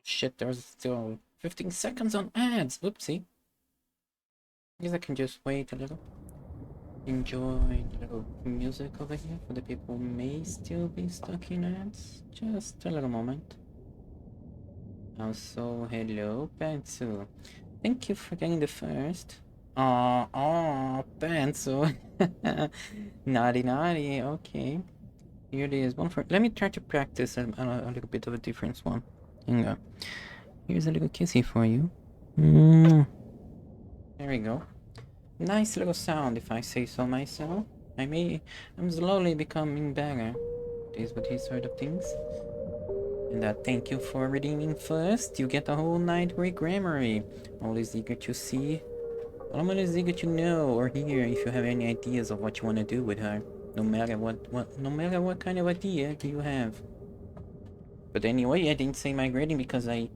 Shit, there's still 15 seconds on ads. Oopsie. Guess I can just wait a little. Enjoy the little music over here for the people who may still be stuck in ads. Just a little moment. Also, hello, Pencil. Thank you for getting the first. Pencil. Naughty, naughty. Okay. Here it is. One for. Let me try to practice a little bit of a different one. Hang on. Here's a little kissy for you. There we go. Nice little sound, if I say so myself. I'm slowly becoming better. These with these sort of things. And thank you for redeeming first. You get a whole night great grammary. Always eager to see. I'm always eager to know or hear if you have any ideas of what you want to do with her. No matter what kind of idea do you have. But anyway, I didn't say my grading because I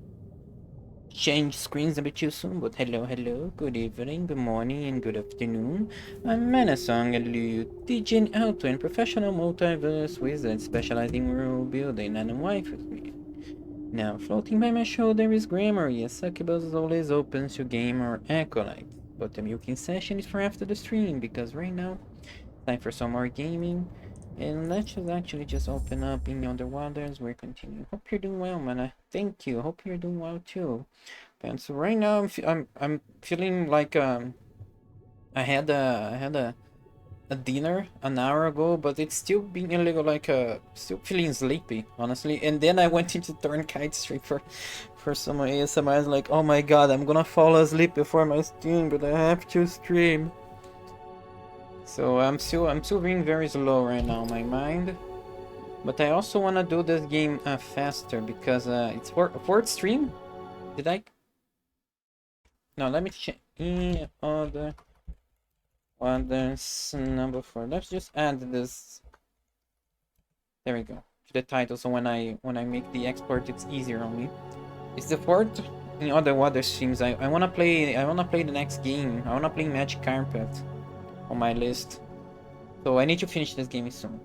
changed screens a bit too soon, but hello, good evening, good morning, and good afternoon. I'm Manasong, a lewd, degen and professional multiverse wizard specializing in world building and a Waifusmith. Now, floating by my shoulder is Grammary, a succubus is always open to game or acolyte. But the milking session is for after the stream, because right now, time for some more gaming. And let's just actually just open up in the underwaters. We're continuing. Hope you're doing well, man. Thank you. Hope you're doing well too. And so right now I'm feeling like I had a dinner an hour ago, but it's still being a little like still feeling sleepy, honestly. And then I went into turn kite stream for some ASMR. I was like, oh my god, I'm gonna fall asleep before my stream, but I have to stream. So I'm still being very slow right now, my mind. But I also wanna do this game faster because it's fourth stream. Did I? No, let me check. Others number 4. Let's just add this. There we go. To the title, so when I make the export, it's easier on me. It's the fourth in other streams. I wanna play the next game. I wanna play Magic Carpet on my list. So I need to finish this game soon.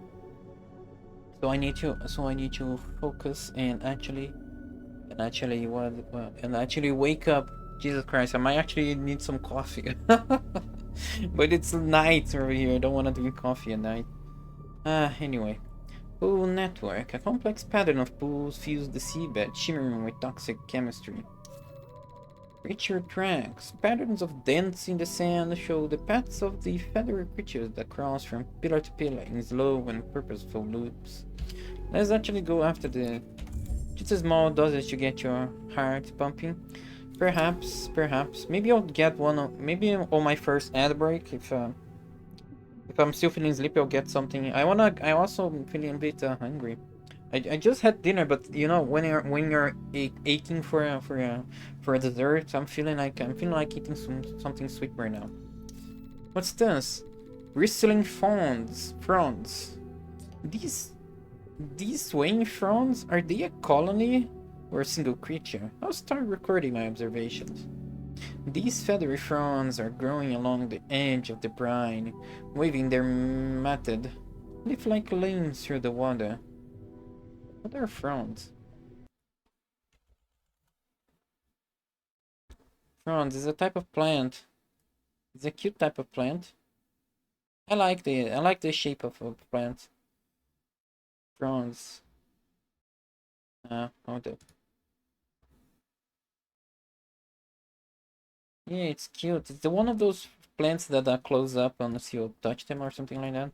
So I need to focus and actually wake up. Jesus Christ, I might actually need some coffee. But it's night over here. I don't want to drink coffee at night. Anyway. Pool network. A complex pattern of pools fuse the seabed, shimmering with toxic chemistry. Creature tracks. Patterns of dents in the sand show the paths of the feathery creatures that cross from pillar to pillar in slow and purposeful loops. Let's actually go after the... Just a small dosage to get your heart pumping. Perhaps. Maybe I'll get one. Maybe on my first ad break, if I'm still feeling sleepy, I'll get something. I also feeling a bit hungry. I just had dinner, but you know when you're aching for a dessert, I'm feeling like eating something sweet right now. What's this? Bristling fronds. These swaying fronds, are they a colony or a single creature? I'll start recording my observations. These feathery fronds are growing along the edge of the brine, waving their matted, leaf-like limbs through the water. What are fronds? Fronds is a type of plant. It's a cute type of plant. I like the shape of a plant. Fronds. Hold up. Yeah, it's cute. It's one of those plants that are close up unless you touch them or something like that.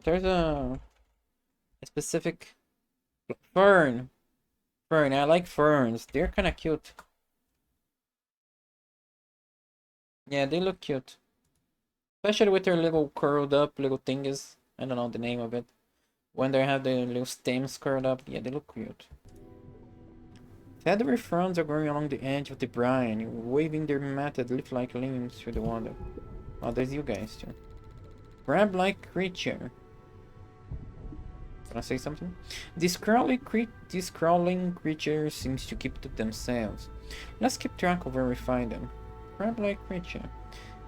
There's a specific fern. I like ferns. They're kind of cute. Yeah, they look cute. Especially with their little curled up little thingies. I don't know the name of it. When they have the little stems curled up, yeah, they look cute. Feathery fronds are growing along the edge of the brine, waving their matted leaf-like limbs through the water. Oh, there's you guys too. Crab-like creature. Can I say something? This crawling creature seems to keep to themselves. Let's keep track of where we find them. Crab-like creature.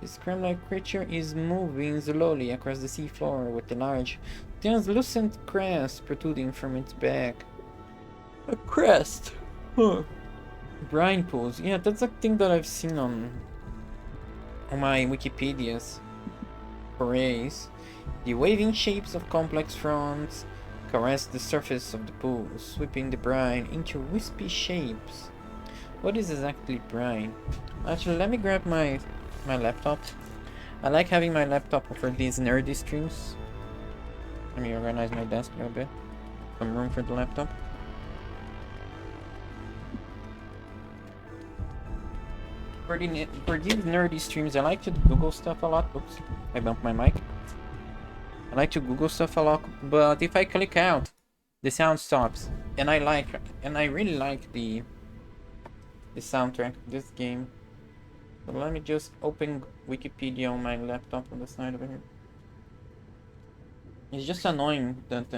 This crab-like creature is moving slowly across the seafloor with a large, translucent crest protruding from its back. A crest! Huh. Brine pools. Yeah, that's a thing that I've seen on my Wikipedia's arrays. The waving shapes of complex fronts caress the surface of the pool, sweeping the brine into wispy shapes. What is exactly brine? Actually, let me grab my laptop. I like having my laptop for these nerdy streams. Let me organize my desk a little bit. Some room for the laptop. For these nerdy streams, I like to Google stuff a lot. Oops, I bumped my mic. I like to Google stuff a lot, but if I click out, the sound stops. And I really like the soundtrack of this game. So let me just open Wikipedia on my laptop on the side over here. It's just annoying that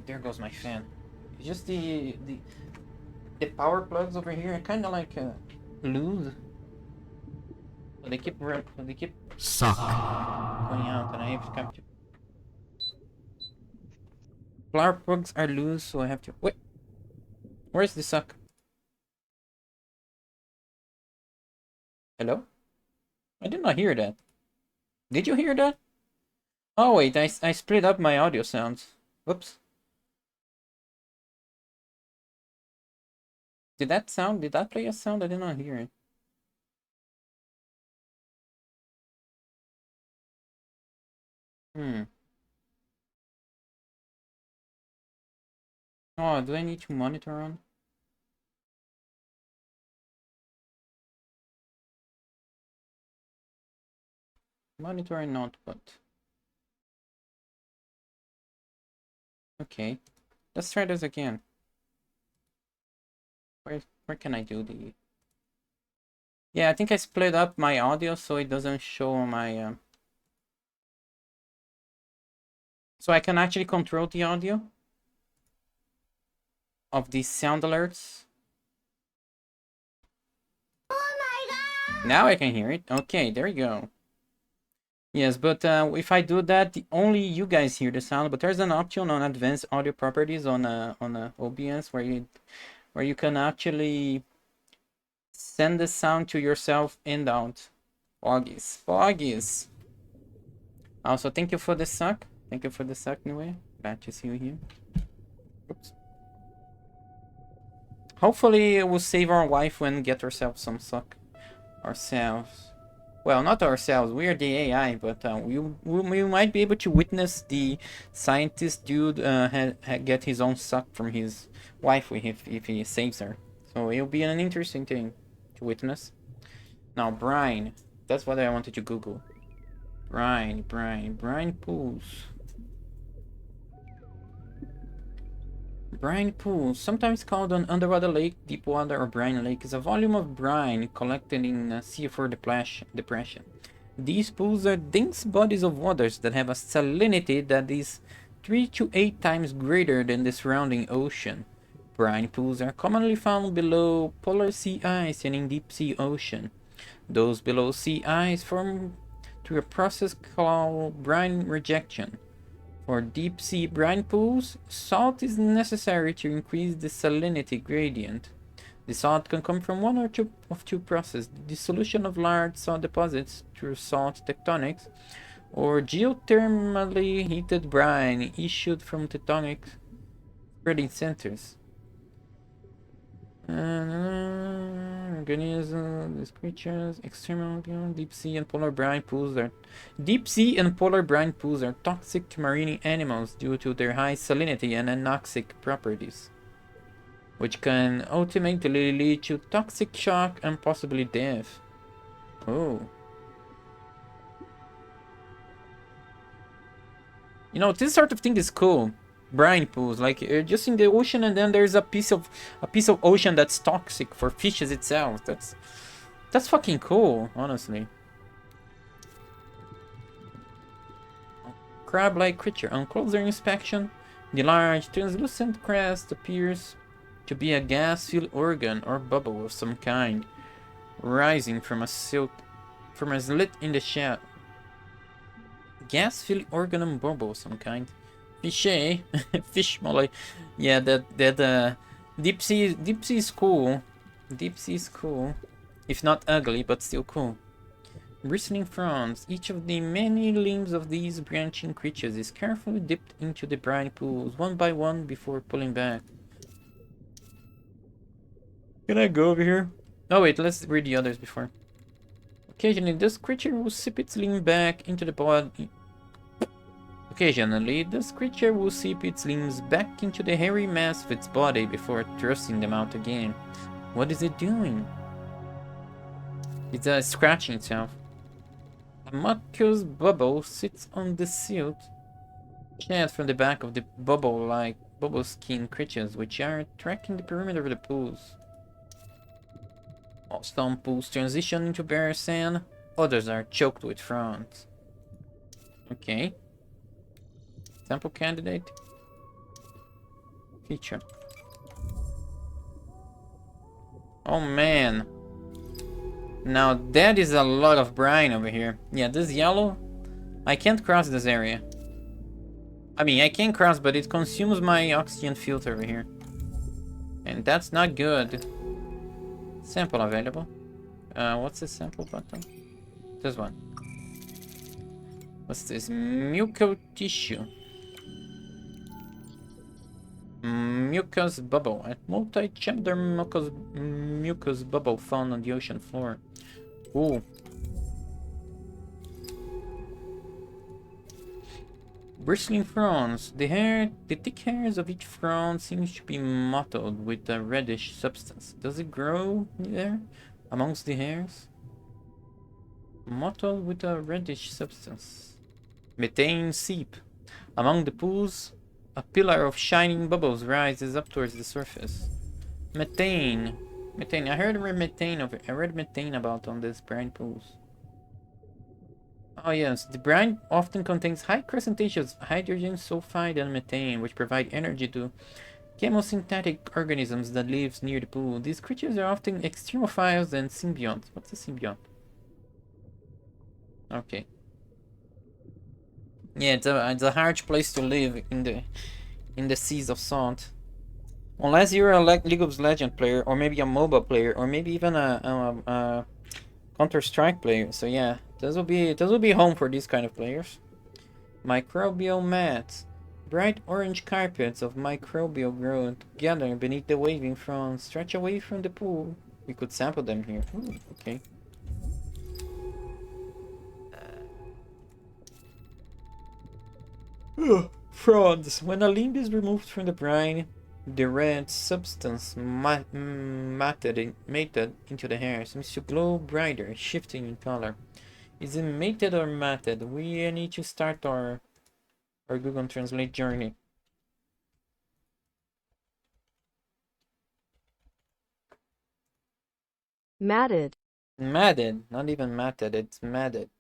there goes my fan. It's just the power plugs over here are kind of like lewd. They keep Suck. going out, and I have to come to. Power plugs are loose, so I have to wait. Where's the suck? Hello? I did not hear that. Did you hear that? Oh wait, I split up my audio sounds. Whoops. Did that play a sound? I did not hear it. Oh, do I need to monitor on? Monitor and not what? Okay. Let's try this again. Where can I do the... Yeah, I think I split up my audio so it doesn't show my... So I can actually control the audio of these sound alerts. Oh my god! Now I can hear it. Okay, there you go. Yes, but if I do that, only you guys hear the sound. But there's an option on advanced audio properties on OBS where you can actually send the sound to yourself and out. Foggies. Also, thank you for the suck. Thank you for the suck, anyway. Glad to see you here. Oops. Hopefully, we'll save our wife and get ourselves some suck ourselves. Well, not ourselves, we are the AI, but we might be able to witness the scientist dude get his own suck from his wife if he saves her. So it'll be an interesting thing to witness. Now, brine. That's what I wanted to Google. Brine pools. Brine pools, sometimes called an underwater lake, deep water, or brine lake, is a volume of brine collected in a sea floor depression. These pools are dense bodies of waters that have a salinity that is 3 to 8 times greater than the surrounding ocean. Brine pools are commonly found below polar sea ice and in deep sea ocean. Those below sea ice form through a process called brine rejection. For deep-sea brine pools, salt is necessary to increase the salinity gradient. The salt can come from one or two processes: the dissolution of large salt deposits through salt tectonics, or geothermally heated brine issued from tectonic spreading centers. Organisms, these creatures, extremely deep sea and polar brine pools are toxic to marine animals due to their high salinity and anoxic properties, which can ultimately lead to toxic shock and possibly death. Oh. You know, this sort of thing is cool. Brine pools, like just in the ocean, and then there's a piece of ocean that's toxic for fishes itself. That's fucking cool, honestly. Crab-like creature. On closer inspection, the large translucent crest appears to be a gas-filled organ or bubble of some kind, rising from a slit in the shell. Gas-filled organ and bubble of some kind. Fishy. Fish molly. Yeah, that deep sea is cool. Deep sea is cool. If not ugly, but still cool. Bristling fronds. Each of the many limbs of these branching creatures is carefully dipped into the brine pools, one by one, before pulling back. Can I go over here? Oh wait, let's read the others before. Occasionally, this creature will sip its limb back into the body. Occasionally, this creature will sip its limbs back into the hairy mass of its body before thrusting them out again. What is it doing? It's scratching itself. A mucus bubble sits on the silt shed from the back of the bubble-like, bubble-skin creatures, which are tracking the perimeter of the pools. Some pools transition into bare sand, others are choked with fronds. Okay. Sample candidate. Feature. Oh man. Now that is a lot of brine over here. Yeah, this yellow. I can't cross this area. I mean, I can cross, but it consumes my oxygen filter over here. And that's not good. Sample available. What's the sample button? This one. What's this? Muco tissue. Mucus bubble. A multi-chamber mucus bubble found on the ocean floor. Ooh. Bristling fronds. The thick hairs of each frond seems to be mottled with a reddish substance. Does it grow there? Amongst the hairs? Mottled with a reddish substance. Methane seep. Among the pools, a pillar of shining bubbles rises up towards the surface. Methane. Methane. I read methane about on this brine pools. Oh yes, the brine often contains high concentrations of hydrogen sulfide and methane, which provide energy to chemosynthetic organisms that live near the pool. These creatures are often extremophiles and symbionts. What's a symbiont? Okay. Yeah, it's a hard place to live in the seas of salt. Unless you're a League of Legends player, or maybe a MOBA player, or maybe even a Counter-Strike player. So yeah, this will be home for these kind of players. Microbial mats. Bright orange carpets of microbial growth gather beneath the waving fronds, stretch away from the pool. We could sample them here. Ooh, okay. Fronds. When a limb is removed from the brine, the red substance mated into the hair seems to glow brighter, shifting in color. Is it mated or matted? We need to start our Google Translate journey. Matted. Matted, not even matted, it's matted.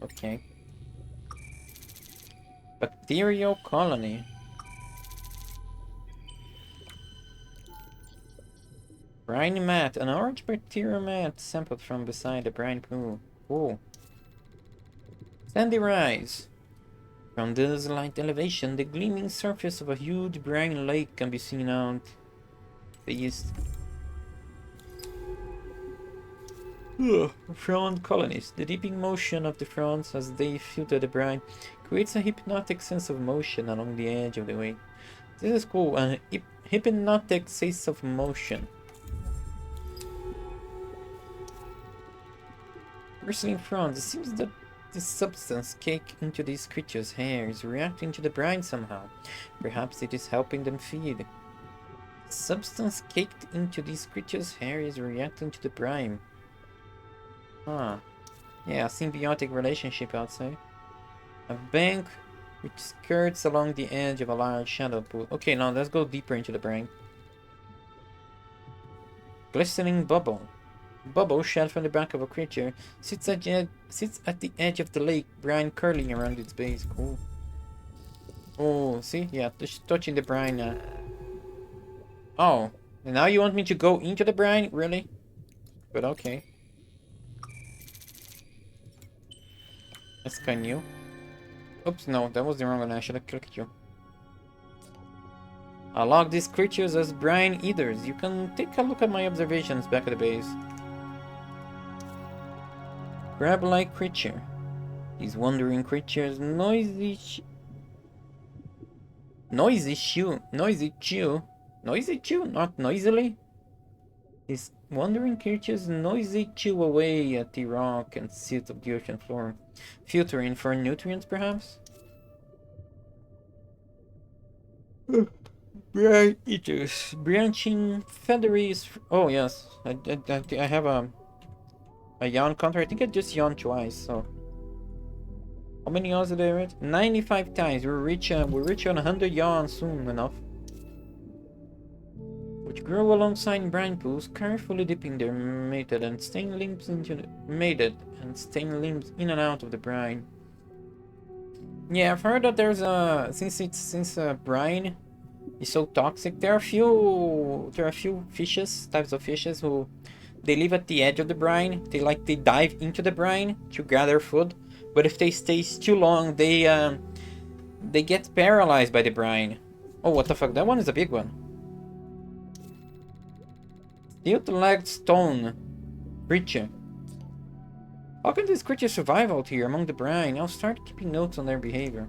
Okay. Bacterial colony. Brine mat, an orange bacterial mat sampled from beside the brine pool. Cool. Sandy rise. From this light elevation, the gleaming surface of a huge brine lake can be seen out the east. Frond colonies. The dipping motion of the fronds as they filter the brine creates a hypnotic sense of motion along the edge of the way. This is cool, a hypnotic sense of motion. Bristling fronds. It seems that this substance caked into these creatures' hair is reacting to the brine somehow. Perhaps it is helping them feed. Substance caked into these creatures' hair is reacting to the brine. Huh. Yeah, a symbiotic relationship, I'd say. A bank which skirts along the edge of a large shadow pool. Okay, now let's go deeper into the brine. Glistening bubble. Bubble shed from the back of a creature sits at the edge of the lake, brine curling around its base. Cool. Oh, see? Yeah, just touching the brine. Oh, and now you want me to go into the brine? Really? But okay. That's kind of new. Oops, no, that was the wrong one. I should have clicked you. I log these creatures as brine eaters. You can take a look at my observations back at the base. Crab-like creature. These wandering creatures noisy chew, not noisily. These wandering creatures noisy chew away at the rock and silt of the ocean floor, filtering for nutrients perhaps? Brine eaters, branching feathery. Oh yes, I have a yawn counter. I think I just yawned twice. So how many yawns did I read? 95 times. We'll reach 100 yawns soon enough. Which grow alongside brine pools, carefully dipping their mated and stained limbs in and out of the brine. Yeah, I've heard that there's since brine is so toxic, there are a few types of fishes who they live at the edge of the brine. They dive into the brine to gather food, but if they stay too long, they get paralyzed by the brine. Oh, what the fuck? That one is a big one. Stilt-legged stone creature. How can these creatures survive out here among the brine? I'll start keeping notes on their behavior.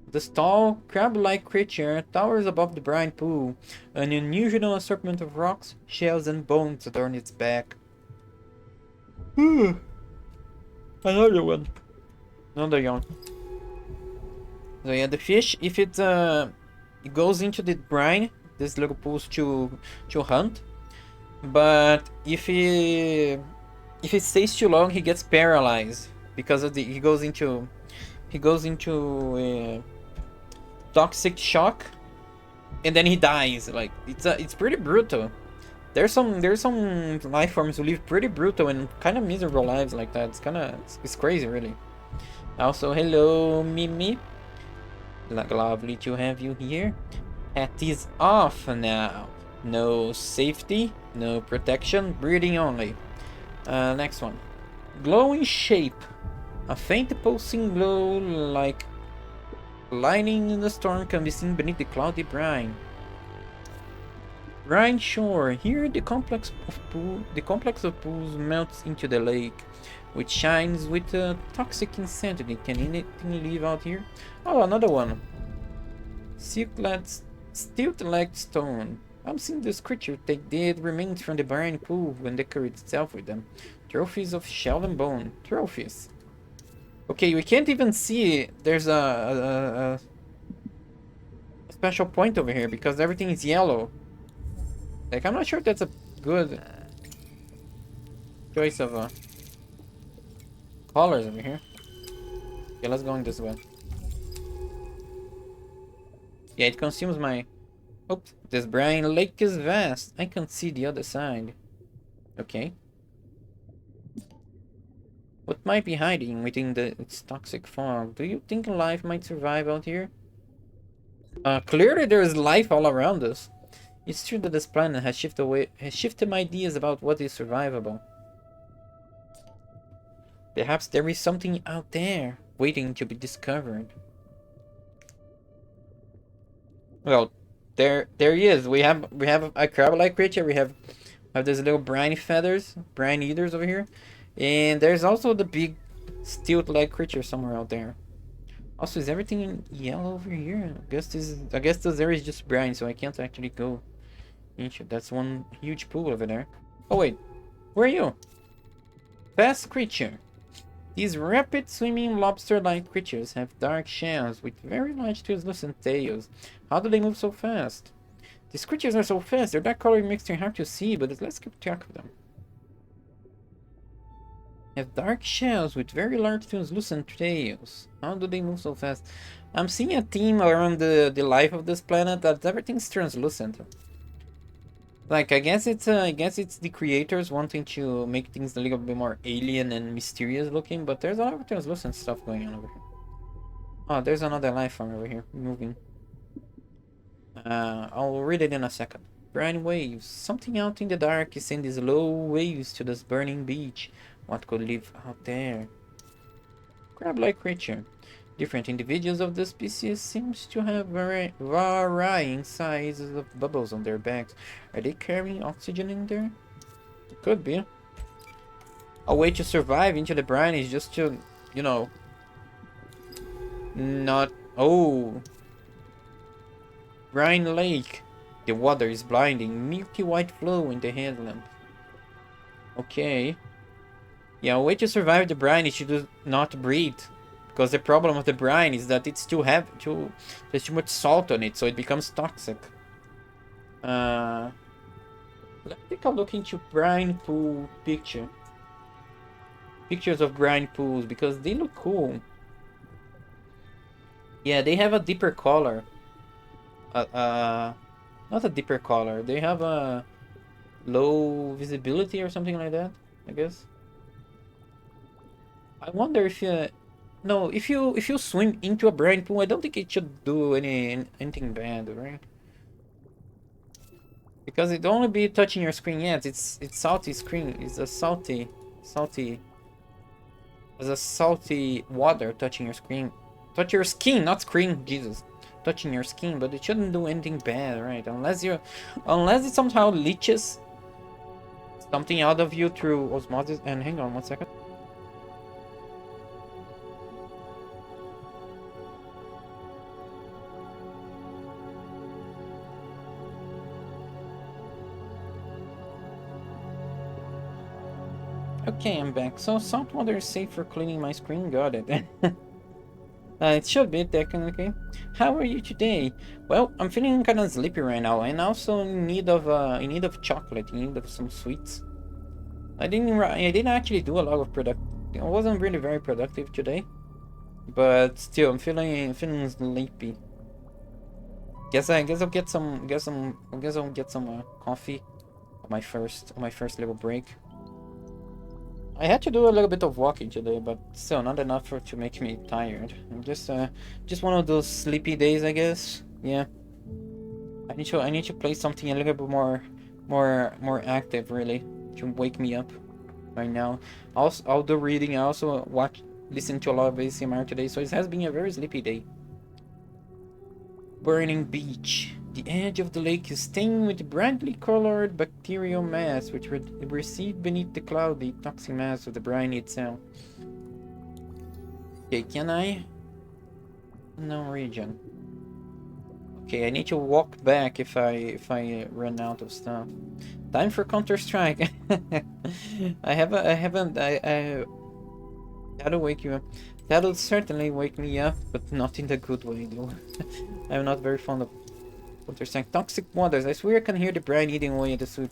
This tall, crab-like creature towers above the brine pool. An unusual assortment of rocks, shells, and bones adorn its back. Another one. Another yawn. So yeah, the fish, if it goes into the brine, this little pools to hunt. But if it stays too long, he gets paralyzed because of he goes into toxic shock, and then he dies. Like it's pretty brutal. There's some life forms who live pretty brutal and kind of miserable lives like that. It's crazy, really. Also, hello, Mimi. Lovely to have you here. Hat is off now. No safety, no protection, breathing only. Next one. Glowing shape. A faint pulsing glow like lightning in the storm can be seen beneath the cloudy brine. Brine shore. Here the complex of pools melts into the lake, which shines with a toxic insanity. Can anything live out here? Oh, another one. Stilt-legged stone. I'm seeing this creature take dead remains from the brine pool and decorate itself with them. Trophies of shell and bone. Trophies. Okay, we can't even see. There's a special point over here because everything is yellow. Like, I'm not sure if that's a good choice of colors over here. Okay, let's go in this way. Yeah, it consumes my... Oops, this brine lake is vast. I can see the other side. Okay. What might be hiding within its toxic fog? Do you think life might survive out here? Clearly there is life all around us. It's true that this planet has shifted my ideas about what is survivable. Perhaps there is something out there waiting to be discovered. Well, there he is. We have a crab-like creature. We have these little briny feathers, brine eaters over here, and there's also the big stilt-like creature somewhere out there. Also, is everything in yellow over here? I guess this area is just brine, so I can't actually go into. That's one huge pool over there. Oh wait, where are you? Fast creature. These rapid swimming lobster-like creatures have dark shells with very large translucent tails. How do they move so fast? These creatures are so fast, their dark color makes them hard to see, but let's keep track of them. Have dark shells with very large translucent tails. How do they move so fast? I'm seeing a theme around the life of this planet that everything's translucent. Like, I guess it's the creators wanting to make things a little bit more alien and mysterious looking, but there's a lot of translucent stuff going on over here. Oh, there's another life form over here, moving. I'll read it in a second. Brine waves. Something out in the dark is sending these low waves to this burning beach. What could live out there? Crab-like creature. Different individuals of the species seems to have varying sizes of bubbles on their backs. Are they carrying oxygen in there? It could be. A way to survive into the brine is just to, you know, not... Oh! Brine Lake. The water is blinding. Milky white flow in the headlamp. Okay. Yeah, a way to survive the brine is to do not breathe. Because the problem of the brine is that it's too heavy, there's too much salt on it, so it becomes toxic. Let's take a look into brine pool picture. Pictures of brine pools, because they look cool. Yeah, they have a deeper color. Not a deeper color. They have a low visibility or something like that, I guess. I wonder if no, if you swim into a brine pool, I don't think it should do anything bad, right? Because it only be touching your screen. Yeah, it's salty screen. It's a salty. There's a salty water touching your screen. Touch your skin, not screen. Jesus, touching your skin, but it shouldn't do anything bad, right? Unless it somehow leaches something out of you through osmosis. And hang on 1 second. Okay, I'm back. So salt water is safe for cleaning my screen. Got it. It should be technically. How are you today? Well, I'm feeling kind of sleepy right now, and also in need of chocolate, in need of some sweets. I didn't actually do a lot of I wasn't really very productive today, but still, I'm feeling sleepy. Guess I'll get some coffee on my first little break. I had to do a little bit of walking today, but still not enough to make me tired. I'm just one of those sleepy days, I guess. Yeah. I need to play something a little bit more active, really, to wake me up right now. Also, I'll do reading. I also listen to a lot of ASMR today, so it has been a very sleepy day. Burning beach. The edge of the lake is stained with brightly colored bacterial mass, which recede beneath the cloudy, toxic mass of the brine itself. Okay, can I? No region. Okay, I need to walk back if I run out of stuff. Time for Counter-Strike. That'll wake you up. That'll certainly wake me up, but not in the good way, though. I'm not very fond of Counter-Strike. Toxic waters. I swear I can hear the brine eating away at the suit.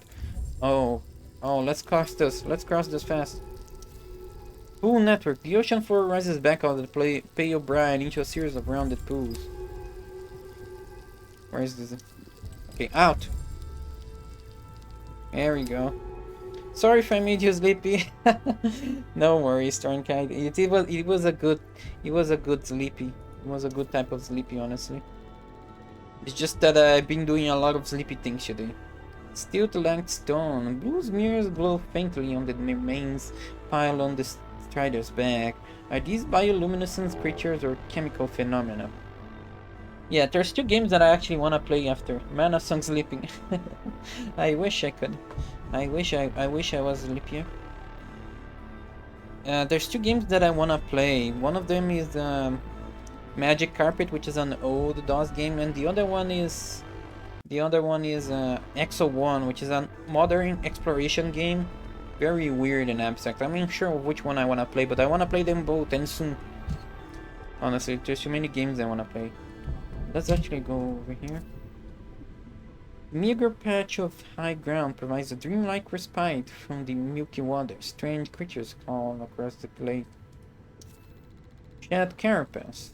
Oh, let's cross this. Let's cross this fast. Pool network. The ocean floor rises back out of the pale brine into a series of rounded pools. Where is this? Okay, out. There we go. Sorry if I made you sleepy. No worries, Stormkite. It was a good sleepy. It was a good type of sleepy, honestly. It's just that I've been doing a lot of sleepy things today. Still to lack stone. Blue mirrors glow faintly on the remains piled on the strider's back. Are these bioluminescent creatures or chemical phenomena? Yeah, there's 2 games that I actually want to play after. Man of Song Sleeping. I wish I could. I wish I was sleepier. There's 2 games that I want to play. One of them is Magic Carpet, which is an old DOS game, and the other one is Exo 1, which is a modern exploration game. Very weird and abstract. I'm not sure which one I want to play, but I want to play them both, and soon. Honestly, there's too many games I want to play. Let's actually go over here. Meager patch of high ground provides a dreamlike respite from the milky water. Strange creatures crawl across the lake. Shad carapace.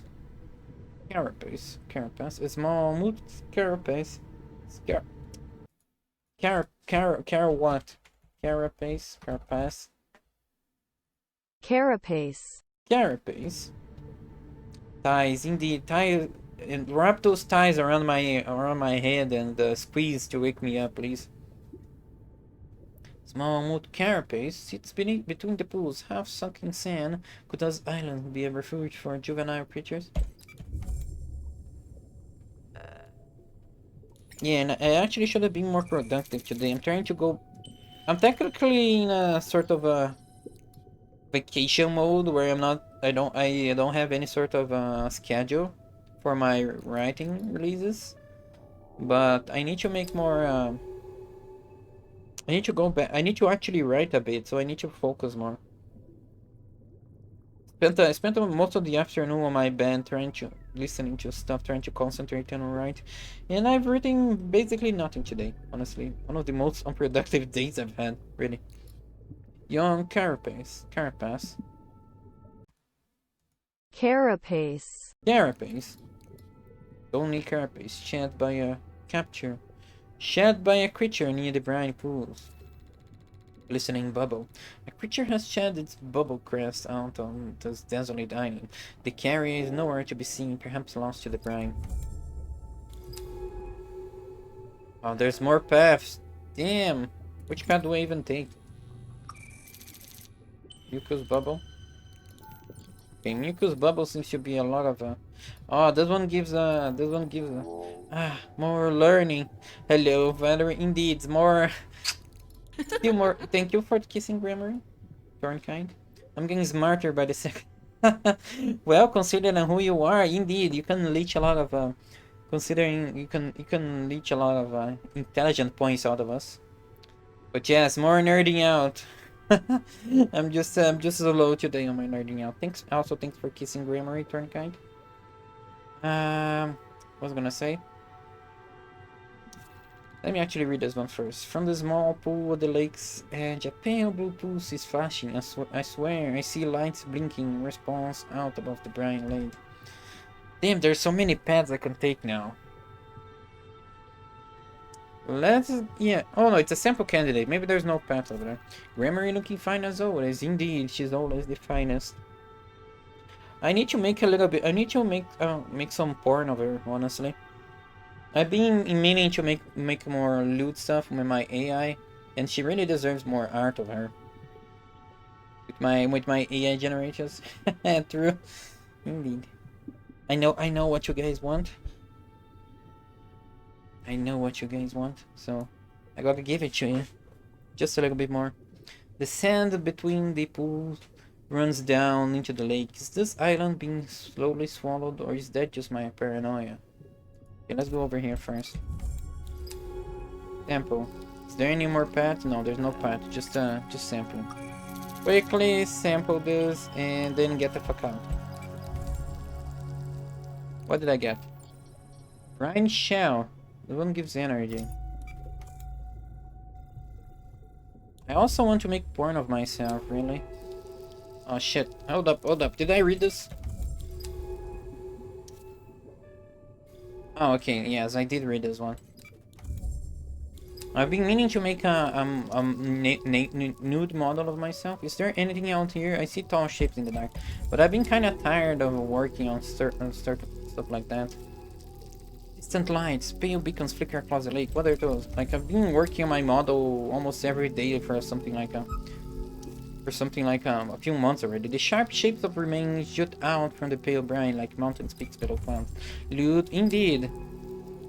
A small moot carapace. What? Carapace. Carapace. Ties, indeed. And wrap those ties around my head and squeeze to wake me up, please. Small moot carapace sits beneath between the pools, half sunk in sand. Could this island be a refuge for juvenile creatures? Yeah, and I actually should have been more productive today. I'm trying to go. I'm technically in a sort of a vacation mode where I don't have any sort of schedule for my writing releases, but I need to make more. I need to go back. I need to actually write a bit, so I need to focus more. I spent most of the afternoon on my bed trying to listening to stuff, trying to concentrate and write, and I've written basically nothing today. Honestly, one of the most unproductive days I've had. Really. Young carapace, Carapace. carapace. Only carapace shed by a capture, shed by a creature near the briny pools. Glistening bubble. A creature has shed its bubble crest out on this desolate island. The carrier is nowhere to be seen, perhaps lost to the brine. Oh, there's more paths. Damn. Which path do I even take? Mucus bubble. Okay, mucus bubble seems to be a lot of Oh, this one gives more learning. Hello, Valerie. Indeed, more. Still more. Thank you for the kissing grammar. Kind. I'm getting smarter by the second. Well, considering who you are, indeed, you can leech a lot of. Considering you can leech a lot of intelligent points out of us. But yes, more nerding out. I'm just so low today on my nerding out. Thanks for kissing grammar, Kind. What was I gonna say? Let me actually read this one first. From the small pool of the lake's edge, a pale blue pulse is flashing. I swear, I see lights blinking in response out above the brine lake. Damn, there's so many paths I can take now. Yeah. Oh no, it's a sample candidate. Maybe there's no path over there. Grammar looking fine as always. Indeed, she's always the finest. I need to make a little bit. I need to make some porn of her, honestly. I've been meaning to make more lewd stuff with my AI, and she really deserves more art of her. With my AI generations. True. Indeed. I know what you guys want. I know what you guys want, so I gotta give it to you. Just a little bit more. The sand between the pools runs down into the lake. Is this island being slowly swallowed, or is that just my paranoia? Okay, let's go over here first. Sample. Is there any more path? No, there's no path. Just sample. Quickly sample this and then get the fuck out. What did I get? Brine shell. This one gives energy. I also want to make porn of myself, really. Oh shit. Hold up. Did I read this? Oh, okay, yes, I did read this one. I've been meaning to make a nude model of myself. Is there anything out here? I see tall shapes in the dark, but I've been kind of tired of working on certain stuff like that. Distant lights, pale beacons flicker across the lake. What are those? Like, I've been working on my model almost every day for something like a few months already. The sharp shapes of remains jut out from the pale brine like mountain peaks below clouds. Lewd, indeed.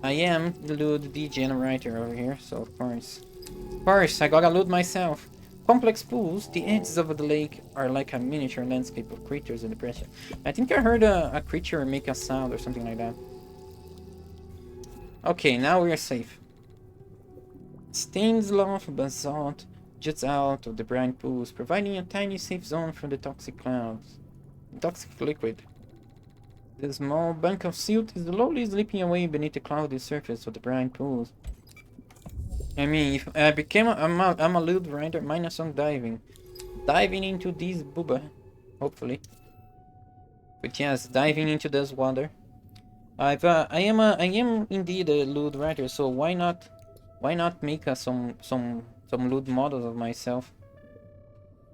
I am the lewd degen writer over here, so of course. I gotta lewd myself. Complex pools, the edges of the lake are like a miniature landscape of creatures in depression. I think I heard a creature make a sound or something like that. Okay, now we are safe. Stains of basalt juts out of the brine pools, providing a tiny safe zone from the toxic clouds. Toxic liquid. The small bank of silt is slowly slipping away beneath the cloudy surface of the brine pools. I mean, if I became I'm a lewd writer minus some diving. Diving into this booba, hopefully. But yes, diving into this water. I am indeed a lewd writer, so why not make some lewd models of myself?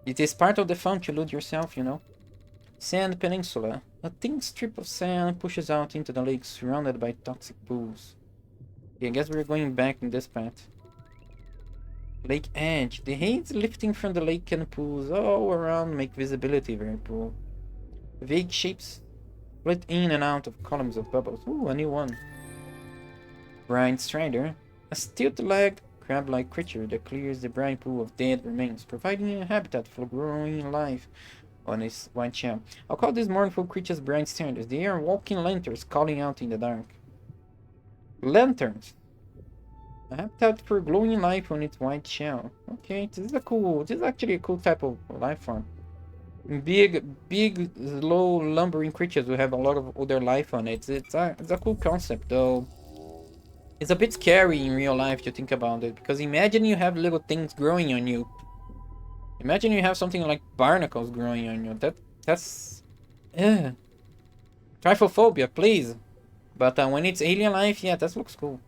It is part of the fun to lewd yourself, you know. Sand Peninsula. A thin strip of sand pushes out into the lake, surrounded by toxic pools. Okay, I guess we're going back in this path. Lake edge. The haze lifting from the lake and pools all around make visibility very poor. Vague shapes split in and out of columns of bubbles. Ooh, a new one. Brine Strider. A stilt-legged, crab-like creature that clears the brine pool of dead remains, providing a habitat for growing life on its white shell. I'll call these mournful creatures brine striders. They are walking lanterns calling out in the dark. Lanterns! A habitat for glowing life on its white shell. Okay, this is actually a cool type of life form. Big, slow, lumbering creatures will have a lot of other life on it. It's a cool concept, though. It's a bit scary in real life to think about it, because imagine you have little things growing on you. Imagine you have something like barnacles growing on you. That's... Trypophobia, please. But when it's alien life, yeah, that looks cool.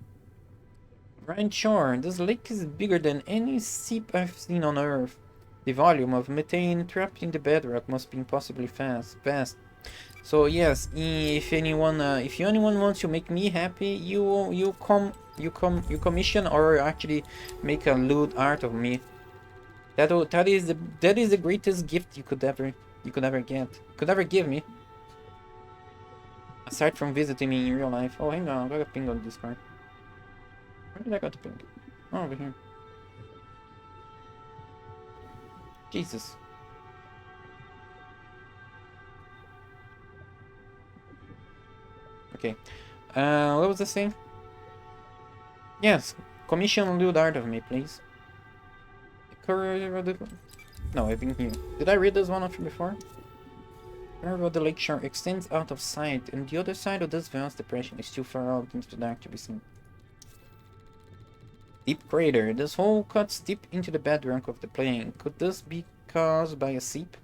Right shore. This lake is bigger than any seep I've seen on Earth. The volume of methane trapped in the bedrock must be impossibly fast. So yes, if anyone wants to make me happy, you commission or actually make a lewd art of me. That is the greatest gift you could ever give me. Aside from visiting me in real life. Oh, hang on, I got a ping on Discord. Where did I got the ping? Oh, over here. Jesus. Okay. What was the thing? Yes, commission lewd art of me, please. No, I've been here. Did I read this one off before? Wherever the lakeshore extends out of sight, and the other side of this vast depression is too far out into the dark to be seen. Deep crater. This hole cuts deep into the bedrock of the plain. Could this be caused by a seep?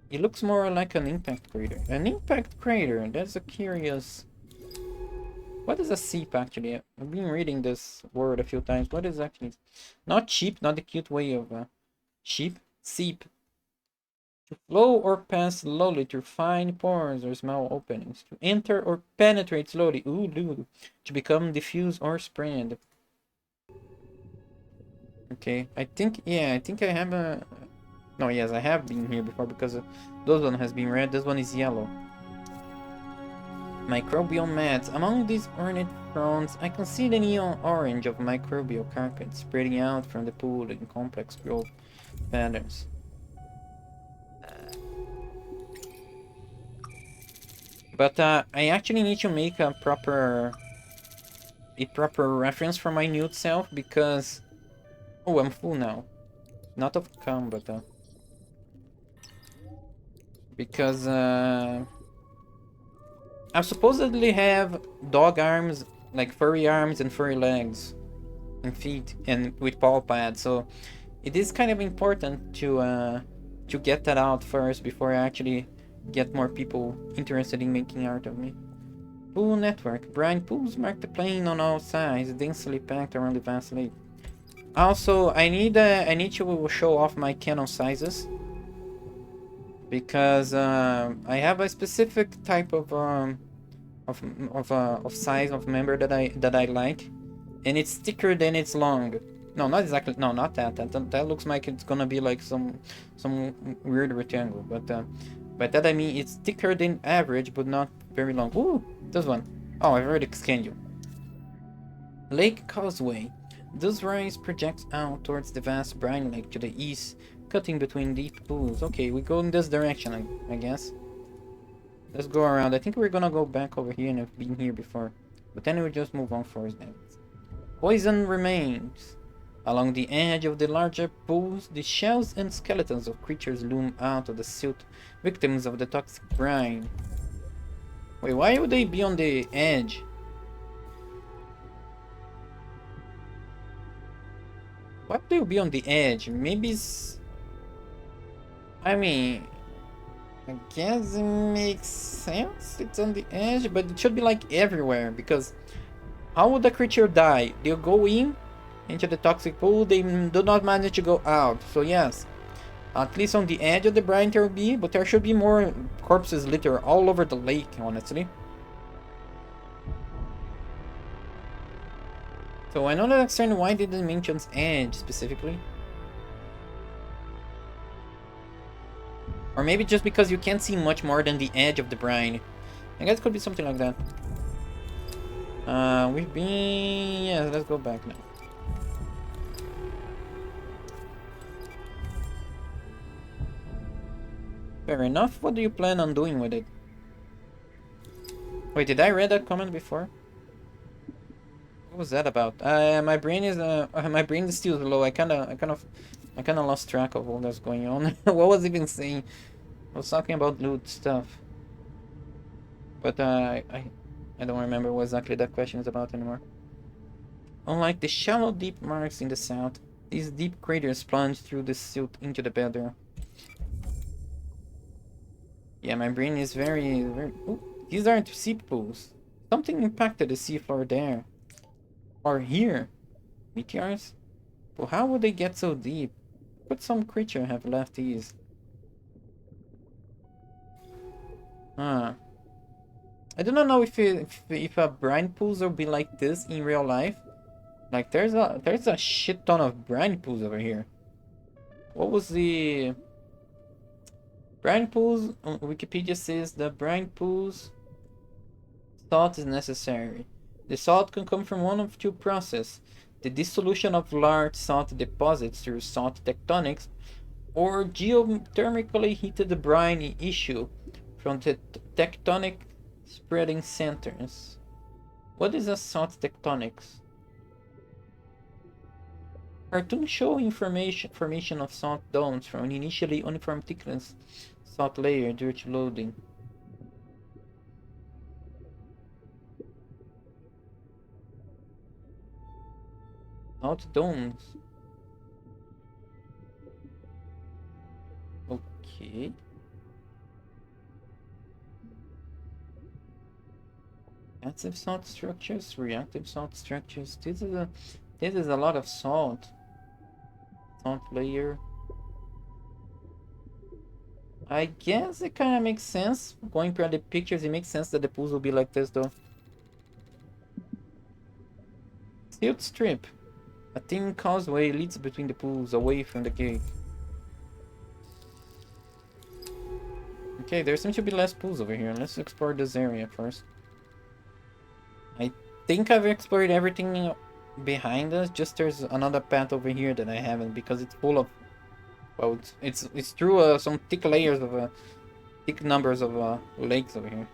It looks more like an impact crater. An impact crater? That's a curious... What is a seep, actually? I've been reading this word a few times. What is actually... Not sheep, not the cute way of sheep. Seep. To flow or pass slowly through fine pores or small openings. To enter or penetrate slowly. Ooh, lewd. To become diffuse or spread. Okay, I think I have a... No, yes, I have been here before because those one has been red. This one is yellow. Microbial mats. Among these ornate fronds, I can see the neon orange of microbial carpet spreading out from the pool in complex growth patterns. But I actually need to make a proper reference for my nude self because... Oh, I'm full now. Not of cum, but because I supposedly have dog arms, like furry arms and furry legs and feet, and with paw pads. So it is kind of important to get that out first before I actually get more people interested in making art of me. Pool network. Brine pools mark the plain on all sides, densely packed around the vast lake. Also, I need to show off my cannon sizes because I have a specific type of size of member that I like, and it's thicker than it's long. No, not exactly. No, not that. That looks like it's gonna be like some weird rectangle. But by that I mean it's thicker than average, but not very long. Ooh, this one. Oh, I've already scanned you. Lake Causeway. This rise projects out towards the vast brine lake to the east, cutting between deep pools. Okay, we go in this direction, I guess. Let's go around. I think we're gonna go back over here and have been here before. But then we'll just move on first then. Poison remains. Along the edge of the larger pools, the shells and skeletons of creatures loom out of the silt, victims of the toxic brine. Wait, why would they be on the edge? Why would they be on the edge? Maybe it's... I mean... I guess it makes sense it's on the edge, but it should be like everywhere, because... How would the creature die? They'll go in into the toxic pool, they do not manage to go out. So yes, at least on the edge of the brine there will be, but there should be more corpses litter all over the lake, honestly. So I don't understand why did it mentions edge specifically. Or maybe just because you can't see much more than the edge of the brine. I guess it could be something like that. We've been... Yeah, let's go back now. Fair enough. What do you plan on doing with it? Wait, did I read that comment before? What was that about? My brain is still low. I kind of lost track of what was going on. What was I even saying? I was talking about lewd stuff. But I don't remember what exactly that question is about anymore. Unlike the shallow deep marks in the south, these deep craters plunge through the silt into the bedrock. Yeah, my brain is very... Ooh, these aren't seep pools. Something impacted the seafloor there. Or here. Meteors? But how would they get so deep? Could some creature have left these? I do not know if a brine pools will be like this in real life. Like there's a shit ton of brine pools over here. What was the brine pools? Wikipedia says the brine pools salt is necessary. The salt can come from one of two processes: the dissolution of large salt deposits through salt tectonics, or geothermically heated brine issue from the tectonic spreading centers. What is a salt tectonics? Cartoons show formation of salt domes from an initially uniform thickness salt layer due to loading. Salt domes. Okay. Passive salt structures, reactive salt structures. This is a lot of salt. Salt layer. I guess it kind of makes sense. Going per the pictures, it makes sense that the pools will be like this, though. Silt strip. A thin causeway leads between the pools, away from the gate. Okay, there seems to be less pools over here. Let's explore this area first. I think I've explored everything behind us. Just there's another path over here that I haven't, because it's full of... Well, it's through some thick layers of thick numbers of lakes over here.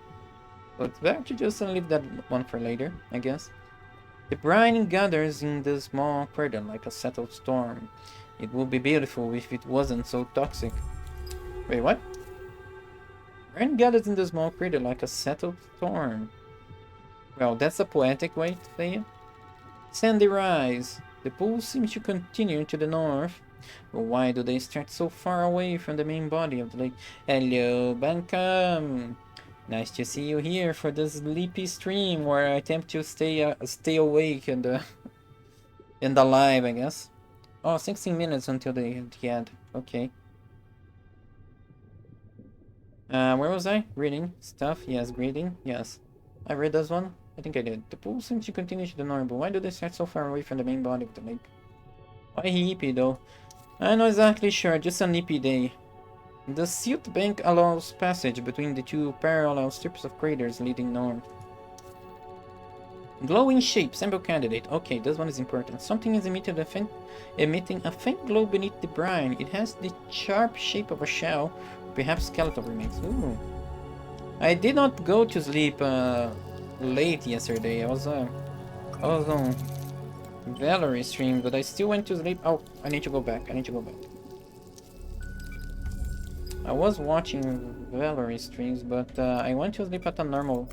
So it's better to just leave that one for later, I guess. The brine gathers in the small crater like a settled storm. It would be beautiful if it wasn't so toxic. Wait, what? Brine gathers in the small crater like a settled storm. Well, that's a poetic way to say it. Sandy rise. The pool seems to continue to the north. But why do they start so far away from the main body of the lake? Hello, Bancam. Nice to see you here for this sleepy stream where I attempt to stay awake and and alive, I guess. Oh, 16 minutes until the end. Okay. Where was I? Reading stuff. Yes, reading. Yes. I read this one. I think I did. The pool seems to continue to the north, but why do they start so far away from the main body of the lake? Why hippie though? I'm not exactly sure, just a nippy day. The silt bank allows passage between the two parallel strips of craters leading north. Glowing shape, sample candidate. Okay, this one is important. Something is emitting a faint glow beneath the brine. It has the sharp shape of a shell, perhaps skeletal remains. Ooh. I did not go to sleep late yesterday. I was on Valerie stream, but I still went to sleep. Oh, I need to go back. I was watching Valerie streams, but I went to sleep at a normal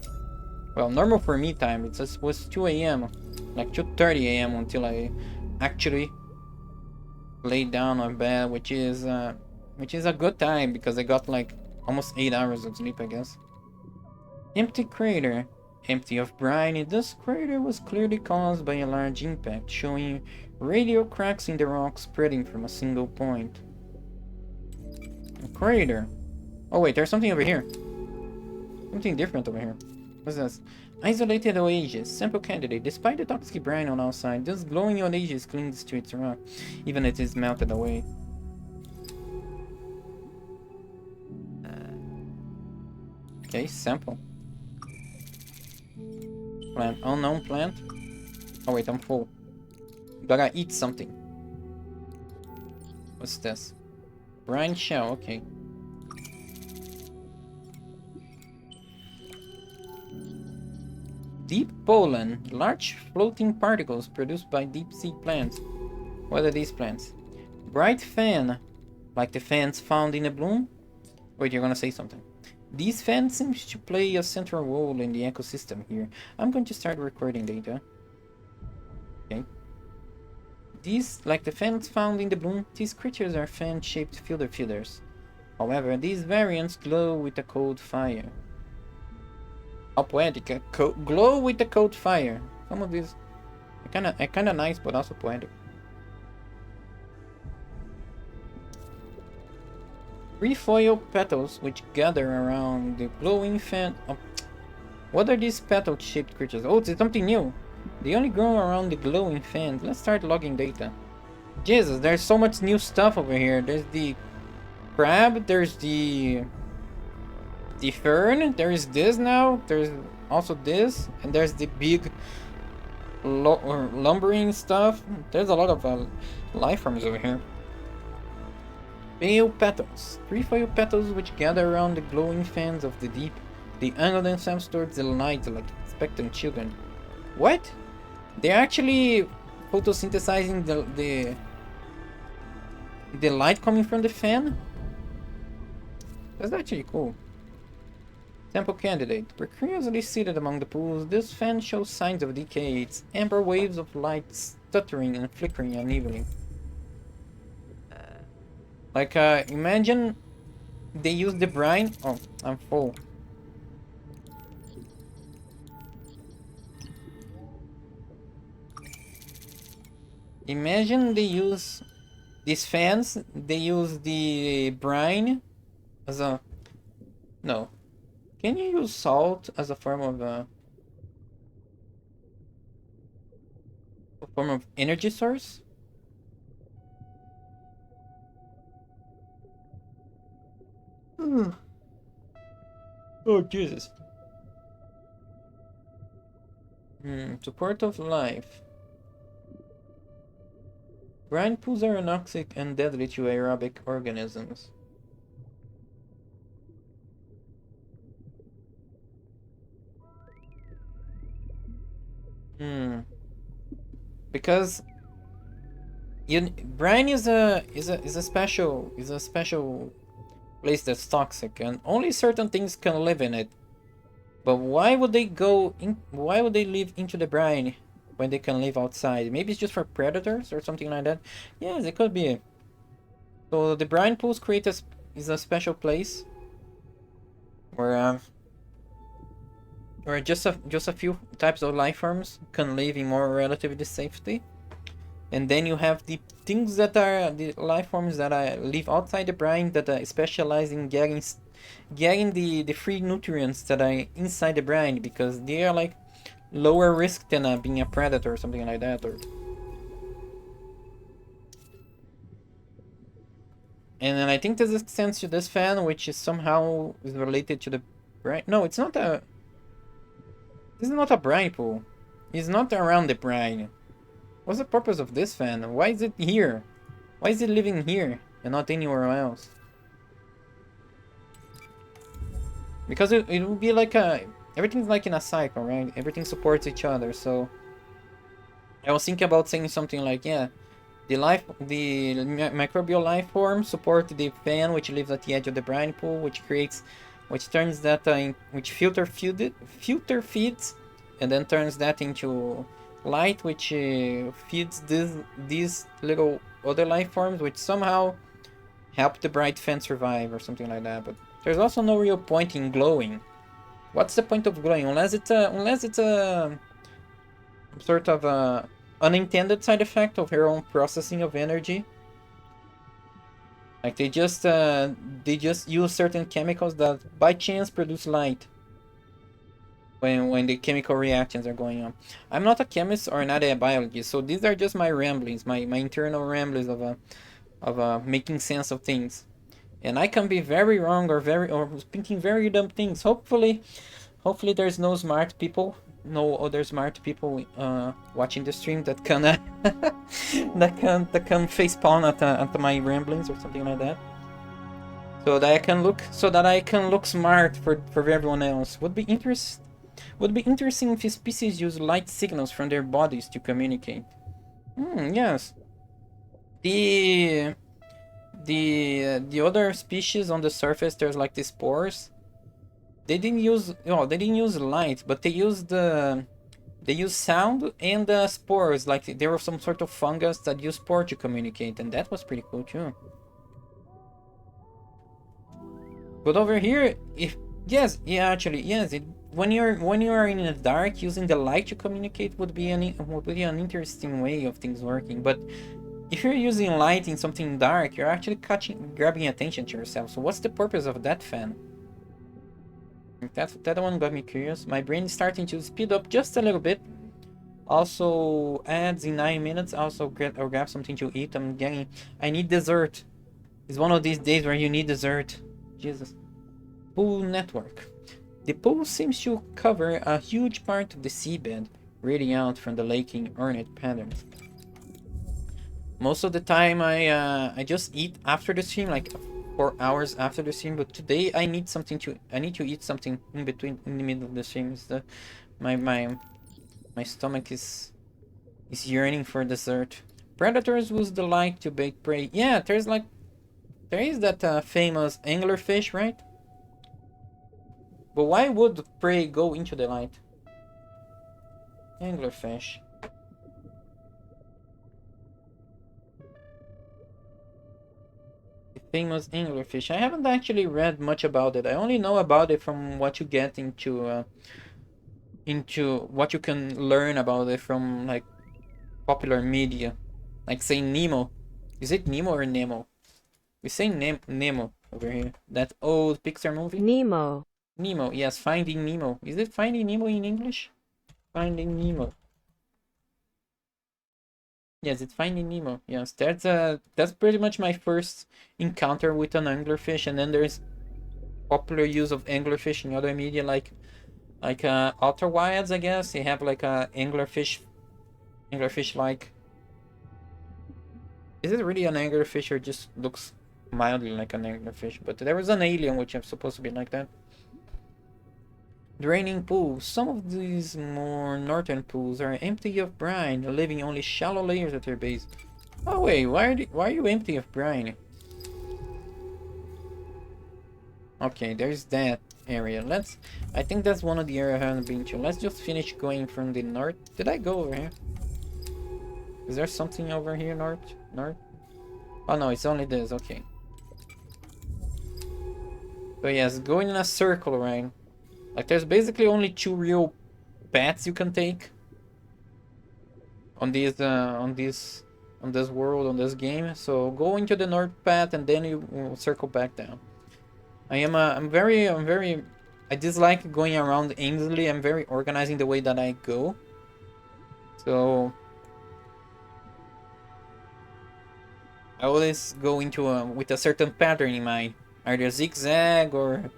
for me time. It was 2 a.m. like 2:30 a.m. until I actually laid down on bed, which is a good time because I got like almost 8 hours of sleep, I guess. Empty crater. Empty of brine, this crater was clearly caused by a large impact, showing radial cracks in the rock spreading from a single point. A crater. Oh wait, there's something over here. Something different over here. What's this? Isolated oasis. Sample candidate. Despite the toxic brine on outside, this glowing oasis clings to its rock, even if it is melted away. Okay, sample. Plant. Unknown plant. Oh wait, I'm full. Gotta eat something. What's this? Brine shell, okay. Deep pollen. Large floating particles produced by deep sea plants. What are these plants? Bright fan. Like the fans found in the bloom? Wait, you're gonna say something. These fans seem to play a central role in the ecosystem here. I'm going to start recording data. Okay. These, like the fans found in the bloom, these creatures are fan-shaped fielder feeders. However, these variants glow with a cold fire. How poetic! Glow with a cold fire. Some of these are kinda nice, but also poetic. Trefoil petals which gather around the glowing fan. Oh, what are these petal-shaped creatures? Oh, it's something new. They only grow around the glowing fans. Let's start logging data. Jesus, there's so much new stuff over here. There's the crab. There's the fern. There's this now. There's also this, and there's the big lumbering stuff. There's a lot of life forms over here. Pale petals. Trefoil petals which gather around the glowing fans of the deep. They angle themselves towards the light like expectant children. What? They're actually photosynthesizing the light coming from the fan? That's actually cool. Sample candidate. Precariously seated among the pools, this fan shows signs of decay, its amber waves of light stuttering and flickering unevenly. Like, imagine they use the brine. Oh, I'm full. Imagine they use these fans, they use the brine as a... No. Can you use salt as a form of energy source? Oh, Jesus. Support of life. Brine pools are anoxic and deadly to aerobic organisms. Because brine is a special place that's toxic, and only certain things can live in it. But why would they why would they live into the brine when they can live outside? Maybe it's just for predators or something like that. Yes, it could be. So the brine pools is a special place where just a few types of life forms can live in more relatively safety. And then you have the things that are the life forms that live outside the brine, that specialize in getting the free nutrients that are inside the brine, because they are like lower risk than being a predator or something like that. And then I think this extends to this fan, which is somehow related to the brine. No, it's not a... This is not a brine pool. It's not around the brine. What's the purpose of this fan? Why is it here? Why is it living here and not anywhere else? Because it would be like everything's like in a cycle, right? Everything supports each other. So I was thinking about saying something like, yeah, the microbial life form support the fan which lives at the edge of the brine pool, which turns that which filter feeds, and then turns that into light, which feeds these little other life forms, which somehow help the bright fan survive or something like that. But there's also no real point in glowing. What's the point of glowing unless it's a sort of a unintended side effect of your own processing of energy? Like they just use certain chemicals that by chance produce light. when the chemical reactions are going on. I'm not a chemist or not a biologist, so these are just my ramblings, my internal ramblings of making sense of things. And I can be very wrong or thinking very dumb things. Hopefully there's no smart people, no other smart people watching the stream that can that can face palm at my ramblings or something like that. So that I can look smart for everyone else. Would be interesting if species use light signals from their bodies to communicate. Yes. The the other species on the surface, there's like the spores. They didn't use light, but they used sound and spores. Like there were some sort of fungus that used spore to communicate, and that was pretty cool too. But over here, when you are in the dark, using the light to communicate would be an interesting way of things working. But if you're using light in something dark, you're actually grabbing attention to yourself. So what's the purpose of that fan? That one got me curious. My brain is starting to speed up just a little bit. Also, ads in 9 minutes. Also, I'll grab something to eat. I need dessert. It's one of these days where you need dessert. Jesus. Pool network. The pool seems to cover a huge part of the seabed, radiating out from the lake in ornate patterns. Most of the time I just eat after the stream, like 4 hours after the stream, but today I need to eat something in the middle of the stream. My stomach is yearning for dessert. Predators use the light to bait prey. Yeah, there is that famous anglerfish, right? But why would prey go into the light? Anglerfish. The famous anglerfish. I haven't actually read much about it. I only know about it from what you get into what you can learn about it from like popular media. Like say Nemo. Is it Nemo or Nemo? We say Nemo over here. That old Pixar movie? Nemo. Nemo, yes, Finding Nemo. Is it Finding Nemo in English? Finding Nemo. Yes, it's Finding Nemo. Yes, that's pretty much my first encounter with an anglerfish, and then there's popular use of anglerfish in other media like Outer Wilds, I guess. They have like a anglerfish like. Is it really an anglerfish or just looks mildly like an anglerfish? But there was an alien which is supposed to be like that. Draining pools. Some of these more northern pools are empty of brine, leaving only shallow layers at their base. Oh wait, why are you empty of brine? Okay, there's that area. I think that's one of the areas I haven't been to. Let's just finish going from the north. Did I go over here? Is there something over here north? Oh no, it's only this, okay. So yes, going in a circle, right? Like there's basically only 2 real paths you can take on this world, on this game. So go into the north path and then you circle back down. I'm very I dislike going around aimlessly. I'm very organizing the way that I go. So I always go into with a certain pattern in mind, either zigzag or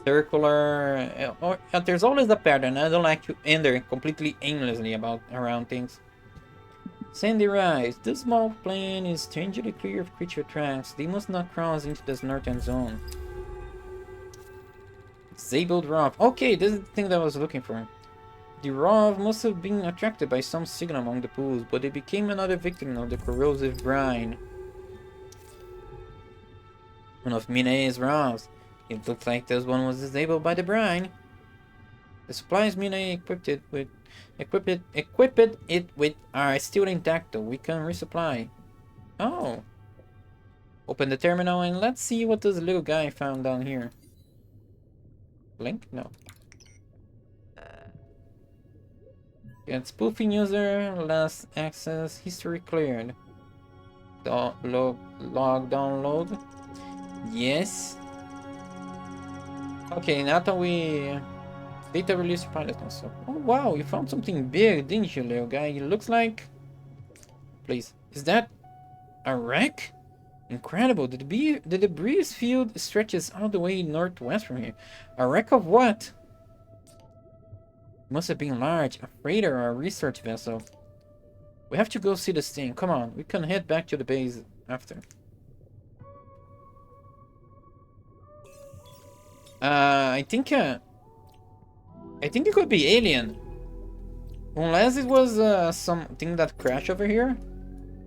circular, or there's always a pattern. I don't like to enter completely aimlessly around things. Sandy Rise. This small plain is strangely clear of creature tracks. They must not cross into this northern zone. Disabled Rov. Okay, this is the thing that I was looking for. The Rov must have been attracted by some signal among the pools, but they became another victim of the corrosive brine. One of Minae's Rovs. It looks like this one was disabled by the brine. The supplies Minae equipped it with are still intact though. We can resupply. Oh. Open the terminal and let's see what this little guy found down here. Link? No. Get spoofing user, last access, history cleared. Log download. Yes. Okay, now that we Data release pilot also. Oh wow, you found something big, didn't you, little guy? It looks like... Please. Is that a wreck? Incredible. The debris field stretches all the way northwest from here. A wreck of what? Must have been large. A freighter or a research vessel. We have to go see this thing. Come on. We can head back to the base after. I think it could be alien. Unless it was something that crashed over here.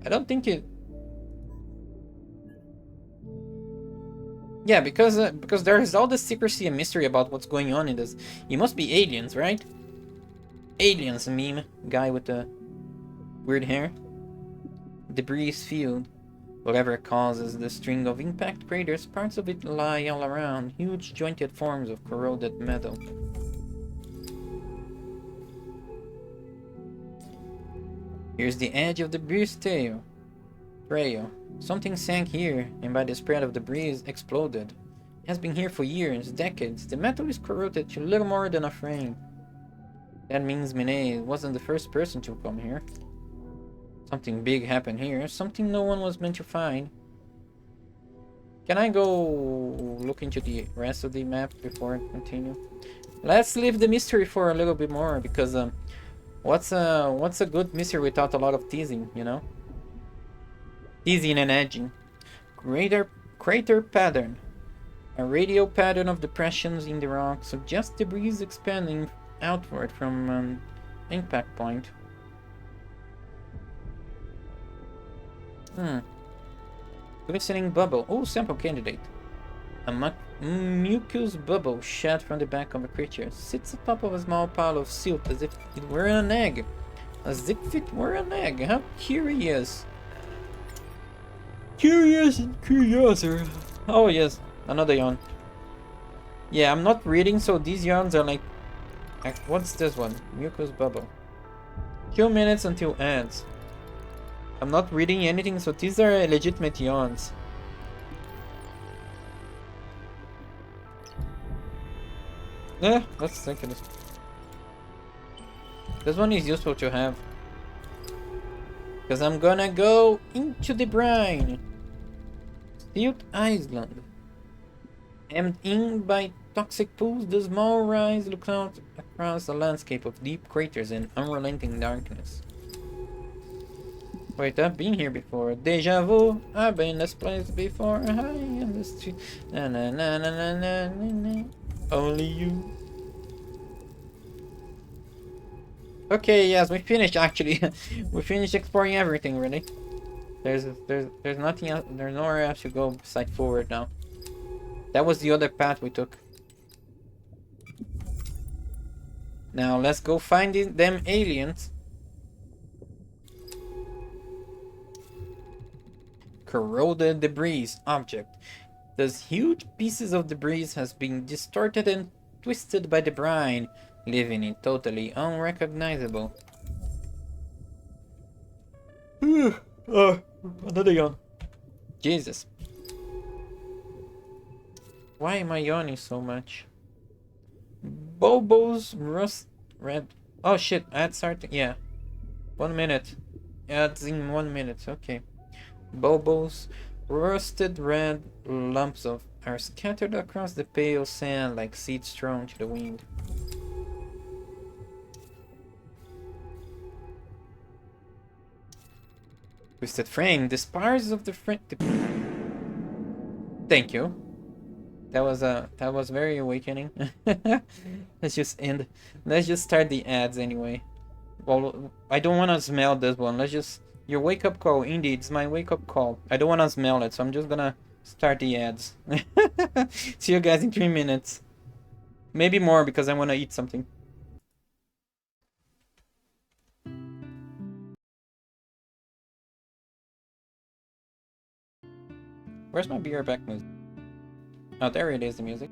I don't think it... Yeah, because there is all the secrecy and mystery about what's going on in this. It must be aliens, right? Aliens meme. Guy with the weird hair. Debris field. Whatever causes the string of impact craters, parts of it lie all around. Huge jointed forms of corroded metal. Here's the edge of the breeze trail. Something sank here, and by the spread of the breeze, exploded. It has been here for years, decades. The metal is corroded to little more than a frame. That means Mine wasn't the first person to come here. Something big happened here, something no one was meant to find. Can I go look into the rest of the map before I continue? Let's leave the mystery for a little bit more, because what's a good mystery without a lot of teasing, you know? Teasing and edging. Crater pattern. A radial pattern of depressions in the rock suggests debris expanding outward from an impact point. Glistening bubble. Oh, sample candidate. A mucus bubble shed from the back of a creature sits atop of a small pile of silt as if it were an egg. As if it were an egg. How curious. Curious and curiouser. Oh yes, another yawn. Yeah, I'm not reading, so these yawns are like... What's this one? Mucus bubble. 2 minutes until ads. I'm not reading anything, so these are legitimate yawns. Yeah, let's take this. This one is useful to have. Because I'm gonna go into the brine. Silt Island. Hemmed in by toxic pools, the small rise looks out across a landscape of deep craters and unrelenting darkness. Wait, I've been here before. Deja vu. I've been in this place before. High in the street. Na na na na na na na. Only you. Okay, yes, we finished actually. We finished exploring everything really. There's nothing else. There's nowhere else to go besides forward now. That was the other path we took. Now let's go find them aliens. Corroded debris object. Those huge pieces of debris has been distorted and twisted by the brine, leaving it totally unrecognizable. Another yawn. Jesus. Why am I yawning so much? Bobo's rust red. Oh shit, ad starting. Yeah. 1 minute. Ads in 1 minute. Okay. Bobo's rusted red lumps are scattered across the pale sand like seeds thrown to the wind. Twisted frame. The spars of the frame. Thank you. That was very awakening. Let's just end. Let's just start the ads anyway. Well, I don't want to smell this one. Let's just... Your wake-up call. Indeed, it's my wake-up call. I don't want to smell it, so I'm just gonna start the ads. See you guys in 3 minutes. Maybe more, because I want to eat something. Where's my beer back music? Oh, there it is, the music.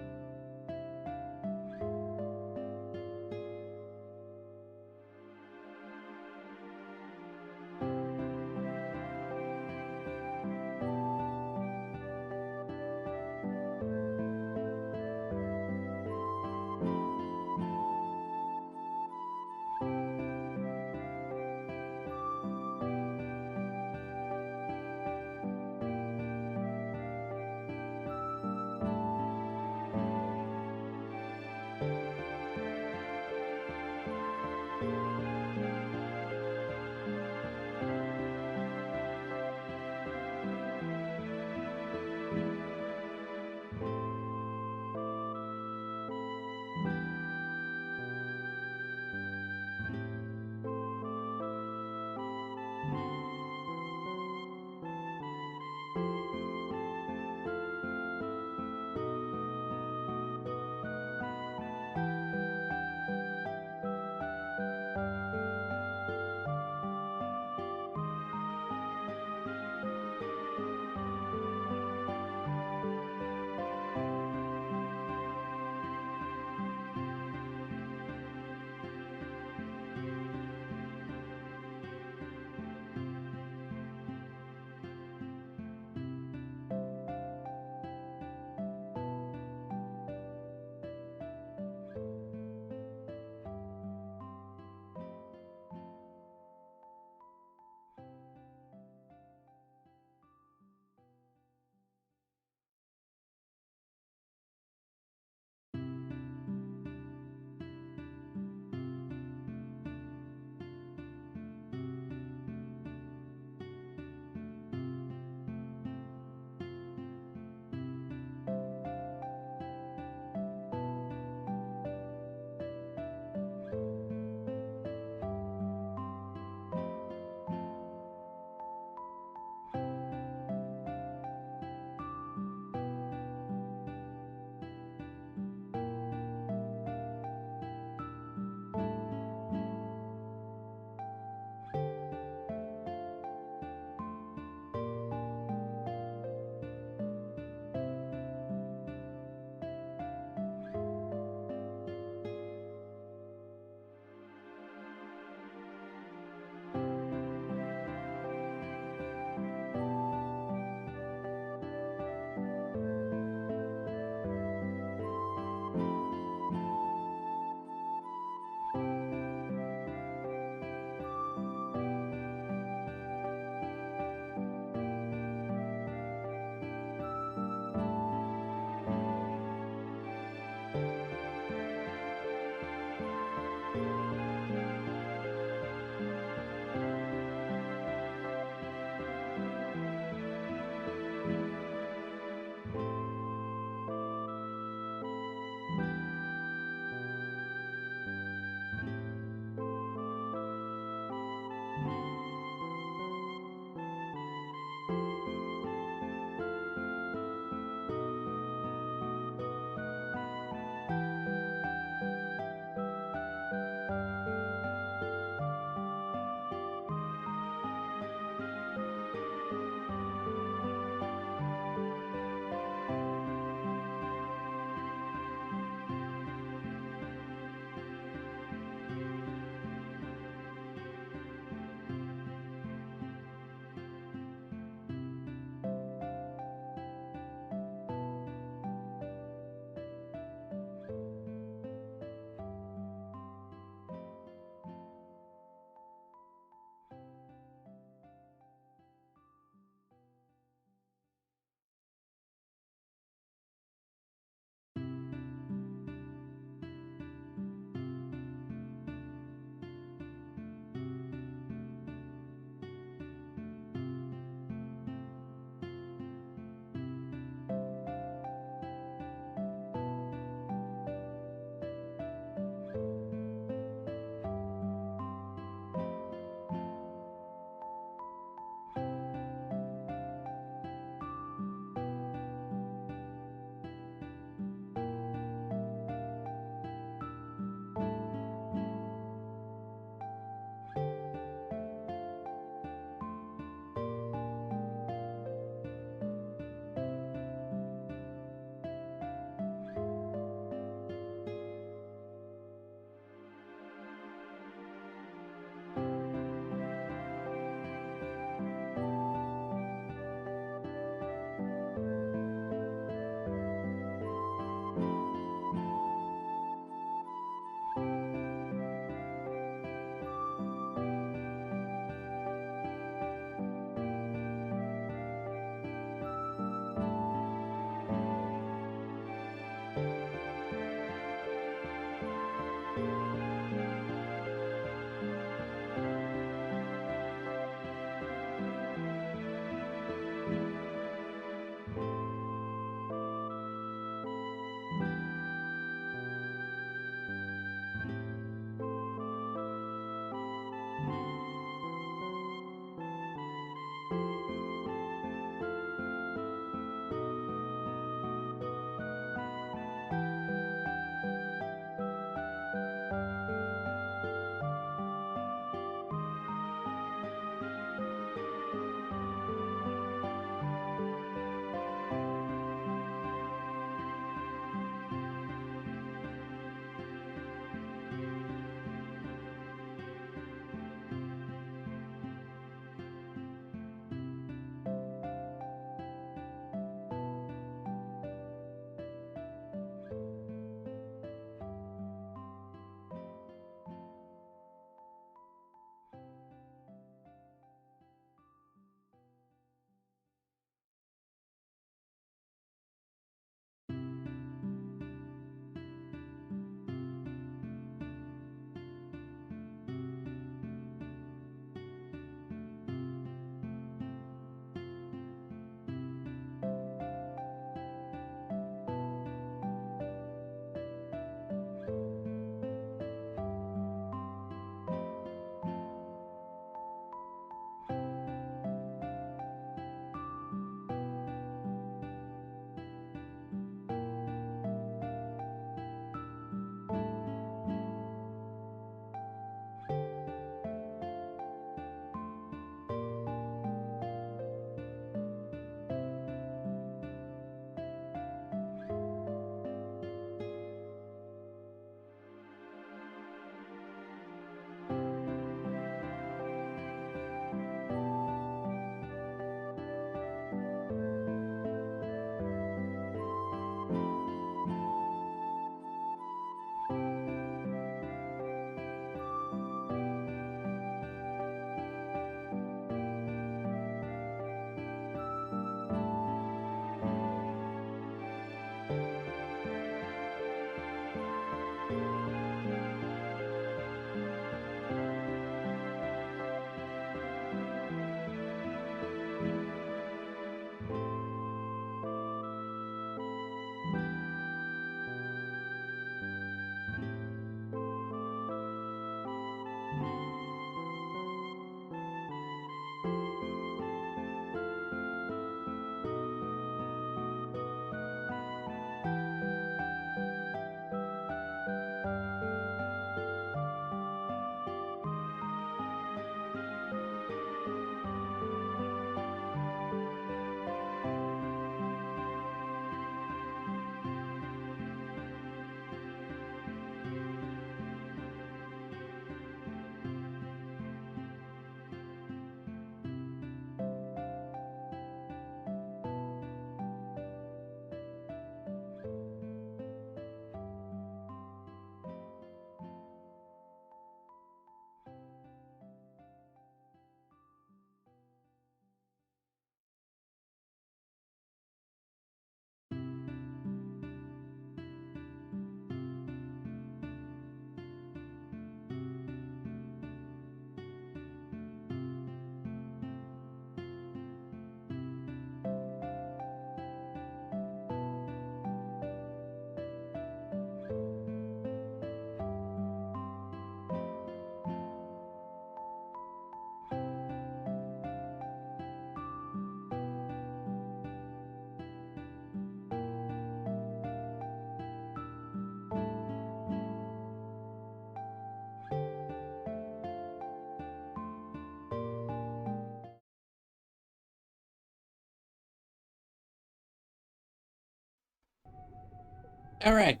Alright,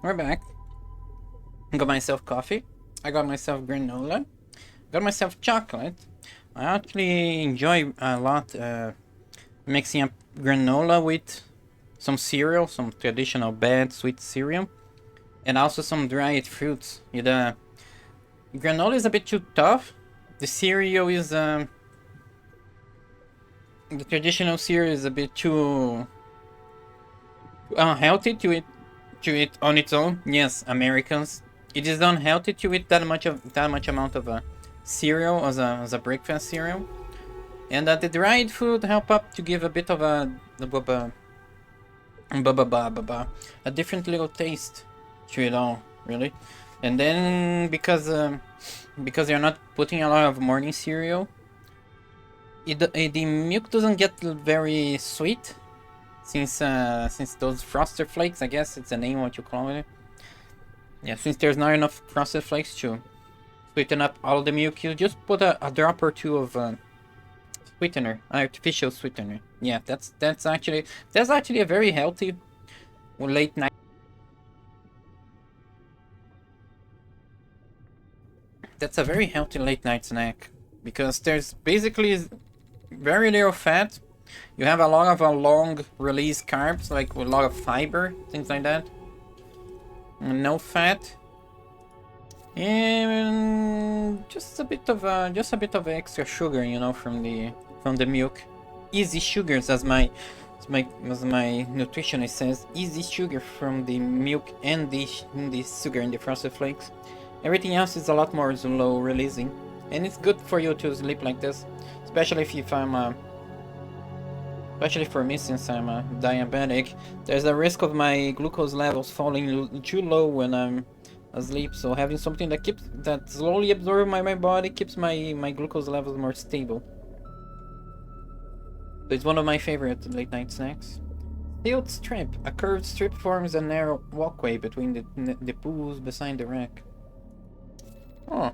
we're back. I got myself coffee. I got myself granola. Got myself chocolate. I actually enjoy a lot mixing up granola with some cereal, some traditional bad sweet cereal, and also some dried fruits. The granola is a bit too tough. The cereal is the traditional cereal is a bit too unhealthy to eat on its own. Yes, Americans. It is unhealthy to eat that much amount of cereal as a breakfast cereal, and the dried food help up to give a bit of a different little taste to it all, really. And then because you're not putting a lot of morning cereal, the milk doesn't get very sweet, since those frosted flakes, I guess it's the name what you call it. Yeah, since there's not enough frosted flakes to sweeten up all the milk, you just put a drop or two of sweetener, artificial sweetener. Yeah, that's actually a very healthy late night. That's a very healthy late night snack because there's basically very little fat. You have a lot of long release carbs, like with a lot of fiber, things like that. No fat, and just a bit of extra sugar, from the milk. Easy sugars, as my nutritionist says. Easy sugar from the milk and the sugar in the frosted flakes. Everything else is a lot more slow releasing, and it's good for you to sleep like this, especially especially for me, since I'm a diabetic. There's a risk of my glucose levels falling too low when I'm asleep, so having something that slowly absorbs my body keeps my glucose levels more stable. So it's one of my favorite late night snacks. Sealed strip. A curved strip forms a narrow walkway between the pools beside the rack. Oh.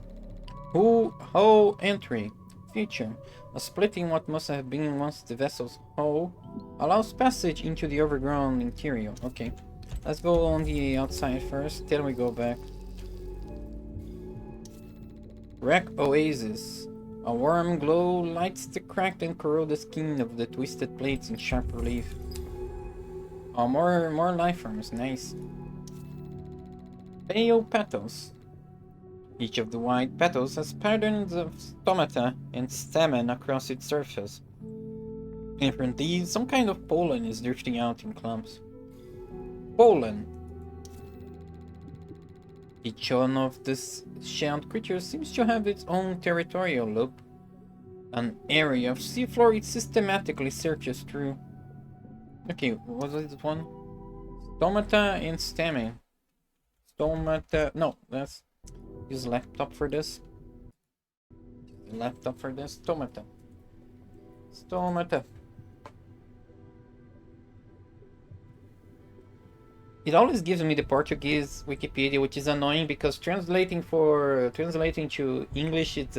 Hull entry. Feature. A split in what must have been once the vessel's hull allows passage into the overgrown interior. Okay. Let's go on the outside first, then we go back. Wreck Oasis. A warm glow lights the cracked and corroded skin of the twisted plates in sharp relief. Oh, more life forms, nice. Pale petals. Each of the white petals has patterns of stomata and stamen across its surface. And from these, some kind of pollen is drifting out in clumps. Pollen. Each one of these shelled creatures seems to have its own territorial loop. An area of seafloor it systematically searches through. Okay, what was this one? Stomata and stamen. Stomata. No, let's use laptop for this. Stomata. Stomata. It always gives me the Portuguese Wikipedia, which is annoying because translating to English it's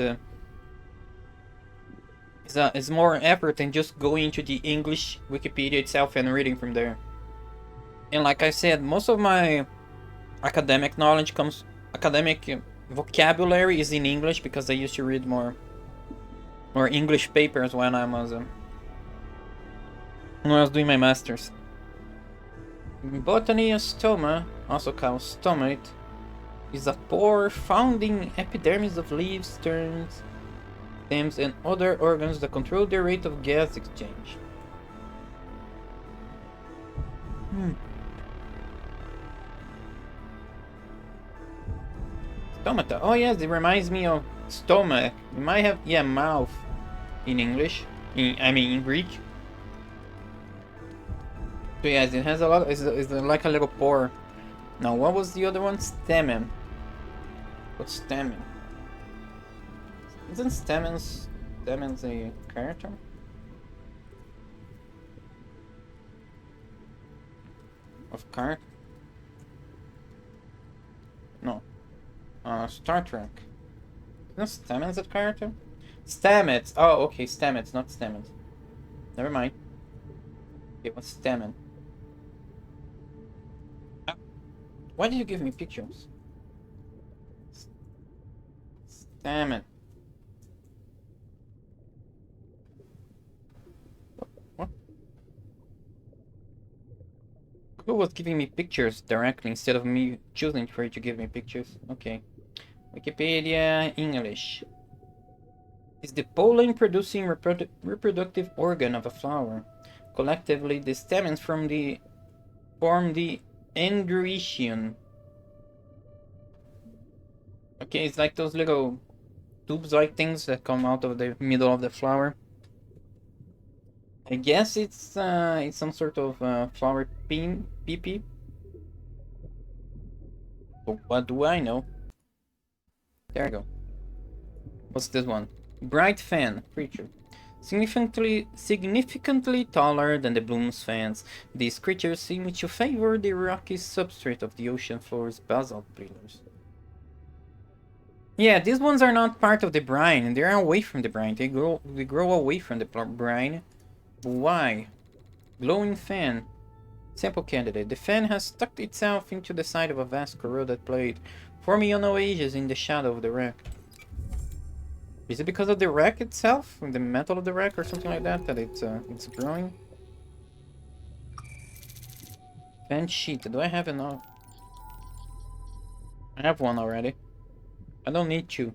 more effort than just going into the English Wikipedia itself and reading from there. And like I said, most of my academic vocabulary is in English because I used to read more English papers when I was doing my masters. Botany stoma, also called stomate, is a pore found in epidermis of leaves, stems, and other organs that control the rate of gas exchange. Stomata. Oh yes, it reminds me of stomach. It might have, yeah, mouth in English. In Greek. So yes, it has a lot. It's like a little pore. Now, what was the other one? Stamen. What's stamen? Isn't stamens a character? Of card? No. Star Trek. Isn't stamens a character? Stamets. Oh, okay, stamets, not stamens. Never mind. Okay, what's stamen? Why did you give me pictures? Damn it. What? Who was giving me pictures directly instead of me choosing for you to give me pictures? Okay. Wikipedia, English. Is the pollen producing reproductive organ of a flower. Collectively, the stamens form the androecium. Okay, it's like those little tubes-like things that come out of the middle of the flower. I guess it's some sort of flower pee. But what do I know? There we go. What's this one? Bright fan creature. Significantly taller than the bloom's fans, these creatures seem to favor the rocky substrate of the ocean floor's basalt pillars. Yeah, these ones are not part of the brine. They are away from the brine. They grow away from the brine. Why? Glowing fan. Sample candidate. The fan has stuck itself into the side of a vast corroded plate, forming an oasis in the shadow of the wreck. Is it because of the wreck itself? The metal of the wreck or something like that? That it's growing? Fan sheet. Do I have enough? I have one already. I don't need two.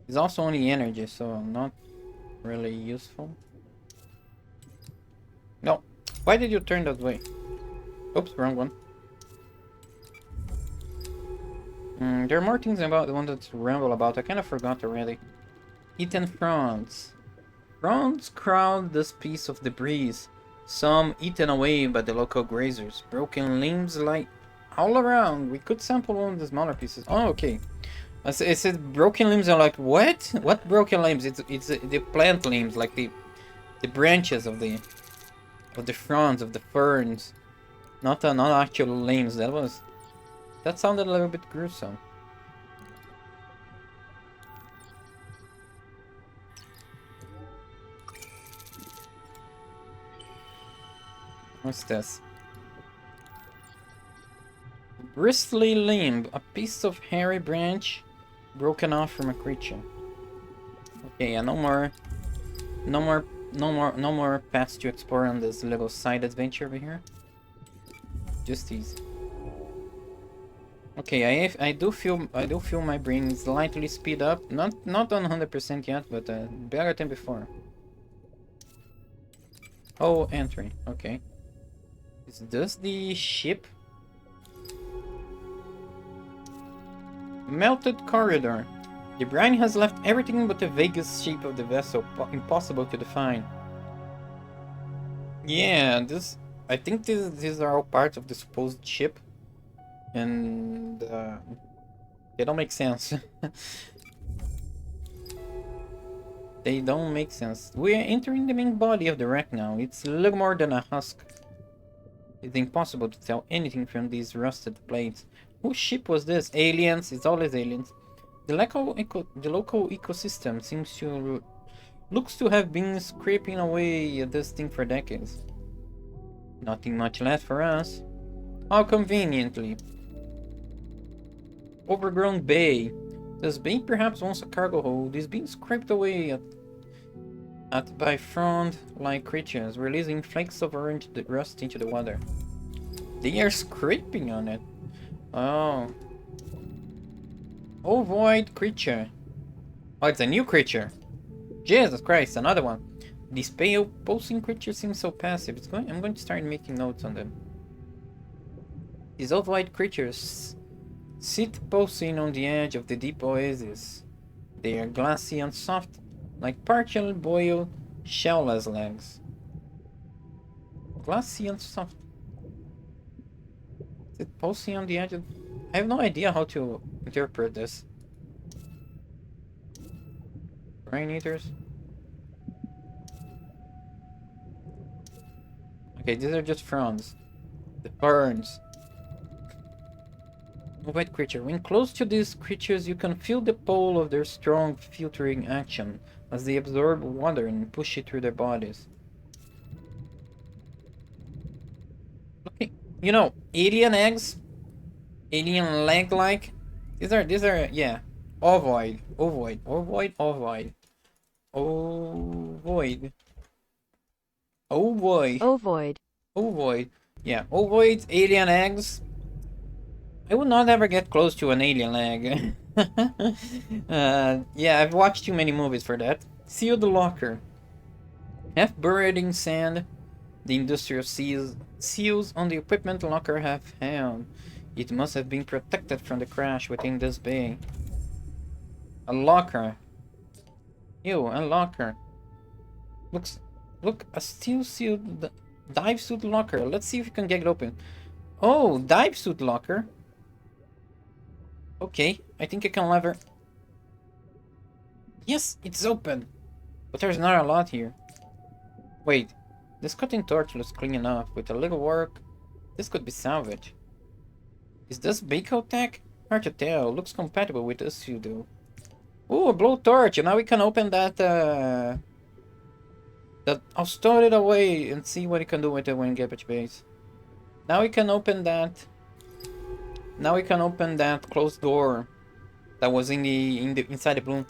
It's also only energy, so not really useful. No. Why did you turn that way? Oops, wrong one. There are more things about the one that's ramble about. I kind of forgot already. Eaten fronds. Fronds crowd this piece of debris. Some eaten away by the local grazers. Broken limbs lie all around. We could sample one of the smaller pieces. Oh, okay. It said broken limbs are like, what? What broken limbs? It's the plant limbs, like the branches of the fronds, of the ferns. Not actual limbs. That sounded a little bit gruesome. What's this? Bristly limb, a piece of hairy branch broken off from a creature. Okay, yeah, no more paths to explore on this little side adventure over here. Just these. Okay, I do feel my brain slightly speed up. Not on 100% yet, but better than before. Oh, entry. Okay. Is this the ship? Melted corridor. The brine has left everything but the vaguest shape of the vessel, impossible to define. Yeah, I think these are all parts of the supposed ship, and they don't make sense. They don't make sense. We are entering the main body of the wreck now. It's a little more than a husk. It's impossible to tell anything from these rusted plates. Whose ship was this? Aliens? It's always aliens. The local ecosystem looks to have been scraping away at this thing for decades. Nothing much left for us. How conveniently. Overgrown bay. This bay perhaps once a cargo hold is being scraped away at by frond-like creatures, releasing flakes of orange rust into the water. They are scraping on it. Oh. Ovoid creature. Oh, it's a new creature. Jesus Christ, another one. These pale, pulsing creatures seem so passive. I'm going to start making notes on them. These ovoid creatures sit pulsing on the edge of the deep oasis. They are glassy and soft, like partially boiled, shellless legs. Glassy and soft. Is it pulsing on the edge of... I have no idea how to interpret this. Brain eaters? Okay, these are just fronds. The ferns. Ovoid creature. When close to these creatures, you can feel the pull of their strong filtering action as they absorb water and push it through their bodies. Okay, you know, alien eggs Alien leg-like. These are, yeah. Ovoid. Ovoid. Ovoid. Ovoid. Ovoid. Ovoid. Ovoid. Ovoid. Yeah, ovoids, alien eggs. I would not ever get close to an alien egg. Yeah, I've watched too many movies for that. Sealed locker. Half buried in sand. The industrial seals on the equipment locker have found. It must have been protected from the crash within this bay. A locker. Ew, a locker. Look, a steel sealed dive suit locker. Let's see if we can get it open. Oh, dive suit locker. Okay, I think I can lever. Yes, it's open. But there's not a lot here. Wait, this cutting torch looks clean enough. With a little work, this could be salvaged. Is this Baco tech? Hard to tell. Looks compatible with this suit though. Ooh, a blowtorch. Now we can open that, I'll store it away and see what we can do with it when we get back to base. Now we can open that. Now we can open that closed door that was inside the balloon.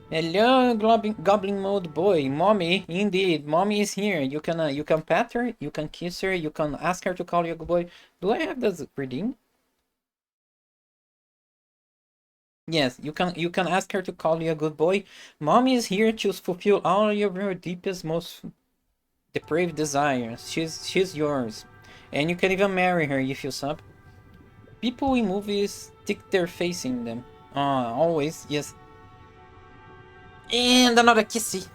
Hello, goblin mode boy, mommy. Indeed, mommy is here. You can pat her, you can kiss her, you can ask her to call you a good boy. Do I have this reading? Yes, you can ask her to call you a good boy. Mommy is here to fulfill all your deepest, most depraved desires. She's yours, and you can even marry her if you sub. People in movies stick their face in them. Always, yes. And another kissy.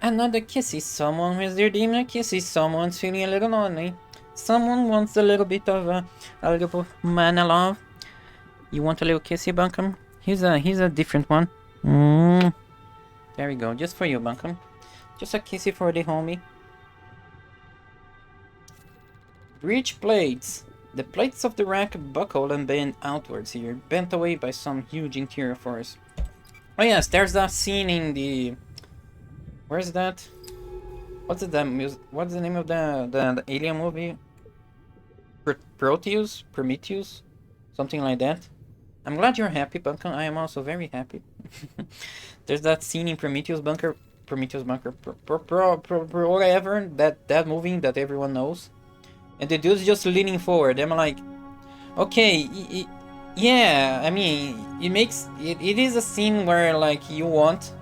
Another kissy. Someone has their demon kissy. Someone's feeling a little lonely. Someone wants a little bit of a little man love. You want a little kissy, Bunkum? Here's a different one. There we go. Just for you, Bunkum. Just a kissy for the homie. Breech plates. The plates of the rack buckle and bend outwards here, bent away by some huge interior force. Oh yes, there's that scene in the... Where's that? What's the name of the alien movie? Prometheus? Something like that. I'm glad you're happy, Bunker. I am also very happy. There's that scene in Prometheus Bunker, whatever, that movie that everyone knows. And the dude's just leaning forward. I'm like, okay, yeah, I mean, it is a scene where, like, you want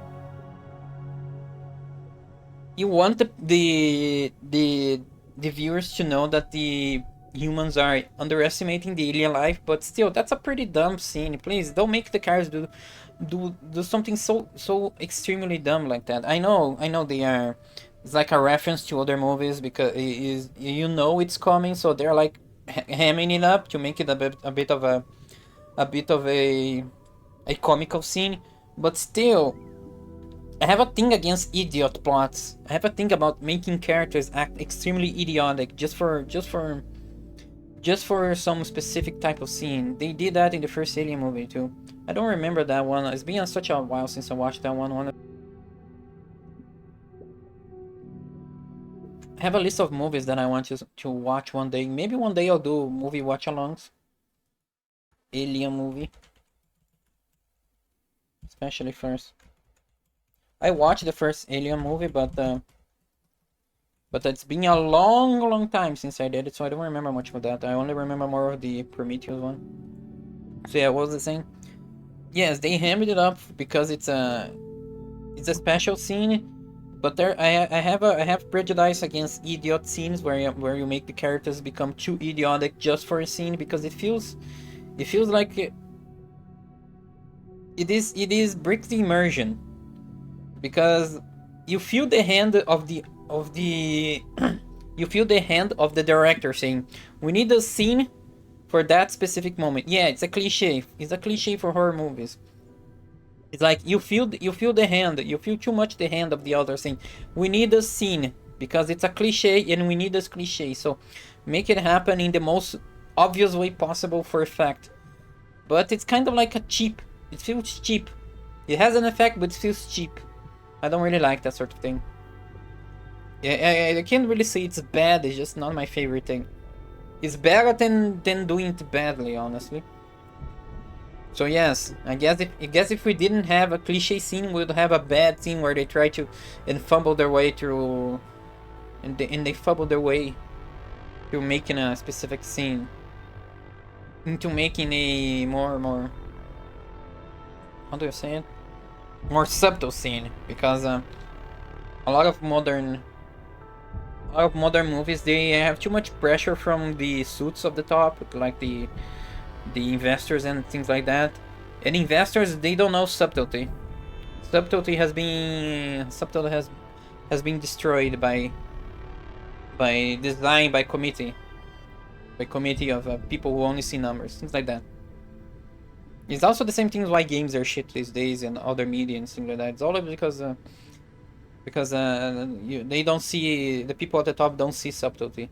the viewers to know that the humans are underestimating the alien life, but still, that's a pretty dumb scene. Please don't make the cars do something so extremely dumb like that. I know they are. It's like a reference to other movies because it's coming, so they're like hamming it up to make it a bit of a comical scene. But still, I have a thing against idiot plots. I have a thing about making characters act extremely idiotic just for some specific type of scene. They did that in the first Alien movie too. I don't remember that one. It's been such a while since I watched that one. I have a list of movies that I want to watch one day. Maybe one day I'll do movie watch-alongs. Alien movie. Especially first. I watched the first Alien movie, but it's been a long time since I did it, so I don't remember much of that. I only remember more of the Prometheus one. So yeah, what was I saying? Yes, they hammered it up because it's a special scene. But I have prejudice against idiot scenes where you make the characters become too idiotic just for a scene, because it feels like it is breaks the immersion, because you feel the hand of the you feel the hand of the director saying, we need a scene for that specific moment. Yeah, it's a cliche. It's a cliche for horror movies. It's like you feel the hand. You feel too much the hand of the author saying, we need a scene because it's a cliche and we need this cliche. So make it happen in the most obvious way possible for effect. But it's kind of like a cheap. It feels cheap. It has an effect, but it feels cheap. I don't really like that sort of thing. Yeah, I can't really say it's bad. It's just not my favorite thing. It's better than doing it badly, honestly. So yes, I guess if we didn't have a cliche scene, we would have a bad scene where they try to and fumble their way through, and they fumble their way through making a specific scene into making a more how do you say it? More subtle scene, because a lot of modern movies, they have too much pressure from the suits of the top, like the investors and things like that. And investors, they don't know subtlety. Subtlety has been destroyed by design, by committee of people who only see numbers, things like that. It's also the same thing why games are shit these days and other media and things like that. It's all because they don't see, the people at the top don't see subtlety.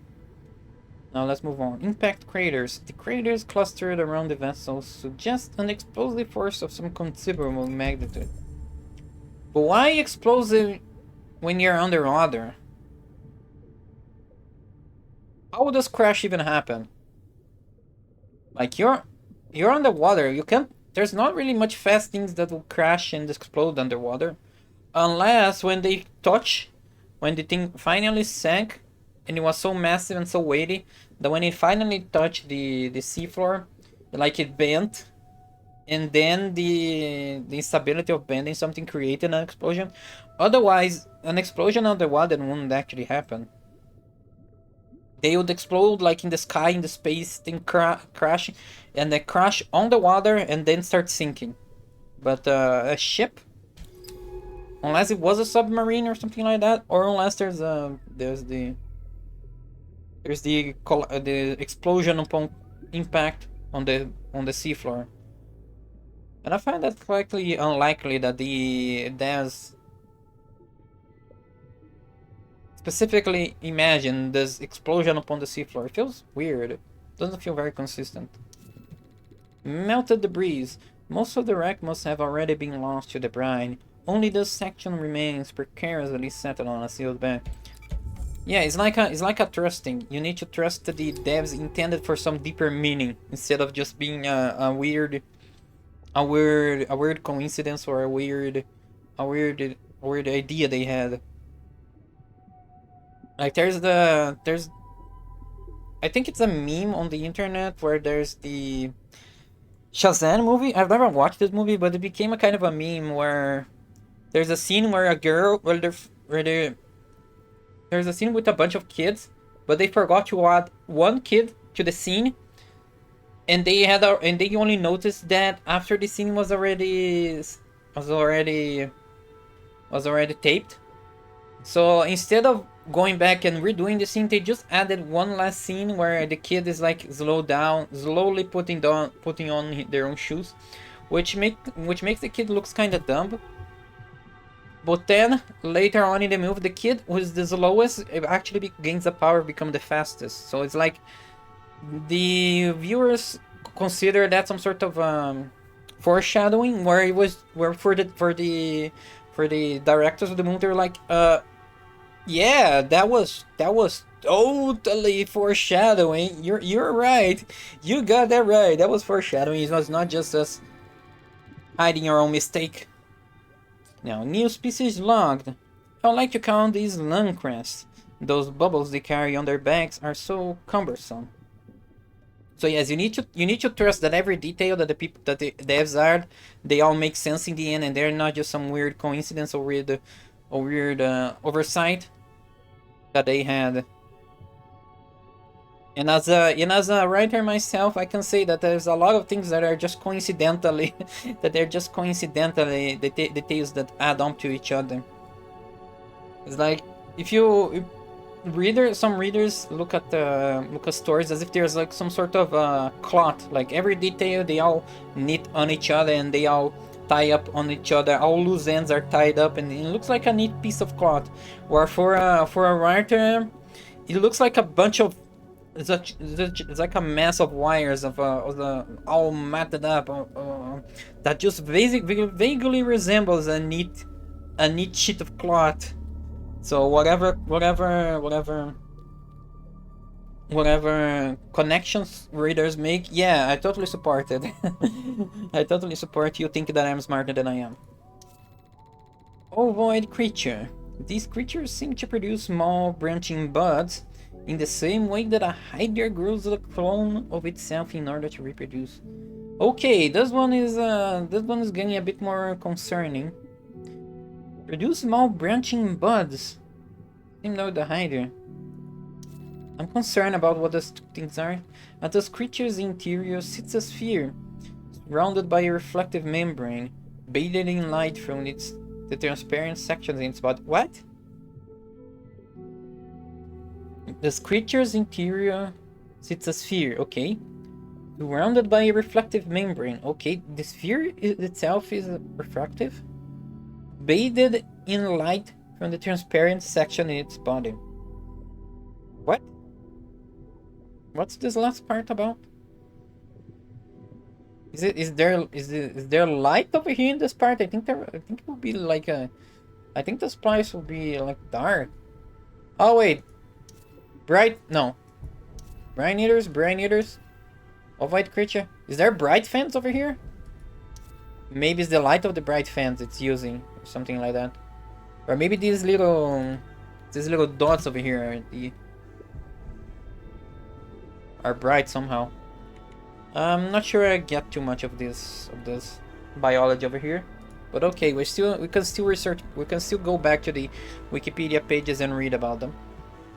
Now let's move on. Impact craters. The craters clustered around the vessels suggest an explosive force of some considerable magnitude. But why explosive when you're underwater? How does crash even happen? Like you're underwater, you can't, there's not really much fast things that will crash and explode underwater. Unless when they touch, when the thing finally sank, and it was so massive and so weighty that when it finally touched the seafloor, like it bent, and then the instability of bending something created an explosion. Otherwise, an explosion underwater wouldn't actually happen. They would explode like in the sky, in the space, then crashing, and they crash on the water and then start sinking. But a ship, unless it was a submarine or something like that, or unless there's the explosion upon impact on the seafloor. And I find that slightly unlikely that there's specifically imagine this explosion upon the seafloor. It feels weird. It doesn't feel very consistent. Melted debris. Most of the wreck must have already been lost to the brine. Only this section remains precariously settled on a sealed bank. Yeah, it's like a trusting. You need to trust that the devs intended for some deeper meaning instead of just being a weird coincidence or a weird idea they had. Like there's I think it's a meme on the internet where there's the Shazam movie. I've never watched this movie, but it became a kind of a meme where there's a scene where a girl there's a scene with a bunch of kids, but they forgot to add one kid to the scene, and they only noticed that after the scene was already taped. So instead of going back and redoing the scene, they just added one last scene where the kid is like slowly putting on their own shoes, which makes the kid looks kind of dumb. But then later on in the movie, the kid who is the slowest actually gains the power to become the fastest. So it's like the viewers consider that some sort of foreshadowing, where for the directors of the movie, they're like, yeah, that was totally foreshadowing. You're right. You got that right. That was foreshadowing. It was not just us hiding our own mistake. Now, new species logged. I would like to count these lung crests. Those bubbles they carry on their backs are so cumbersome. So yes, you need to trust that every detail that the devs add, they all make sense in the end, and they're not just some weird coincidence or weird oversight that they had. And as a writer myself, I can say that there's a lot of things that are just coincidentally details that add on to each other. It's like if some readers look at stories as if there's like some sort of cloth, like every detail they all knit on each other and they all tie up on each other. All loose ends are tied up, and it looks like a neat piece of cloth. Where for a writer, it looks like a bunch of it's like a mass of wires of all matted up that just vaguely resembles a neat sheet of cloth. So whatever whatever connections readers make. Yeah, I totally support it. I totally support you thinking that I'm smarter than I am. Ovoid creature. These creatures seem to produce small branching buds in the same way that a hydra grows a clone of itself in order to reproduce. Okay, this one is getting a bit more concerning. Produce small branching buds. Same though the hydra. I'm concerned about what those things are. At this creature's interior sits a sphere, surrounded by a reflective membrane, bathed in light from the transparent sections in its body. What? This creature's interior sits a sphere, okay. Surrounded by a reflective membrane, okay. The sphere itself is refractive. Bathed in light from the transparent section in its body. What? What's this last part about? Is there light over here in this part? I think it will be like a. I think this place will be like dark. Oh wait, bright no. Bright eaters. Ovoid creature. Is there bright fans over here? Maybe it's the light of the bright fans it's using, or something like that. Or maybe these little dots over here are bright somehow. I'm not sure I get too much of this biology over here, but okay, we can still research. We can still go back to the Wikipedia pages and read about them.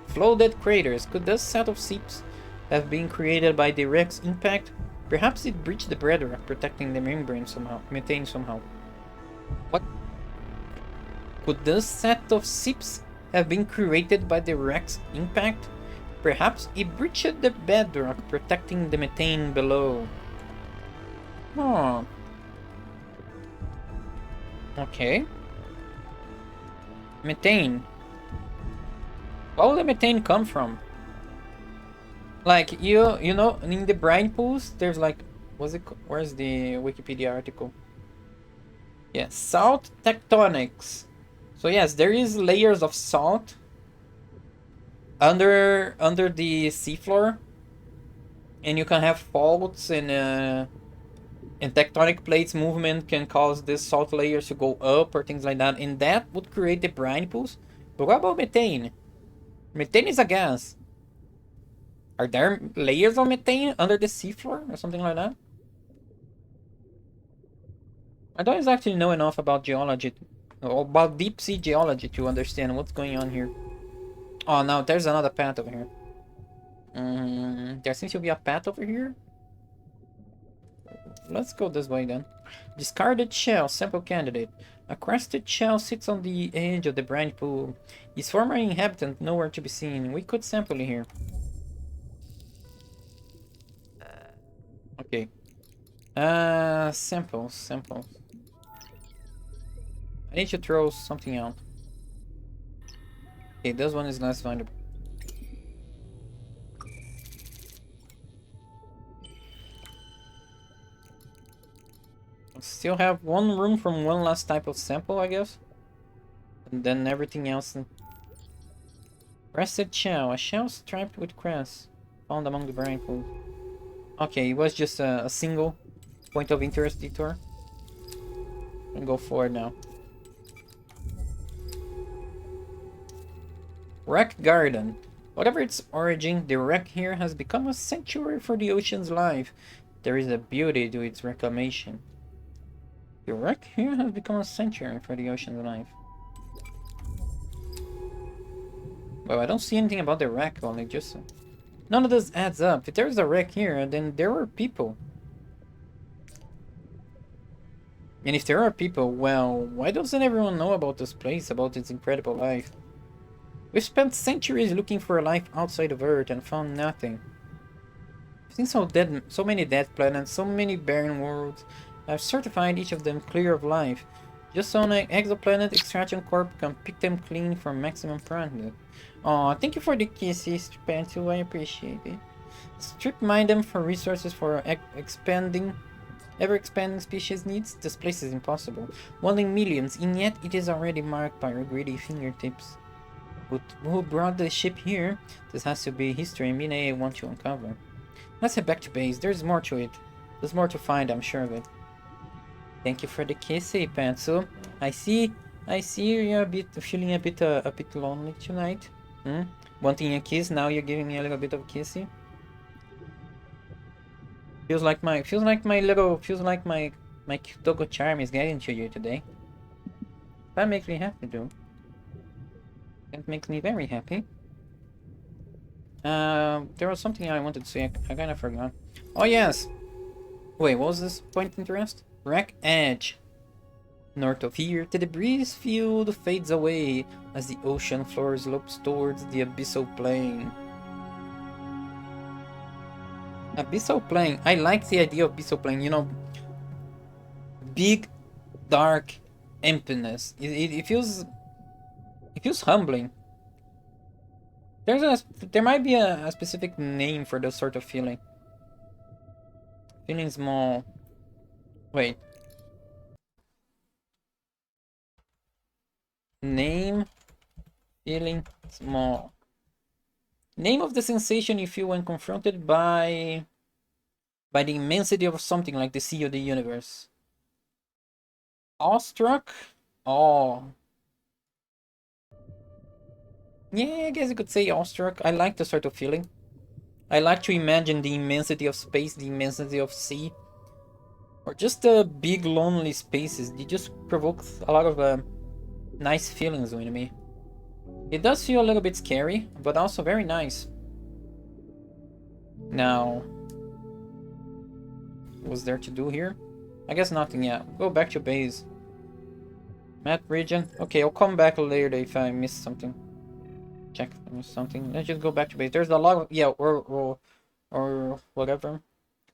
Flooded craters. Could this set of seeps have been created by direct impact? Perhaps it breached the bedrock, protecting the membrane somehow, methane somehow. What? Could this set of seeps have been created by direct impact? Perhaps it breached the bedrock, protecting the methane below. Oh. Okay. Methane. Where will the methane come from? Like, you know, in the brine pools, there's like, where's the Wikipedia article? Yeah, salt tectonics. So yes, there is layers of salt under the seafloor, and you can have faults and tectonic plates movement can cause these salt layers to go up or things like that, and that would create the brine pools. But what about methane? Methane is a gas. Are there layers of methane under the seafloor or something like that? I don't exactly know enough about geology, or about deep sea geology, to understand what's going on here. Oh no, there's another path over here. There seems to be a path over here. Let's go this way then. Discarded shell, sample candidate. A crested shell sits on the edge of the brine pool. Its former inhabitant nowhere to be seen. We could sample it here. Okay. Samples. I need to throw something out. Okay, this one is less findable. Still have one room from one last type of sample, I guess. And then everything else. Crested shell. A shell striped with crest. Found among the brine pool. Okay, it was just a single point of interest detour. And go forward now. Wreck Garden. Whatever its origin, the wreck here has become a sanctuary for the ocean's life. There is a beauty to its reclamation. The wreck here has become a sanctuary for the ocean's life. Well, I don't see anything about the wreck, only just... None of this adds up. If there's a wreck here, then there were people. And if there are people, well, why doesn't everyone know about this place, about its incredible life? We've spent centuries looking for a life outside of Earth and found nothing. I've seen so many dead planets, so many barren worlds. I've certified each of them clear of life. Just so an exoplanet extraction corp can pick them clean for maximum profit. Aw, thank you for the kisses, Pantu, I appreciate it. Strip mine them for resources for ever-expanding species needs? This place is impossible. Wanting millions, and yet it is already marked by our greedy fingertips. Who brought the ship here? This has to be history Mine I want to uncover. Let's head back to base. There's more to it. There's more to find, I'm sure of it. Thank you for the kissy, Pencil. I see you're feeling a bit lonely tonight. Wanting a kiss, now you're giving me a little bit of a kissy. Feels like my Dogo charm is getting to you today. That makes me happy, though. That makes me very happy. There was something I wanted to say. I kind of forgot. Oh yes. Wait, what was this point of interest? Wreck Edge. North of here, the debris field fades away as the ocean floor slopes towards the abyssal plain. Abyssal plain. I like the idea of abyssal plain. You know, big, dark emptiness. It feels humbling. There might be a specific name for this sort of feeling. Feeling small. Wait. Name. Feeling small. Name of the sensation you feel when confronted by the immensity of something like the sea of the universe. Awestruck? Awe. Yeah, I guess you could say awestruck. I like the sort of feeling. I like to imagine the immensity of space, the immensity of sea. Or just the big lonely spaces. It just provokes a lot of nice feelings in me. It does feel a little bit scary, but also very nice. Now, what's there to do here? I guess nothing yet. Go back to base. Map region. Okay, I'll come back later if I missed something. Check if I missed something. Let's just go back to base. There's a lot of or whatever.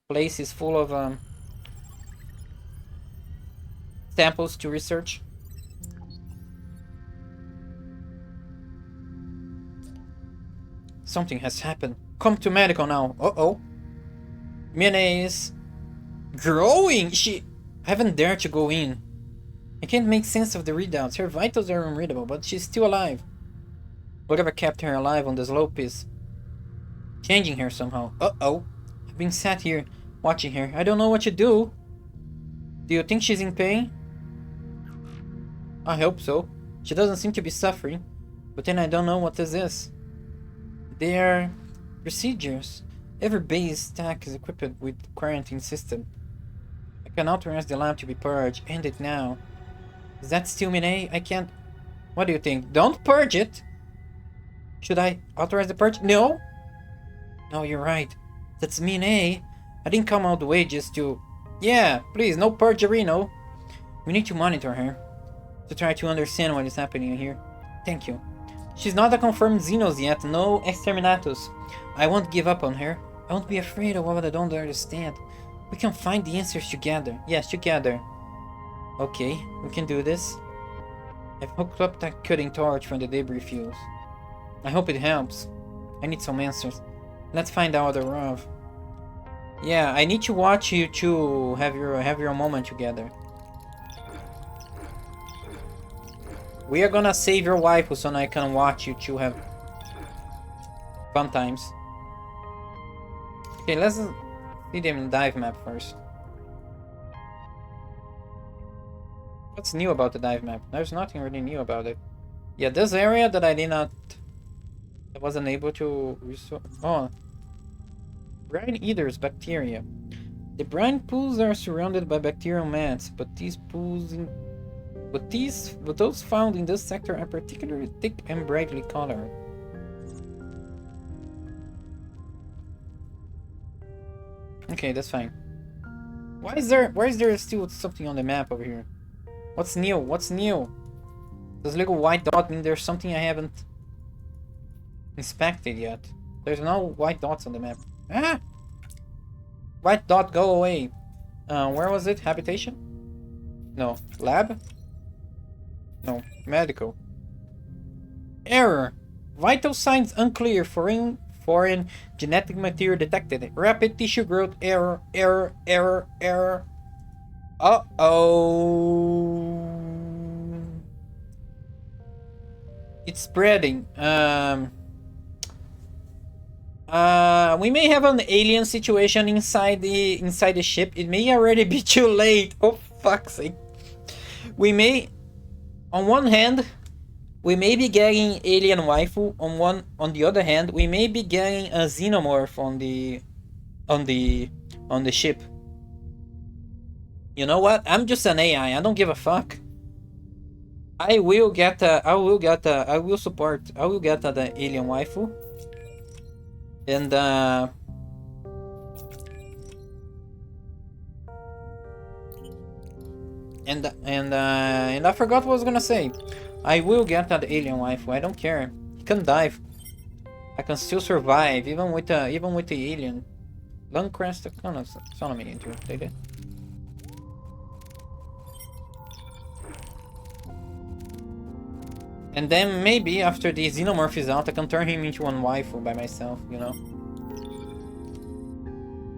Place is full of samples to research. Something has happened. Come to medical now. Uh-oh. Mine is growing. I haven't dared to go in. I can't make sense of the readouts. Her vitals are unreadable, but she's still alive. Whatever kept her alive on the slope is changing her somehow. Uh-oh. I've been sat here watching her. I don't know what to do. Do you think she's in pain? I hope so. She doesn't seem to be suffering. But then I don't know what this is. They are procedures. Every base stack is equipped with quarantine system. I can authorize the lab to be purged. End it now. Is that still Mine? I can't... What do you think? Don't purge it! Should I authorize the purge? No! No, you're right. That's Mine. I didn't come all the way just to... Yeah, please, no purgery, no. We need to monitor her. To try to understand what is happening here. Thank you. She's not a confirmed Xenos yet, no exterminatus. I won't give up on her. I won't be afraid of what I don't understand. We can find the answers together. Yes, together. Okay, we can do this. I've hooked up that cutting torch from the debris fields. I hope it helps. I need some answers. Let's find out what they're of. Yeah, I need to watch you two have your moment together. We are gonna save your wife so I can watch you two have fun times. Okay, let's see the dive map first. What's new about the dive map? There's nothing really new about it. Yeah, this area that I wasn't able to restore. Oh, brine eaters, bacteria. The brine pools are surrounded by bacterial mats, but those found in this sector are particularly thick and brightly colored. Okay, that's fine. Why is there still something on the map over here? What's new? What's new? Does little white dot mean there's something I haven't inspected yet? There's no white dots on the map. Ah! White dot, go away. Where was it? Habitation? No. Lab? No. Medical. Error. Vital signs unclear. Foreign genetic material detected. Rapid tissue growth. Error. Uh-oh. It's spreading. We may have an alien situation inside the ship. It may already be too late. Oh fuck's sake. We may, on one hand, we may be getting alien waifu. On the other hand, we may be getting a xenomorph on the ship. You know what? I'm just an AI. I don't give a fuck. I will get the alien waifu. And I forgot what I was gonna say. I will get that alien waifu. I don't care. He can dive. I can still survive even with the alien. Lungcrest economy into take it. And then maybe after the xenomorph is out, I can turn him into one waifu by myself, you know.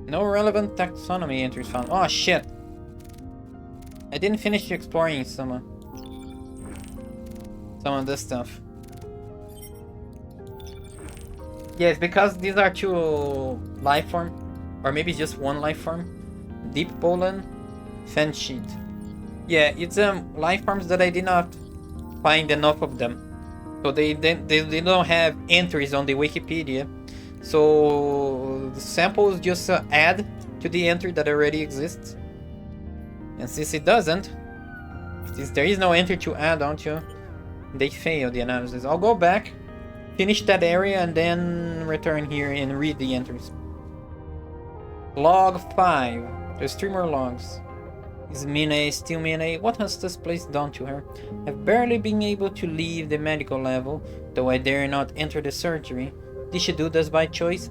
No relevant taxonomy entries found. Oh shit! I didn't finish exploring some of this stuff. Yes, because these are two life form, or maybe just one life form. Deep pollen, fan sheet. Yeah, it's life forms that I did not find enough of them, so they don't have entries on the Wikipedia, so the samples just add to the entry that already exists, and since it doesn't, since there is no entry to add onto, they fail the analysis. I'll go back, finish that area, and then return here and read the entries. Log 5. There's 3 more logs. Is Mine still Mine? What has this place done to her? I've barely been able to leave the medical level, though I dare not enter the surgery. Did she do this by choice?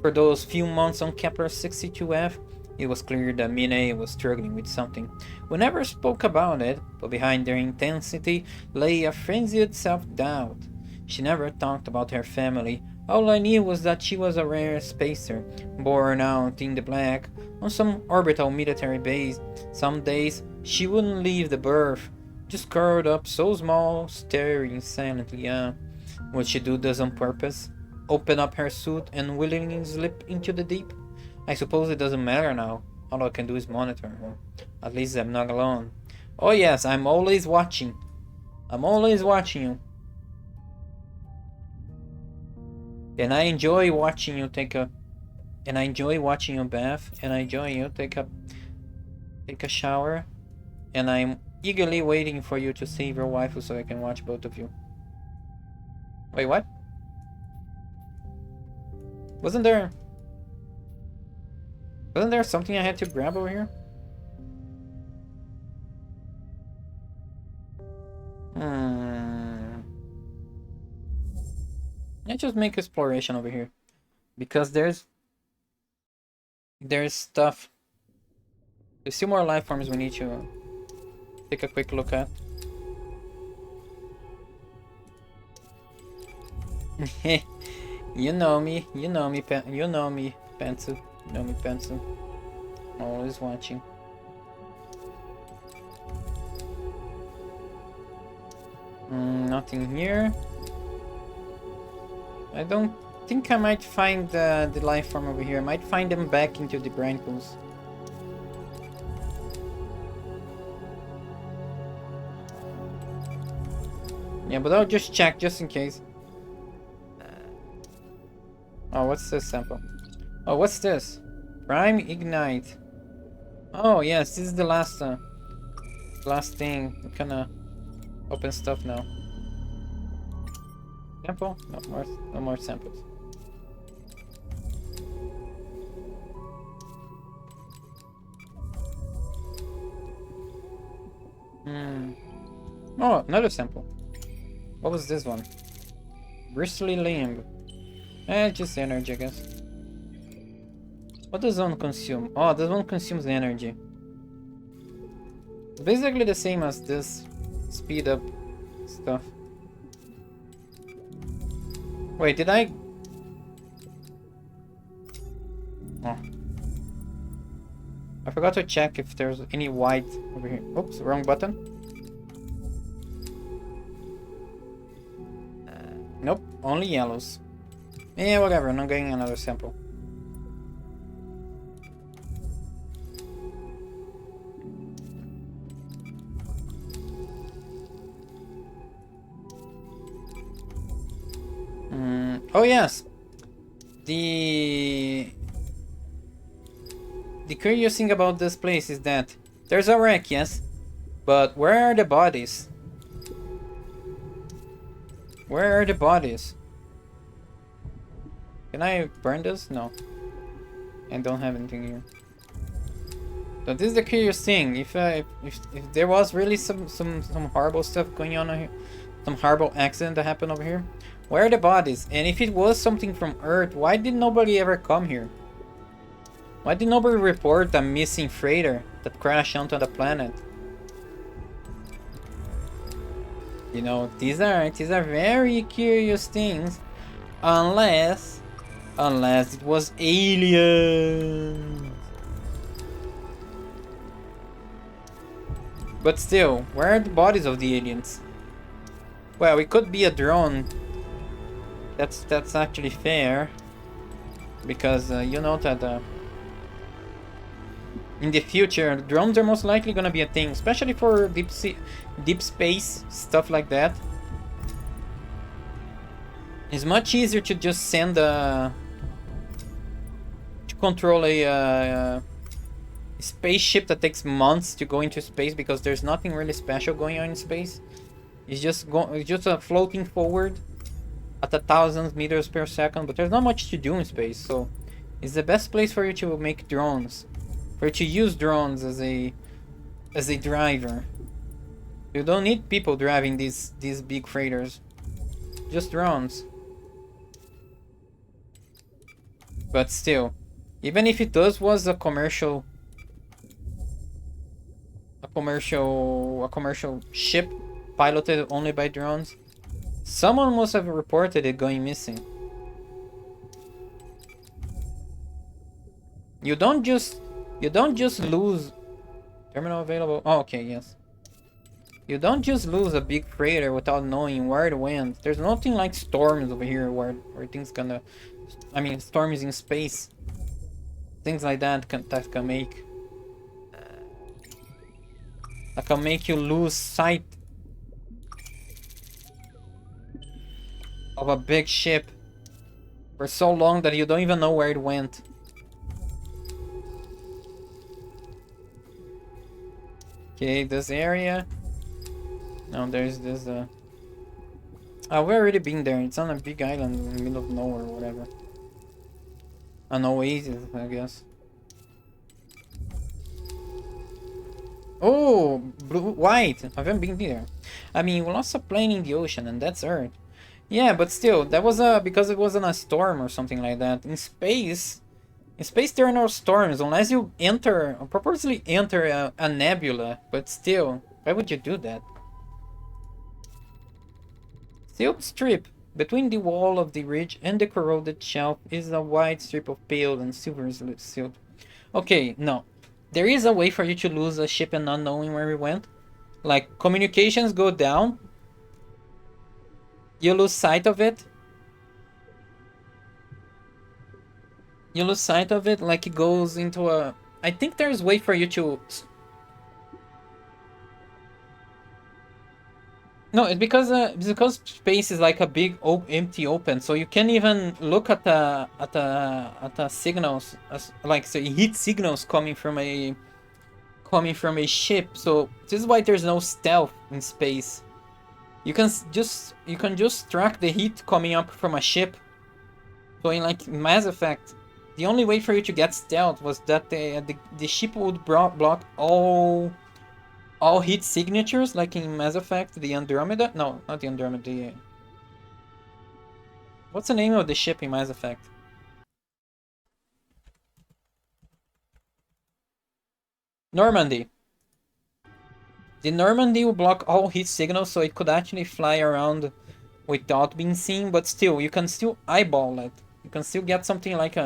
For those few months on Kepler 62F, it was clear that Mine was struggling with something. We never spoke about it, but behind their intensity lay a frenzied self-doubt. She never talked about her family. All I knew was that she was a rare spacer, born out in the black, on some orbital military base. Some days, she wouldn't leave the berth, just curled up so small, staring silently. Would she do this on purpose? Open up her suit and willingly slip into the deep? I suppose it doesn't matter now. All I can do is monitor her. At least I'm not alone. Oh yes, I'm always watching. I'm always watching you. And I enjoy watching you take a... And I enjoy watching you bath. And I enjoy you take a shower. And I'm eagerly waiting for you to save your waifu so I can watch both of you. Wait, what? Wasn't there something I had to grab over here? Let's just make exploration over here. Because there's stuff. There's still more life forms we need to take a quick look at. You know me, Pencil. You know me, Pencil. Always watching. Nothing here. I don't think I might find the life form over here. I might find them back into the brain pools. Yeah, but I'll just check just in case. Oh, what's this sample? Oh, what's this? Prime Ignite. Oh, yes, this is the last thing. I'm gonna open stuff now. Sample? No more samples. Oh, another sample. What was this one? Bristly limb. Just energy, I guess. What does one consume? Oh, this one consumes energy. It's basically the same as this speed up stuff. Wait, did I? Oh. I forgot to check if there's any white over here. Oops, wrong button. Nope, only yellows. Yeah, whatever, I'm not getting another sample. Oh yes! The curious thing about this place is that there's a wreck, yes? But where are the bodies? Where are the bodies? Can I burn this? No. I don't have anything here. But this is the curious thing. If there was really some horrible stuff going on here, some horrible accident that happened over here, where are the bodies? And if it was something from Earth, why did nobody ever come here? Why did nobody report a missing freighter that crashed onto the planet? You know, these are very curious things, unless it was aliens. But still, where are the bodies of the aliens? Well, it could be a drone. That's actually fair, because you know that in the future, drones are most likely gonna be a thing, especially for deep space stuff like that. It's much easier to just send to control a spaceship that takes months to go into space, because there's nothing really special going on in space. It's just floating forward at 1,000 meters per second, but there's not much to do in space. So it's the best place for you to make drones, for you to use drones as a driver. You don't need people driving these big freighters, just drones. But still, even if it was a commercial ship piloted only by drones, someone must have reported it going missing. You don't just lose terminal available. Oh, okay, yes. You don't just lose a big freighter without knowing where it went. There's nothing like storms over here where things gonna, I mean, storms in space, things like that can make you lose sight of a big ship for so long that you don't even know where it went. Okay, this area. No, there's this. Oh, we've already been there. It's on a big island in the middle of nowhere, or whatever. An oasis, I guess. Oh, white. I haven't been there. I mean, we lost a plane in the ocean, and that's Earth. Yeah, but still, that was because it wasn't a storm or something like that. In space there are no storms unless you purposely enter a nebula. But still, why would you do that? Silt strip. Between the wall of the ridge and the corroded shelf is a wide strip of pale and silver silt. Okay, no. There is a way for you to lose a ship and not knowing where it went. Like, communications go down. You lose sight of it. You lose sight of it, like it goes into a... I think there's a way for you to... No, it's because space is like a big empty open, so you can't even look at the signals, like, so heat signals coming from a ship. So this is why there's no stealth in space. You can just track the heat coming up from a ship. So in like Mass Effect, the only way for you to get stealth was that the ship would block all heat signatures, like in Mass Effect, the Andromeda. No, not the Andromeda. What's the name of the ship in Mass Effect? Normandy. The Normandy will block all heat signals, so it could actually fly around without being seen. But still, you can still eyeball it. You can still get something like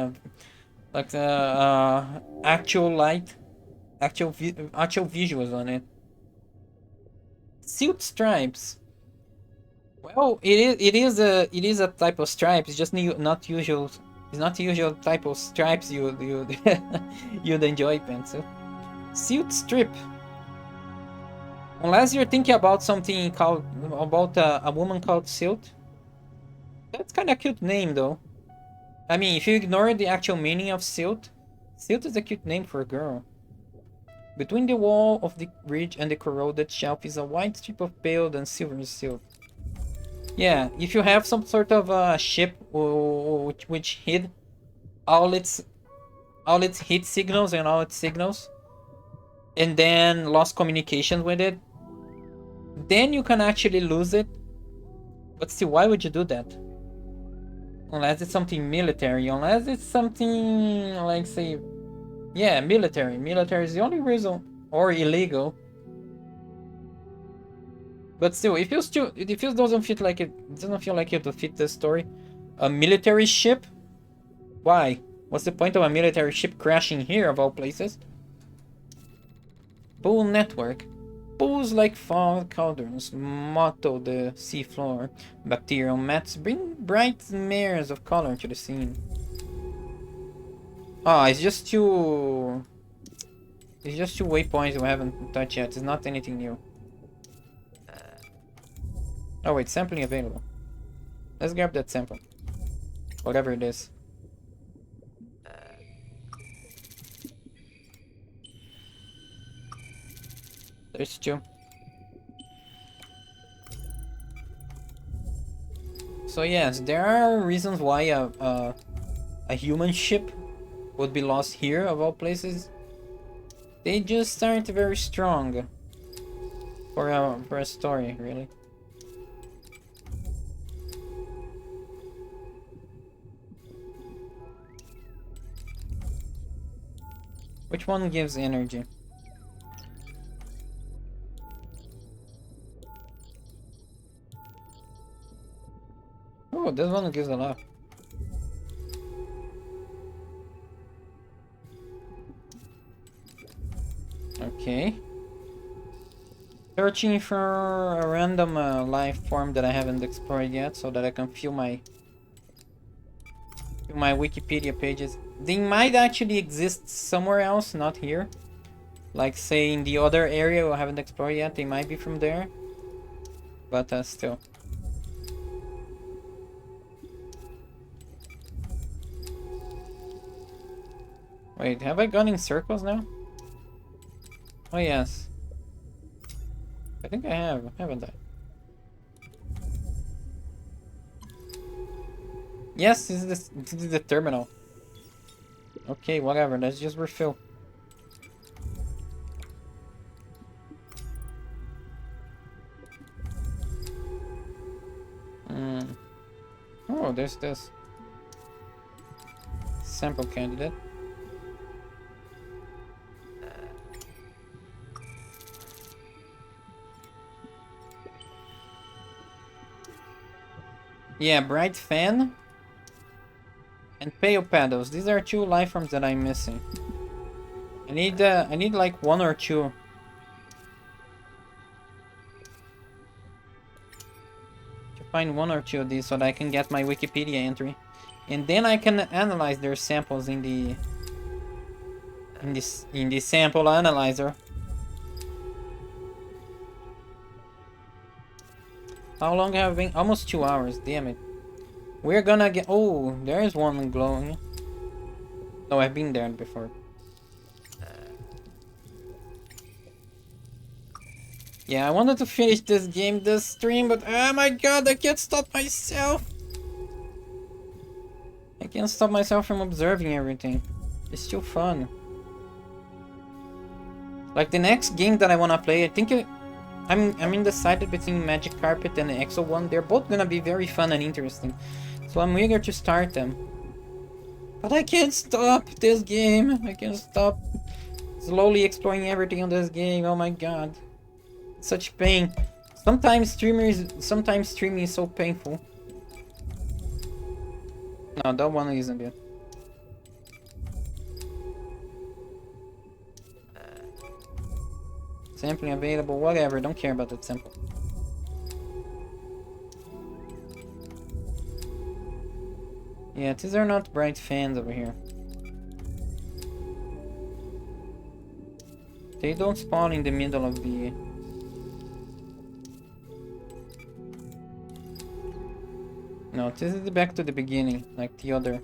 actual light, actual visuals on it. Silt stripes. Well, it is a type of stripe. It's just not usual. It's not the usual type of stripes you you'd enjoy, pencil. Silk strip. Unless you're thinking about something called about a woman called Silt. That's kind of cute name though. I mean, if you ignore the actual meaning of Silt, Silt is a cute name for a girl. Between the wall of the ridge and the corroded shelf is a white strip of pale and silver silt. Yeah, if you have some sort of ship which hid all its heat signals and all its signals, and then lost communication with it, then you can actually lose it. But still, why would you do that? Unless it's something military, unless it's something like, say, yeah, military. Military is the only reason, or illegal. But still, it doesn't feel like it to fit the story. A military ship? Why? What's the point of a military ship crashing here of all places? Pool network. Pools like fall cauldrons motto the seafloor. Bacterial mats bring bright smears of color to the scene. Ah, it's just two waypoints we haven't touched yet. It's not anything new. Oh wait, sampling available. Let's grab that sample. Whatever it is. There's two. So yes, there are reasons why a human ship would be lost here of all places. They just aren't very strong for a story, really. Which one gives energy? Oh, this one gives a lot. Okay. Searching for a random life form that I haven't explored yet, so that I can fill my Wikipedia pages. They might actually exist somewhere else, not here. Like, say, in the other area I haven't explored yet. They might be from there. But still. Wait, have I gone in circles now? Oh yes. I think I have, haven't I? Yes, this is the terminal. Okay, whatever, let's just refill. Oh, there's this. Sample candidate. Yeah, bright fan and pale paddles. These are two life forms that I'm missing. I need like one or two. To find one or two of these so that I can get my Wikipedia entry. And then I can analyze their samples in the sample analyzer. How long have I been? Almost 2 hours, damn it. We're gonna get... Oh, there's one glowing. No, I've been there before. Yeah, I wanted to finish this game, this stream, but oh my god, I can't stop myself. I can't stop myself from observing everything. It's still fun. Like the next game that I wanna play, I think I'm undecided between Magic Carpet and the Exo one. They're both gonna be very fun and interesting. So I'm eager to start them. But I can't stop this game. I can't stop slowly exploring everything on this game. Oh my god. It's such pain. Sometimes streaming is so painful. No, that one isn't good. Sampling available, whatever, don't care about that sample. Yeah, these are not bright fans over here. They don't spawn in the middle of the... No, this is back to the beginning, like the other.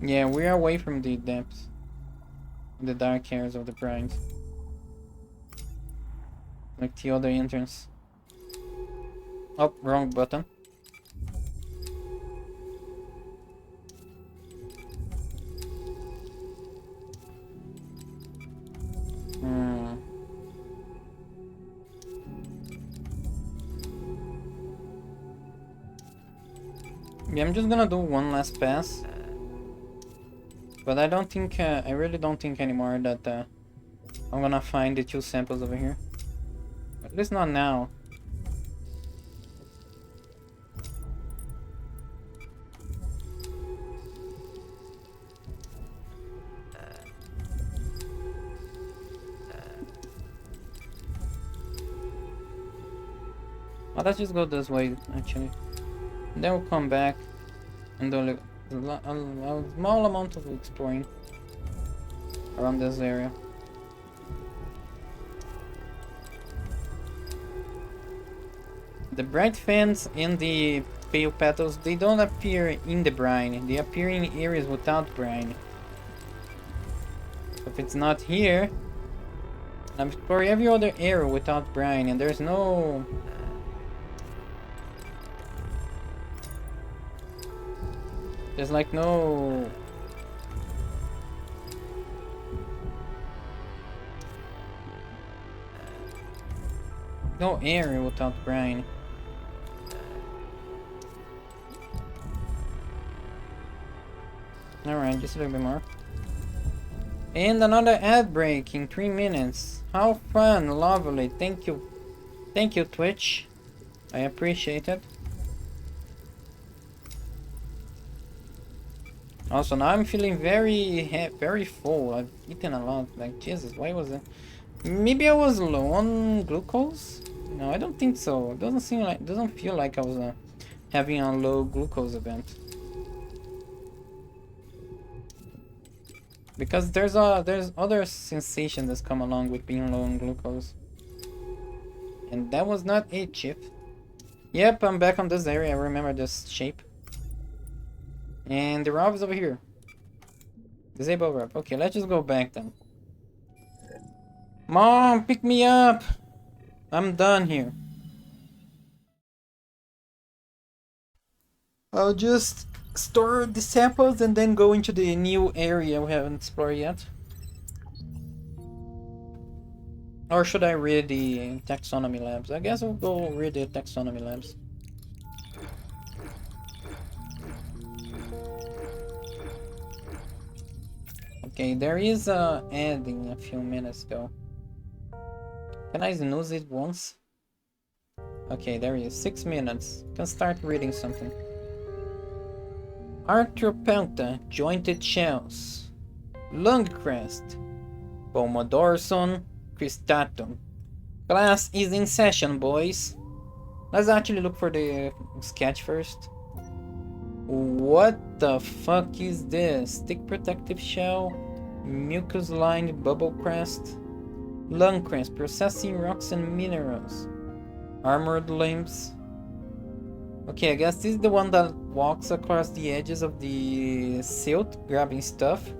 Yeah, we are away from the depths. The dark areas of the brine. Like the other entrance. Oh, wrong button. Yeah, I'm just gonna do one last pass. But I don't think, I really don't think anymore that I'm gonna find the 2 samples over here. At least not now. Well, let's just go this way, actually. Then we'll come back and do a small amount of exploring around this area. The bright fans and the pale petals, they don't appear in the brine, they appear in areas without brine. So if it's not here, I'm exploring every other area without brine, and there's no... There's like no... No area without brine. Alright, just a little bit more. And another ad break in 3 minutes. How fun, lovely. Thank you. Thank you, Twitch. I appreciate it. Also, now I'm feeling very full. I've eaten a lot. Like, Jesus, why was it? Maybe I was low on glucose? No, I don't think so. It doesn't seem like, doesn't feel like I was having a low glucose event. Because there's other sensations that come along with being low on glucose. And that was not a chip. Yep, I'm back on this area. I remember this shape. And the rob is over here. Disable rob. Okay, let's just go back then. Mom, pick me up! I'm done here. I'll just store the samples and then go into the new area we haven't explored yet. Or should I read the taxonomy labs? I guess I'll go read the taxonomy labs. Okay, there is a ad in a few minutes though. Can I snooze it once? Okay, there is 6 minutes. Can start reading something. Arthropelta, jointed shells. Lungcrest. Pomodorson cristatum. Class is in session, boys. Let's actually look for the sketch first. What the fuck is this? Stick protective shell, mucus lined bubble crest, lung crest, processing rocks and minerals, armored limbs. Okay, I guess this is the one that walks across the edges of the silt, grabbing stuff.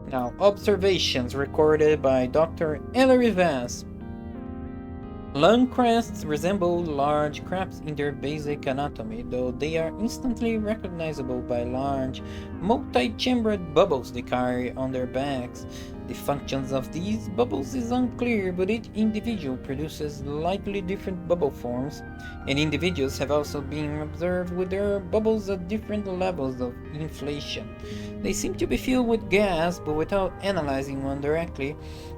Now, observations recorded by Dr. Ellery Vance. Lung crests resemble large crabs in their basic anatomy, though they are instantly recognizable by large, multi-chambered bubbles they carry on their backs. The functions of these bubbles is unclear, but each individual produces slightly different bubble forms, and individuals have also been observed with their bubbles at different levels of inflation. They seem to be filled with gas, but without analyzing one directly,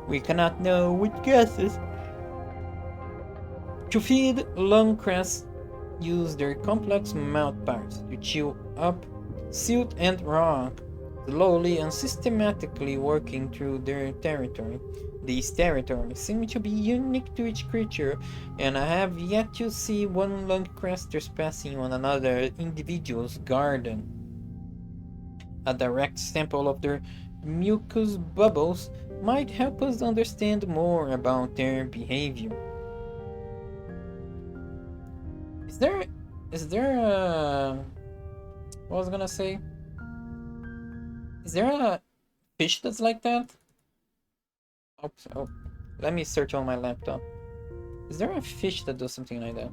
we cannot know which gases. To feed, lung crests use their complex mouth parts to chew up silt and rock, slowly and systematically working through their territory. These territories seem to be unique to each creature, and I have yet to see one lung crest trespassing on another individual's garden. A direct sample of their mucus bubbles might help us understand more about their behavior. Is there a... What was I gonna say? Is there a fish that's like that? Oops, oh, let me search on my laptop. Is there a fish that does something like that?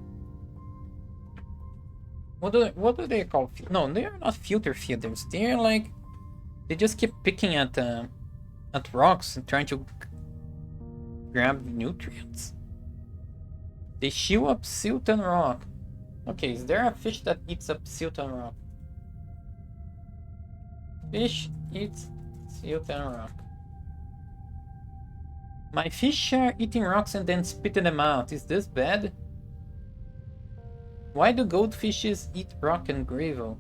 What do they call? No, they are not filter feeders. They're like, they just keep picking at rocks and trying to grab nutrients. They chew up silt and rock. Okay, is there a fish that eats up silt and rock? Fish eats silt and rock. My fish are eating rocks and then spitting them out. Is this bad? Why do goldfishes eat rock and gravel?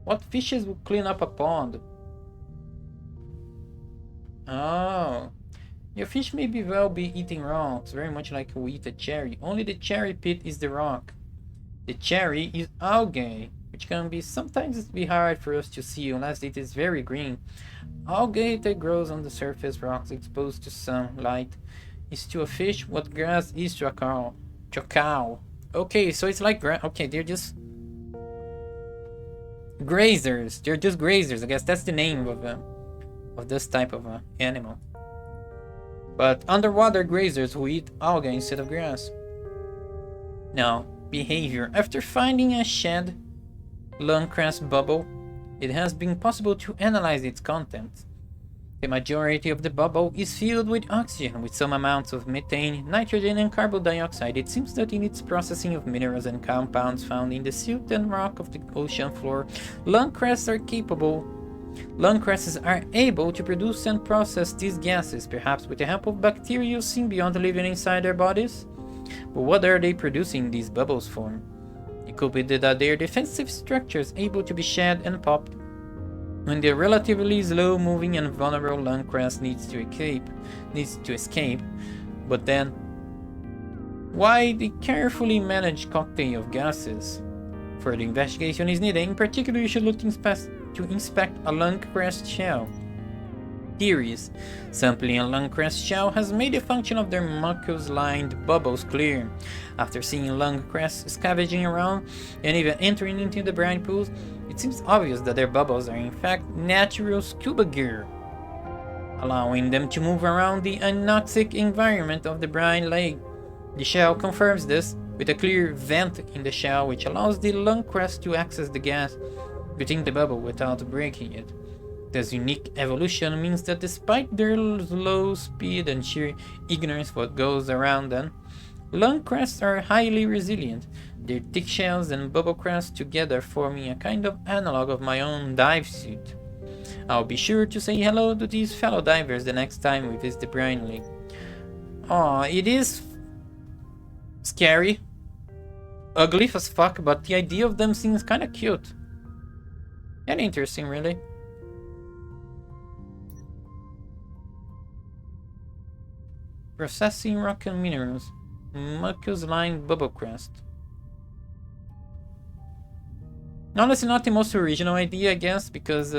What fishes will clean up a pond? Oh. Your fish may well be eating rocks, very much like we eat a cherry. Only the cherry pit is the rock. The cherry is algae, which can be sometimes be hard for us to see unless it is very green. Algae that grows on the surface rocks exposed to sunlight is to a fish what grass is to a cow. Okay, so it's like okay, they're just grazers. They're just grazers. I guess that's the name of this type of animal. But underwater grazers who eat algae instead of grass. Now, behavior. After finding a shed lungcrest bubble, it has been possible to analyze its contents. The majority of the bubble is filled with oxygen, with some amounts of methane, nitrogen, and carbon dioxide. It seems that in its processing of minerals and compounds found in the silt and rock of the ocean floor, lungcrests are able to produce and process these gases, perhaps with the help of bacterial symbiont living inside their bodies. But what are they producing these bubbles for? It could be that they are defensive structures able to be shed and popped when the relatively slow-moving and vulnerable lungcrest needs to escape. But then, why the carefully managed cocktail of gases? Further investigation is needed. In particular, you should look to inspect a lungcrest shell. Theories. Sampling a lungcrest shell has made the function of their mucus-lined bubbles clear. After seeing lungcrests scavenging around and even entering into the brine pools, it seems obvious that their bubbles are in fact natural scuba gear, allowing them to move around the anoxic environment of the brine lake. The shell confirms this, with a clear vent in the shell which allows the lungcrest to access the gas within the bubble without breaking it. This unique evolution means that despite their slow speed and sheer ignorance of what goes around them, lungcrests are highly resilient, their thick shells and bubble crests together forming a kind of analog of my own dive suit. I'll be sure to say hello to these fellow divers the next time we visit the brine lake. Aw, it is scary, ugly as fuck, but the idea of them seems kinda cute. And interesting, really. Processing rock and minerals. Mucus-lined bubble crest. Honestly, not the most original idea, I guess, because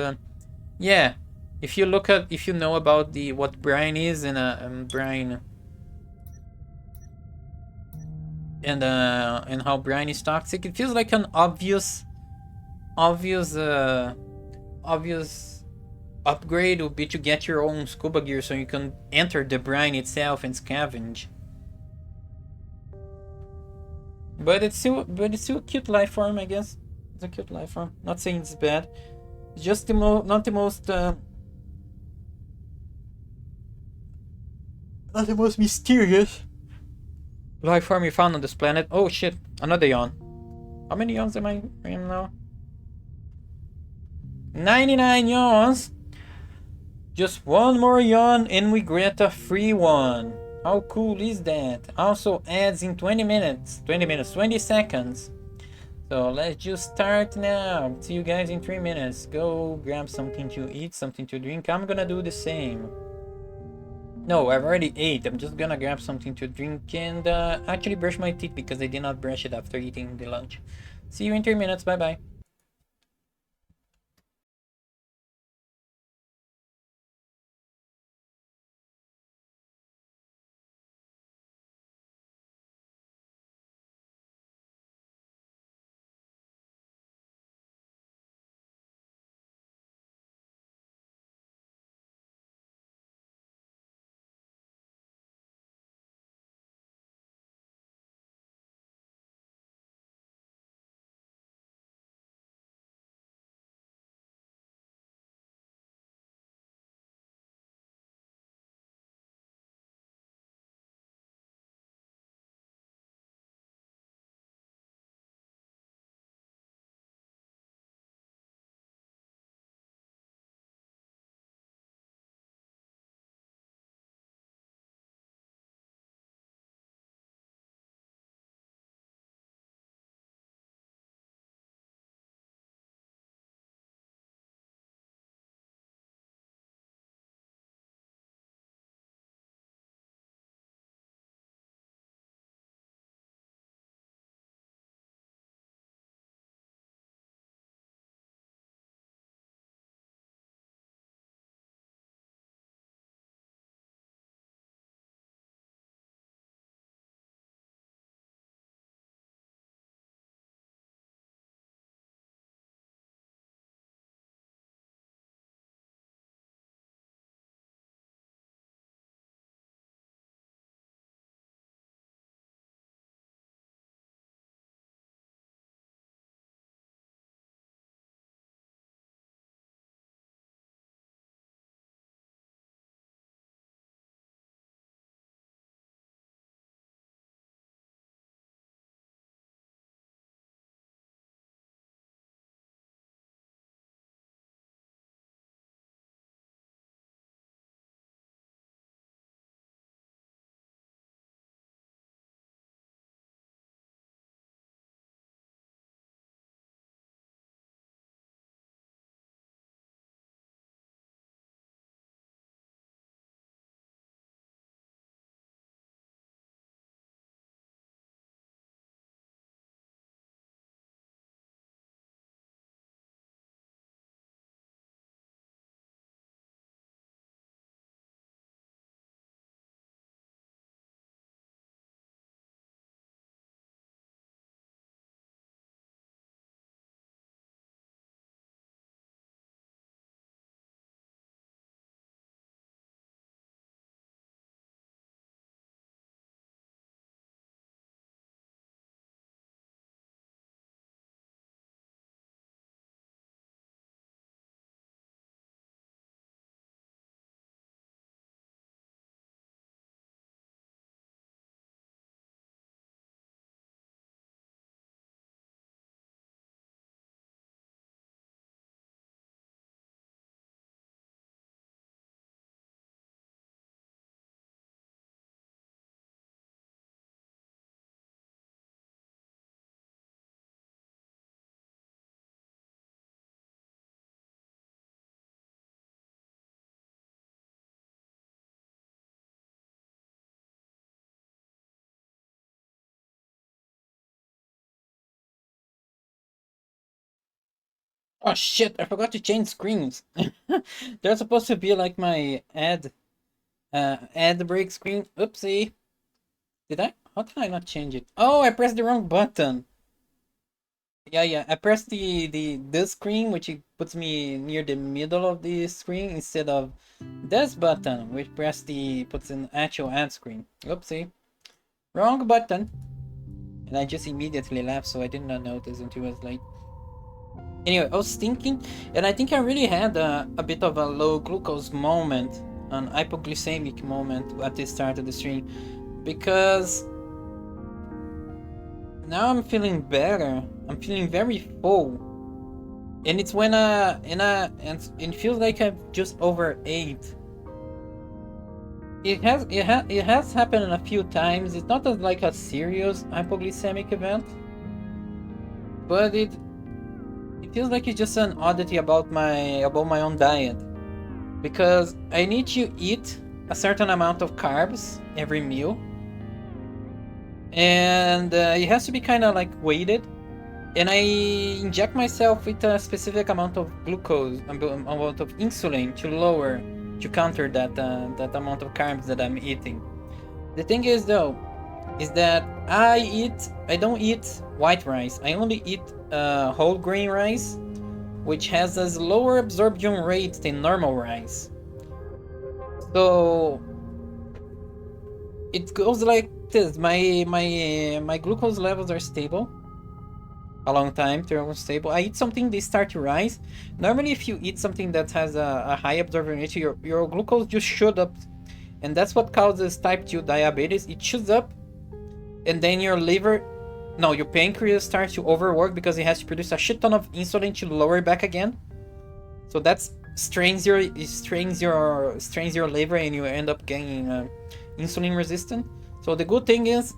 yeah, if you know about what brine is and brine and how brine is toxic, it feels like an obvious upgrade would be to get your own scuba gear so you can enter the brine itself and scavenge. But it's still a cute life form, I guess. It's a cute life form. Not saying it's bad. It's just not the most mysterious life form we found on this planet. Oh shit! Another yawn. How many yawns am I in now? 99 yawns. Just one more yawn and we get a free one. How cool is that? Also adds in 20 seconds. So let's just start now. See you guys in 3 minutes. Go grab something to eat, something to drink. I'm gonna do the same. No, I've already ate. I'm just gonna grab something to drink and actually brush my teeth because I did not brush it after eating the lunch. See you in 3 minutes. Bye bye. Oh shit, I forgot to change screens. They're supposed to be like my ad break screen. Oopsie. Did I? How did I not change it? Oh, I pressed the wrong button. Yeah. I pressed this screen, which it puts me near the middle of the screen instead of this button, which puts an actual ad screen. Oopsie. Wrong button. And I just immediately left, so I did not notice until it was like. Anyway, I was thinking, and I think I really had a bit of a low glucose moment, an hypoglycemic moment at the start of the stream, because now I'm feeling better. I'm feeling very full, and it's when and it feels like I've just overate. It has happened a few times. It's not as like a serious hypoglycemic event, but it feels like it's just an oddity about my own diet, because I need to eat a certain amount of carbs every meal, and it has to be kind of like weighted. And I inject myself with a specific amount of glucose, amount of insulin to counter that amount of carbs that I'm eating. The thing is though, is that I don't eat white rice. I only eat whole grain rice, which has a lower absorption rate than normal rice. So it goes like this. My glucose levels are stable a long time. They're almost stable. I eat something, they start to rise. Normally, if you eat something that has a high absorption rate, your glucose just shoot up, and that's what causes type 2 diabetes. It shoots up, and then your pancreas starts to overwork because it has to produce a shit ton of insulin to lower it back again. So that strains your liver, and you end up getting insulin resistant. So the good thing is,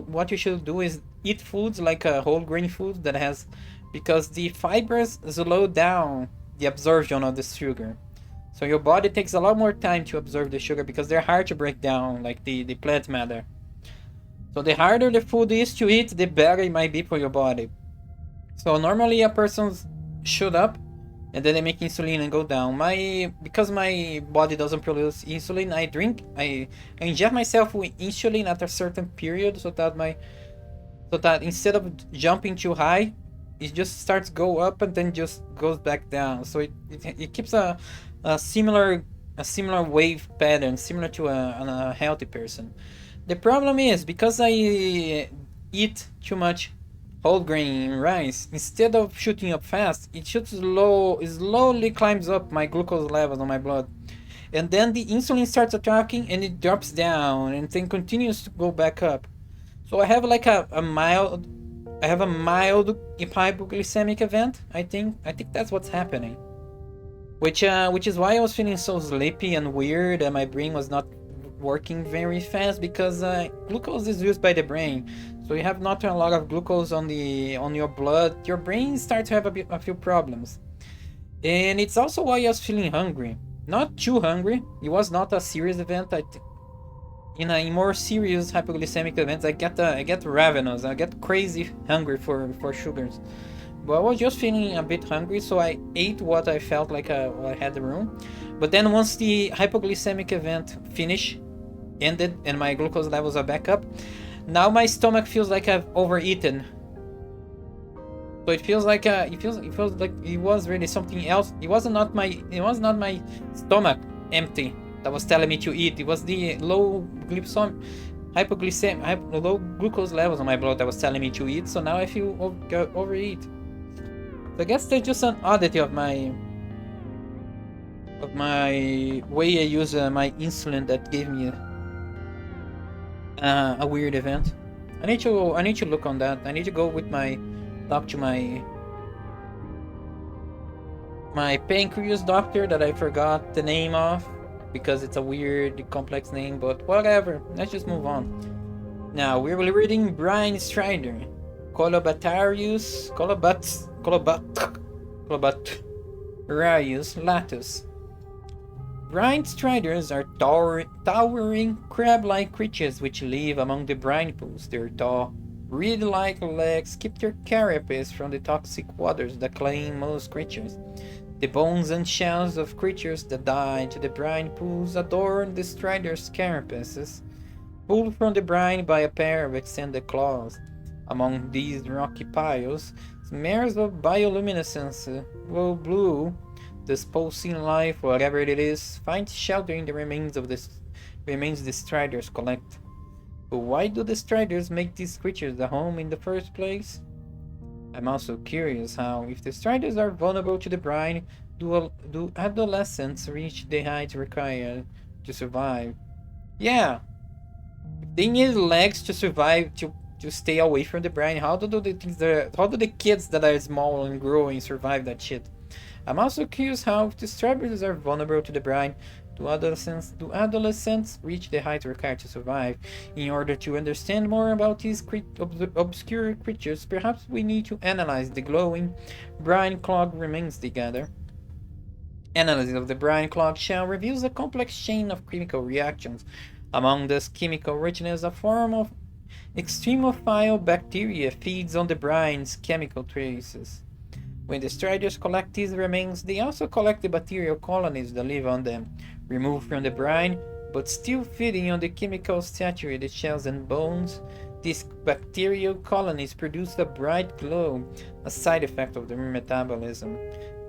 what you should do is eat foods like whole grain food that has, because the fibers slow down the absorption of the sugar. So your body takes a lot more time to absorb the sugar because they're hard to break down, like the plant matter. So the harder the food is to eat, the better it might be for your body. So normally a person's shoot up, and then they make insulin and go down. Because my body doesn't produce insulin, I inject myself with insulin at a certain period, so that instead of jumping too high, it just starts go up and then just goes back down. So it keeps a similar wave pattern, similar to a healthy person. The problem is, because I eat too much whole grain rice, instead of shooting up fast, it slowly climbs up my glucose levels on my blood, and then the insulin starts attacking and it drops down and then continues to go back up. So I have like a mild hypoglycemic event. I think that's what's happening, which is why I was feeling so sleepy and weird, and my brain was not working very fast, because glucose is used by the brain. So you have not a lot of glucose on your blood, your brain starts to have a few problems. And it's also why I was feeling hungry. Not too hungry. It was not a serious event. In more serious hypoglycemic events, I get ravenous. I get crazy hungry for sugars. But I was just feeling a bit hungry, so I ate what I felt like I had the room. But then once the hypoglycemic event ended and my glucose levels are back up, now my stomach feels like I've overeaten. So it feels like it feels like it was really something else. It was not my stomach empty that was telling me to eat. It was the low glucose levels on my blood that was telling me to eat. So now I feel overeat. So I guess that's just an oddity of my way I use my insulin that gave me a weird event. I need to look on that. I need to go talk to my pancreas doctor that I forgot the name of, because it's a weird complex name, but whatever. Let's just move on. Now we're reading Brian Strider, Colobatarius latus. Brine striders are towering crab-like creatures which live among the brine pools. Their tall, reed-like legs keep their carapace from the toxic waters that claim most creatures. The bones and shells of creatures that die into the brine pools adorn the striders' carapaces, pulled from the brine by a pair of extended claws. Among these rocky piles, smears of bioluminescence glow blue. This pulsing life, whatever it is, finds shelter in the remains the striders collect. But why do the striders make these creatures a home in the first place? I'm also curious how, if the striders are vulnerable to the brine, do adolescents reach the height required to survive? Yeah, if they need legs to survive, to stay away from the brine, how do the kids that are small and growing survive that shit? I'm also curious how, if the striders are vulnerable to the brine, do adolescents reach the height required to survive? In order to understand more about these obscure creatures, perhaps we need to analyze the glowing, brine-clogged remains together. Analysis of the brine clogged shell reveals a complex chain of chemical reactions. Among this chemical richness, a form of extremophile bacteria feeds on the brine's chemical traces. When the striders collect these remains, they also collect the bacterial colonies that live on them, removed from the brine, but still feeding on the chemical saturated shells and bones. These bacterial colonies produce a bright glow, a side effect of their metabolism.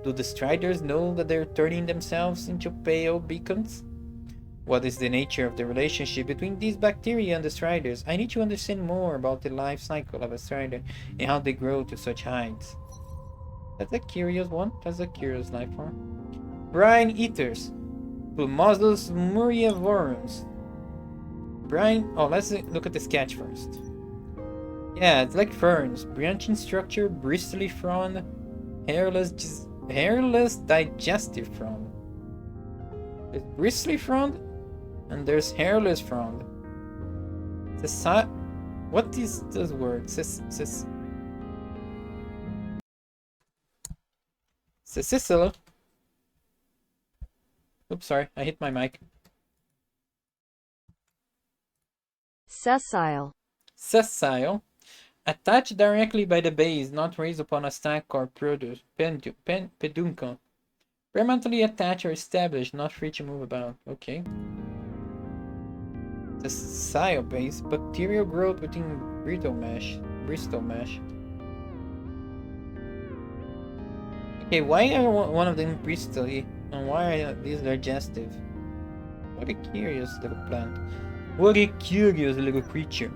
Do the striders know that they're turning themselves into pale beacons? What is the nature of the relationship between these bacteria and the striders? I need to understand more about the life cycle of a strider and how they grow to such heights. That's a curious one. That's a curious life form. Brine eaters. Plumosus muriavorums. Brine. Oh, let's look at the sketch first. Yeah, it's like ferns. Branching structure, bristly frond, hairless digestive frond. There's bristly frond, and there's hairless frond. What is this word? Sessile. Oops, sorry, I hit my mic. Sessile. Sessile. Attached directly by the base, not raised upon a stack or peduncle. Permanently attached or established, not free to move about. Okay. Sessile base, bacterial growth within brittle mesh. Okay, why are one of them bristly and why are these digestive? What a curious little plant. What a curious little creature.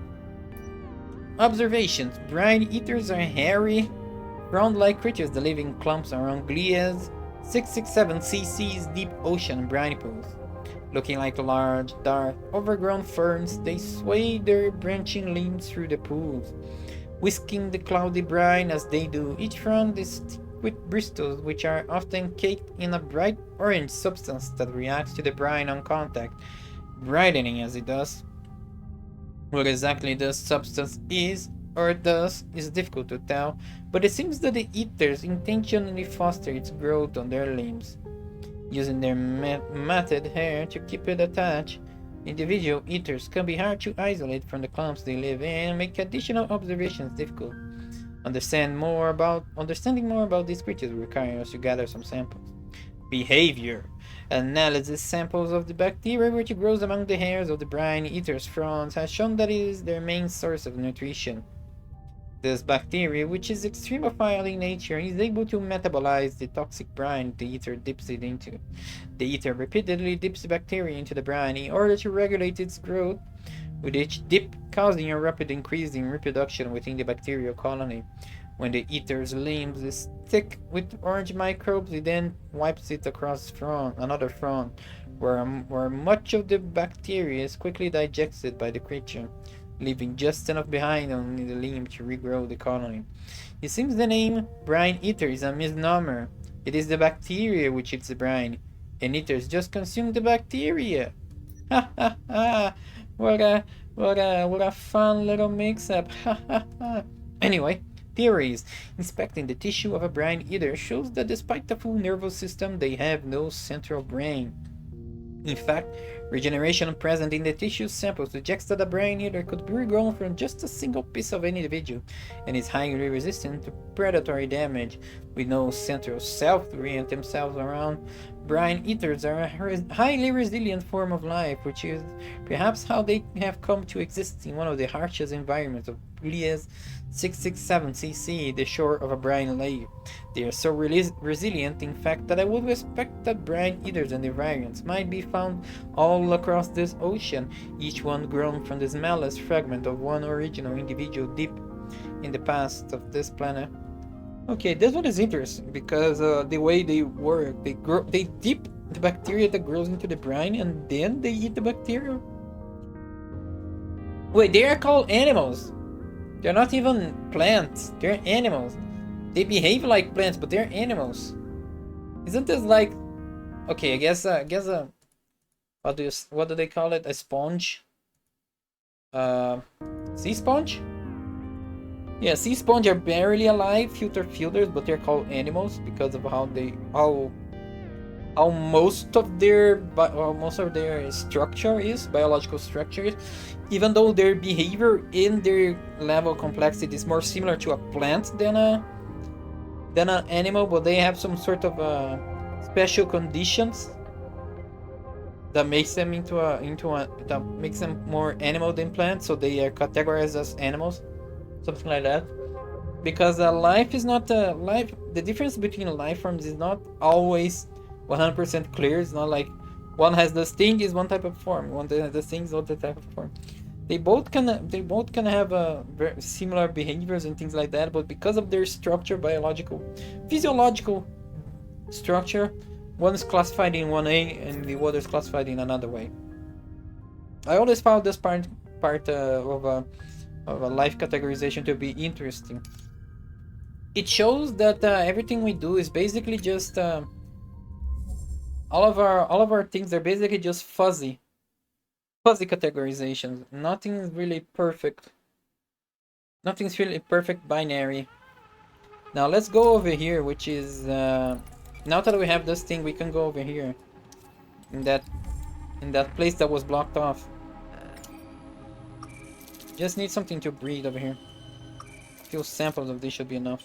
Observations. Brine eaters are hairy, frond-like creatures that live in clumps around Glia's 667 cc's deep ocean brine pools. Looking like large, dark, overgrown ferns, they sway their branching limbs through the pools, whisking the cloudy brine as they do. Each frond is thick with bristles, which are often caked in a bright orange substance that reacts to the brine on contact, brightening as it does. What exactly this substance is or does is difficult to tell, but it seems that the eaters intentionally foster its growth on their limbs, using their matted hair to keep it attached. Individual eaters can be hard to isolate from the clumps they live in and make additional observations difficult. Understanding more about these creatures will require us to gather some samples. Behavior. Analysis samples of the bacteria which grows among the hairs of the brine eater's fronds has shown that it is their main source of nutrition. This bacteria, which is extremophile in nature, is able to metabolize the toxic brine the eater dips it into. The eater repeatedly dips the bacteria into the brine in order to regulate its growth, with each dip causing a rapid increase in reproduction within the bacterial colony. When the eater's limbs is thick with orange microbes, it then wipes it across another frond, where much of the bacteria is quickly digested by the creature, leaving just enough behind on the limb to regrow the colony. It seems the name brine eater is a misnomer. It is the bacteria which eats the brine, and eaters just consume the bacteria. Ha ha ha! What a fun little mix-up. Ha ha ha! Anyway. Theories. Inspecting the tissue of a brine eater shows that despite the full nervous system, they have no central brain. In fact, regeneration present in the tissue sample suggests that a brine eater could be regrown from just a single piece of an individual and is highly resistant to predatory damage. With no central self to orient themselves around, brine eaters are a highly resilient form of life, which is perhaps how they have come to exist in one of the harshest environments of Glia's 667 cc, the shore of a brine lake. They are so resilient, in fact, that I would expect that brine eaters and their variants might be found all across this ocean, each one grown from the smallest fragment of one original individual deep in the past of this planet. Okay, this one is interesting because the way they work, they dip the bacteria that grows into the brine and then they eat the bacteria. Wait, they are called animals. They're not even plants. They're animals. They behave like plants, but they're animals. Isn't this like? Okay, I guess what do they call it? A sponge? Sea sponge? Yeah, sea sponge are barely alive, filters, but they're called animals because of how how most of their structure is, biological structure is, even though their behavior in their level of complexity is more similar to a plant than an animal, but they have some sort of special conditions that makes them that makes them more animal than plant, so they are categorized as animals, something like that. Because life is not life. The difference between life forms is not always 100% clear. It's not like one has this thing is one type of form, one has this thing is other type of form. They both can have very similar behaviors and things like that, but because of their structure, biological, physiological structure, one is classified in one way and the other is classified in another way. I always found this part of a life categorization to be interesting. It shows that everything we do is basically just all of our things are basically just fuzzy categorizations. Nothing's really perfect. Nothing's really perfect binary. Now let's go over here, which is now that we have this thing, we can go over here in that place that was blocked off. Just need something to breed over here. A few samples of this should be enough.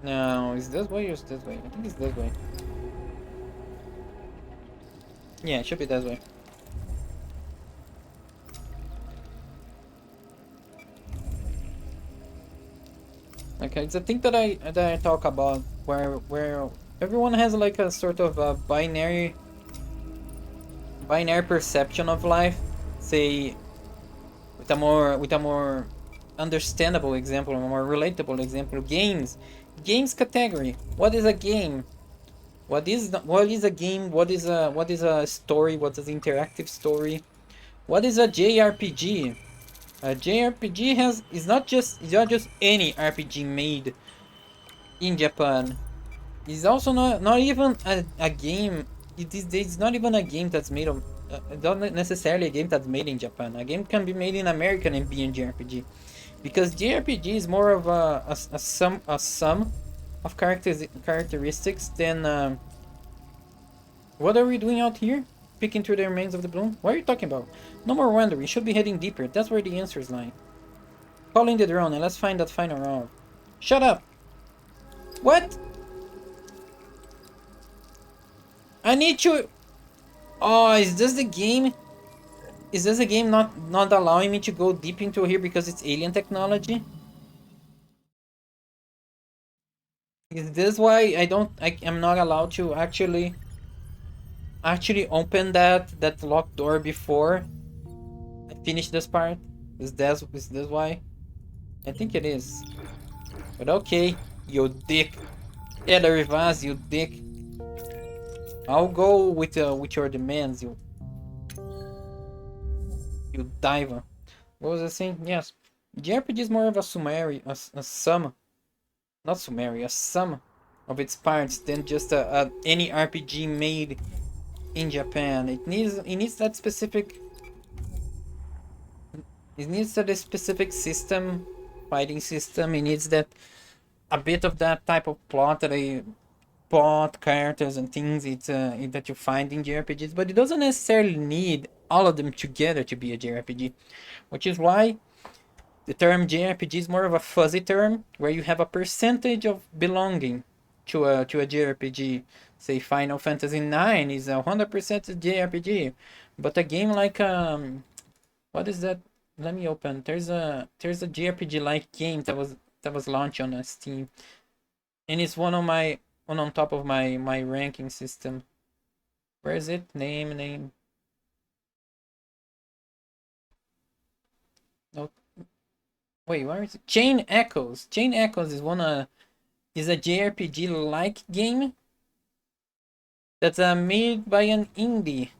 No, is this way or is this way? I think it's this way. Yeah, it should be this way. Okay, it's a thing that I talk about where everyone has like a sort of a binary perception of life. Say with a more understandable example, a more relatable example, games category. What is a game? What is a game? What is a story? What is an interactive story? What is a JRPG? A JRPG is not just any RPG made in Japan. It's also not even a game. It's not even a game that's made of. Not necessarily a game that's made in Japan. A game can be made in America and be a JRPG, because JRPG is more of a sum of characteristics than. What are we doing out here? Peeking through the remains of the bloom? What are you talking about? No more wandering. We should be heading deeper. That's where the answers lie. Call in the drone and let's find that final round. Shut up! What? I need to. Oh, is this the game? Is this a game not allowing me to go deep into here because it's alien technology? Is this why I'm not allowed to actually open that locked door before I finish this part? Is this why? I think it is. But okay, you dick. Yeah, the reverse, you dick. I'll go with your demands, you diver. What was I saying? Yes. JRPG is more of a summary, a sum, not summary, a sum of its parts than just any RPG made in Japan. It needs that specific. It needs that specific system, fighting system. It needs that a bit of that type of plot that characters and things that you find in JRPGs, but it doesn't necessarily need all of them together to be a JRPG, which is why the term JRPG is more of a fuzzy term where you have a percentage of belonging to a JRPG. Say Final Fantasy IX is 100% JRPG, but a game like what is that? Let me open. There's a JRPG like game that was launched on Steam, and it's one on top of my ranking system. Where is it? Name. No, wait, where is it? Chain Echoes. Chain Echoes is a JRPG like game that's made by an indie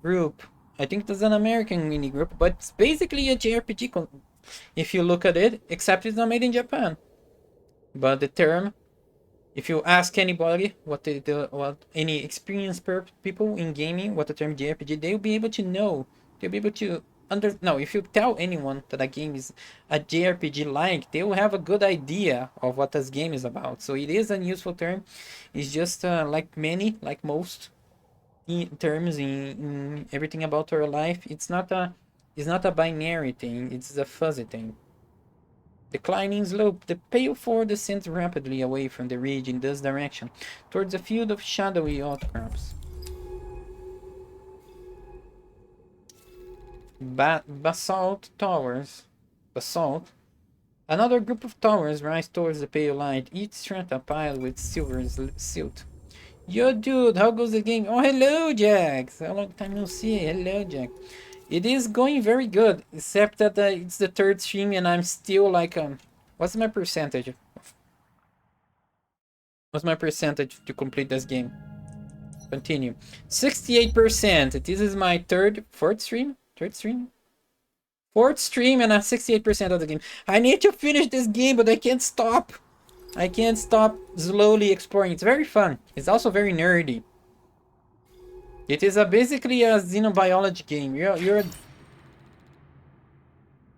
group. I think that's an American indie group, but it's basically a JRPG if you look at it, except it's not made in Japan. But the term, if you ask anybody what any experienced people in gaming what the term JRPG, they'll be able to know. They'll be able to if you tell anyone that a game is a JRPG like, they will have a good idea of what this game is about. So it is a useful term. It's just like most terms in everything about our life. It's not a binary thing. It's a fuzzy thing. Declining slope. The pale forward descends rapidly away from the ridge in this direction, towards a field of shadowy outcrops. Basalt towers. Basalt. Another group of towers rise towards the pale light, each strata piled with silver silt. Yo, dude, how goes the game? Oh, hello, Jax. A long time no see. Hello, Jack. It is going very good, except that it's the third stream and I'm still like, what's my percentage? What's my percentage to complete this game? Continue. 68%. This is my fourth stream? Fourth stream and I'm 68% of the game. I need to finish this game, but I can't stop. I can't stop slowly exploring. It's very fun. It's also very nerdy. It is basically a xenobiology game.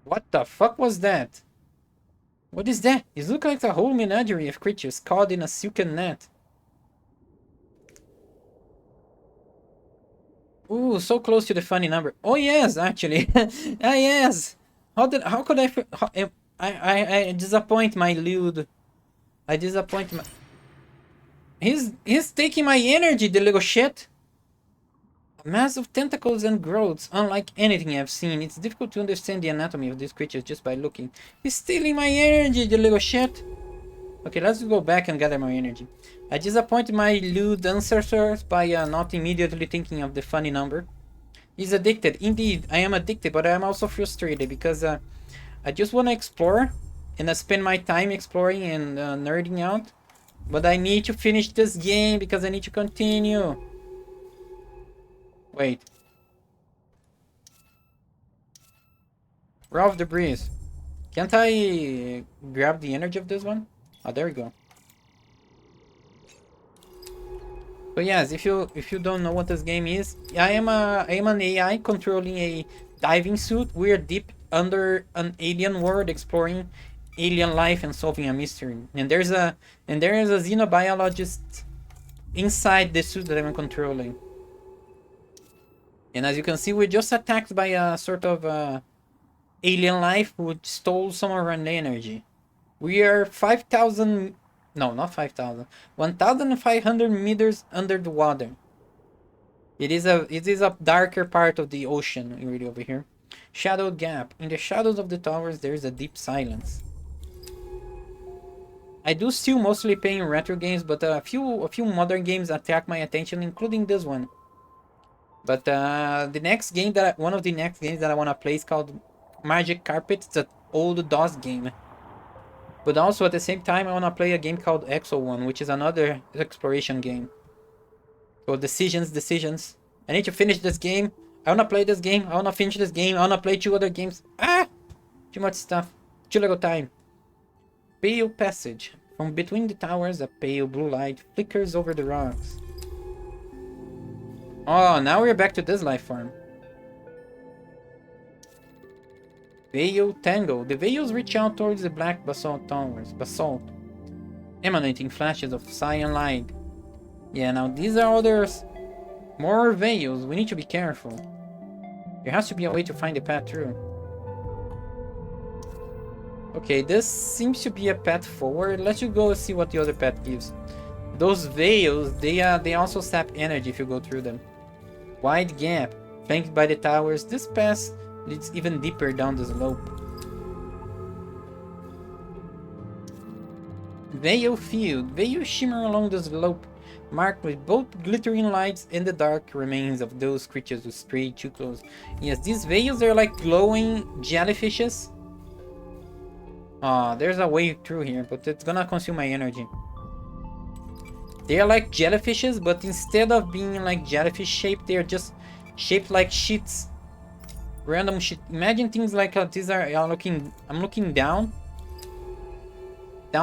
What the fuck was that? What is that? It looks like a whole menagerie of creatures caught in a silken net. Ooh, so close to the funny number. Oh yes, actually. Ah yes. How could I disappoint my lewd. I disappoint my... He's taking my energy, the little shit. A mass of tentacles and growths, unlike anything I've seen. It's difficult to understand the anatomy of these creatures just by looking. He's stealing my energy, the little shit. Okay, let's go back and gather my energy. I disappoint my lewd ancestors by not immediately thinking of the funny number. He's addicted. Indeed, I am addicted, but I am also frustrated because I just want to explore. And I spend my time exploring and nerding out. But I need to finish this game because I need to continue. Wait. Raw of the breeze. Can't I grab the energy of this one? Oh, there we go. So yes, if you don't know what this game is, I am an AI controlling a diving suit. We're deep under an alien world exploring alien life and solving a mystery. And there is a xenobiologist inside the suit that I'm controlling. And as you can see, we're just attacked by a sort of alien life who stole some of our energy. We are 5,000... No, not 5,000. 1,500 meters under the water. It is a darker part of the ocean really over here. Shadow gap. In the shadows of the towers, there is a deep silence. I do still mostly play in retro games, but a few modern games attract my attention, including this one. But the next game one of the next games that I want to play is called Magic Carpet. It's an old DOS game. But also at the same time, I want to play a game called Exo 1, which is another exploration game. So decisions. I need to finish this game. I want to play this game. I want to finish this game. I want to play 2 other games. Ah! Too much stuff. Too little time. Pale passage. From between the towers, a pale blue light flickers over the rocks. Oh, now we're back to this life form. Veil Tangle. The veils reach out towards the black basalt towers. Emanating flashes of cyan light. Yeah, now these are others. More veils. We need to be careful. There has to be a way to find the path through. Okay, this seems to be a path forward. Let's just go see what the other path gives. Those veils, they also sap energy if you go through them. Wide gap, flanked by the towers. This path leads even deeper down the slope. Veil field. Veils shimmer along the slope, marked with both glittering lights and the dark remains of those creatures who strayed too close. Yes, these veils are like glowing jellyfishes. There's a way through here, but it's gonna consume my energy. They are like jellyfishes, but instead of being like jellyfish shaped, they are just shaped like sheets. Random shit. Imagine things like these are. I'm looking down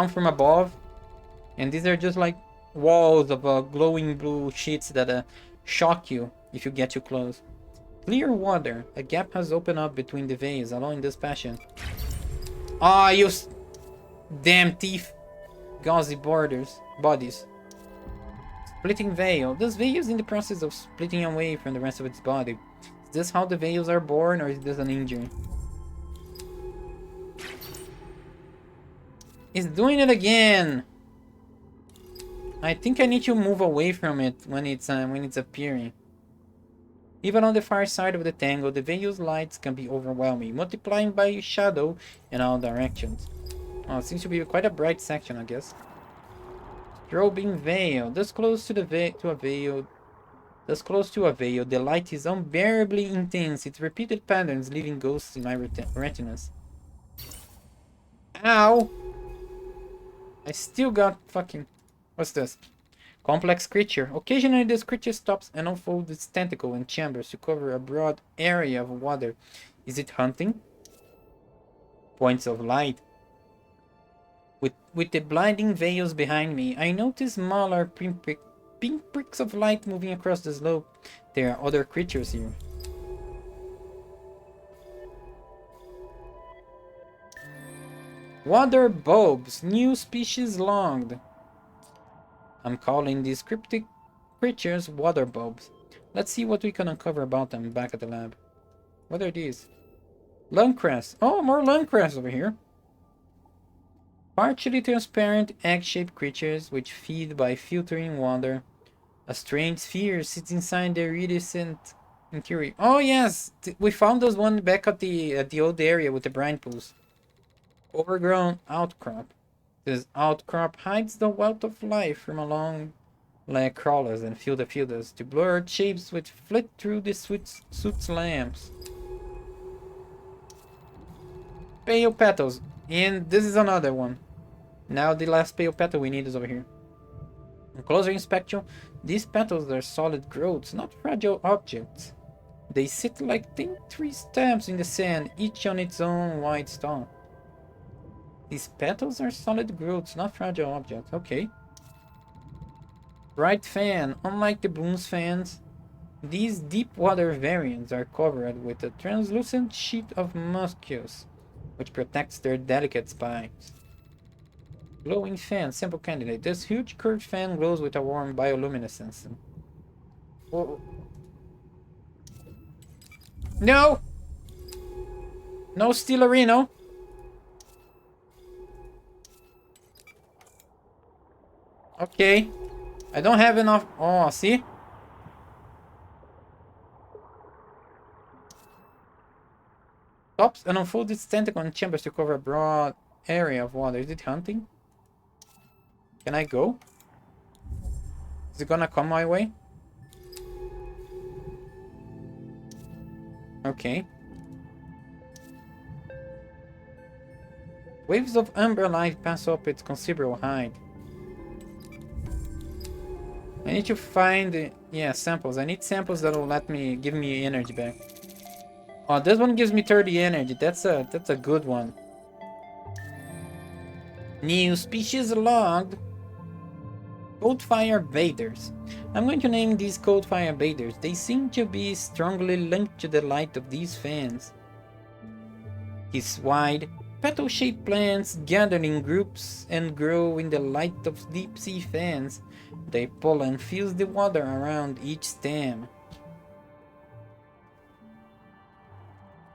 from above, and these are just like walls of glowing blue sheets that shock you if you get too close. Clear water. A gap has opened up between the veils, allowing this passion. Ah, you damn thief. Gauzy bodies. Splitting veil. This veil is in the process of splitting away from the rest of its body. Is this how the veils are born, or is this an injury? It's doing it again! I think I need to move away from it when it's appearing. Even on the far side of the tangle, the veil's lights can be overwhelming, multiplying by shadow in all directions. Oh, it seems to be quite a bright section, I guess. Strobing veil. This close to a veil, the light is unbearably intense. Its repeated patterns leaving ghosts in my retinas. Ow! I still got fucking... What's this? Complex creature. Occasionally this creature stops and unfolds its tentacle and chambers to cover a broad area of water. Is it hunting? Points of light. With the blinding veils behind me, I notice smaller pinpricks of light moving across the slope. There are other creatures here. Water bulbs. New species logged. I'm calling these cryptic creatures water bulbs. Let's see what we can uncover about them back at the lab. What are these? Lungcrest. Oh, more lungcrest over here. Partially transparent egg-shaped creatures which feed by filtering water. A strange sphere sits inside the iridescent interior. Oh yes! We found those one back at the old area with the brine pools. Overgrown outcrop. This outcrop hides the wealth of life from along like crawlers and fielders to blurred shapes which flit through the suit's lamps. Pale petals. And this is another one. Now the last pale petal we need is over here. On closer inspection, these petals are solid growths, not fragile objects. They sit like thin tree stumps in the sand, each on its own wide stalk. These petals are solid growths, not fragile objects. Okay. Bright fan. Unlike the Bloom's fans, these deep water variants are covered with a translucent sheet of muscus, which protects their delicate spines. Glowing fan. Sample candidate. This huge curved fan glows with a warm bioluminescence. Oh. No! No Steelerino! Okay. I don't have enough... Oh, see? Stops and unfolds its tentacle and chambers to cover a broad area of water. Is it hunting? Can I go? Is it gonna come my way? Okay. Waves of amber light pass up its considerable height. I need to find, samples. I need samples that will give me energy back. Oh, this one gives me 30 energy. That's a good one. New species logged. Coldfire bathers. I'm going to name these coldfire bathers. They seem to be strongly linked to the light of these fans. These wide, petal-shaped plants gather in groups and grow in the light of deep-sea fans. Their pollen fills the water around each stem.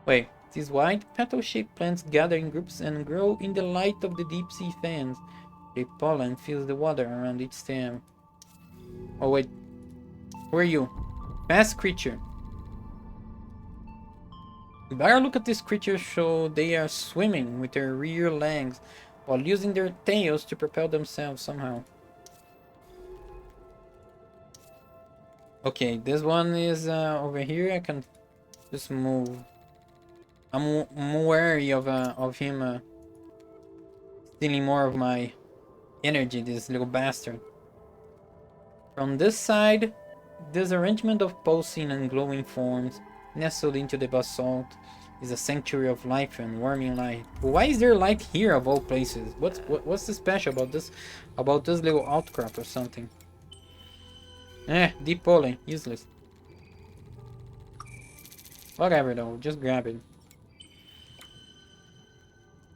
Wait, these wide, petal-shaped plants gather in groups and grow in the light of the deep-sea fans. The pollen fills the water around each stem. Oh wait, who are you? Fast creature. Better look at this creature, so they are swimming with their rear legs while using their tails to propel themselves somehow. Okay, this one is over here. I can just move. I'm wary of him stealing more of my energy, this little bastard. From this side, this arrangement of pulsing and glowing forms nestled into the basalt is a sanctuary of life and warming light. Why is there light here of all places? What's the special about this little outcrop or something? Deep pollen, useless. Whatever though, just grab it.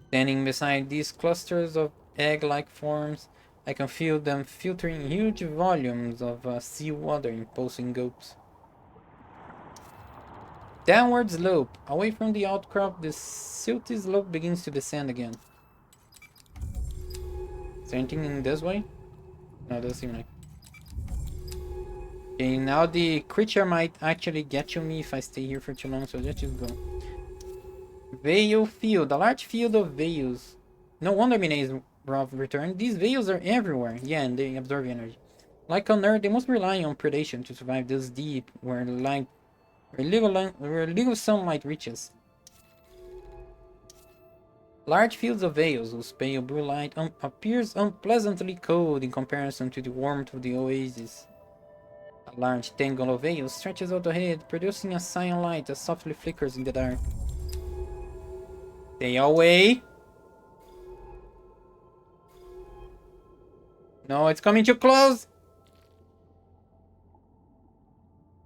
Standing beside these clusters of egg-like forms, I can feel them filtering huge volumes of seawater in pulsing gulps. Downward slope. Away from the outcrop, the silty slope begins to descend again. Is there anything in this way? No, doesn't seem like. Okay, now the creature might actually get to me if I stay here for too long, so let's just go. Veil field, a large field of veils. No wonder Minae's Roth returned. These veils are everywhere. Yeah, and they absorb energy. Like on Earth, they must rely on predation to survive this deep, where little sunlight reaches. Large fields of veils, whose pale blue light appears unpleasantly cold in comparison to the warmth of the oasis. A large tangle of veils stretches out ahead, producing a cyan light that softly flickers in the dark. Stay away! No, it's coming too close!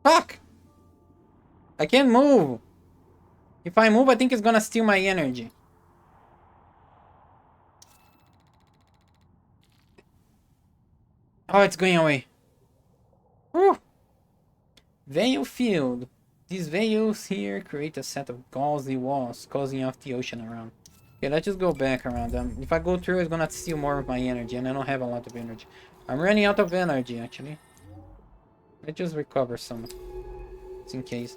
Fuck! I can't move! If I move, I think it's gonna steal my energy. Oh, it's going away. Whew. Veil field. These veils here create a set of gauzy walls, causing off the ocean around. Okay, let's just go back around them. If I go through, it's gonna steal more of my energy, and I don't have a lot of energy. I'm running out of energy, actually. Let's just recover some, just in case.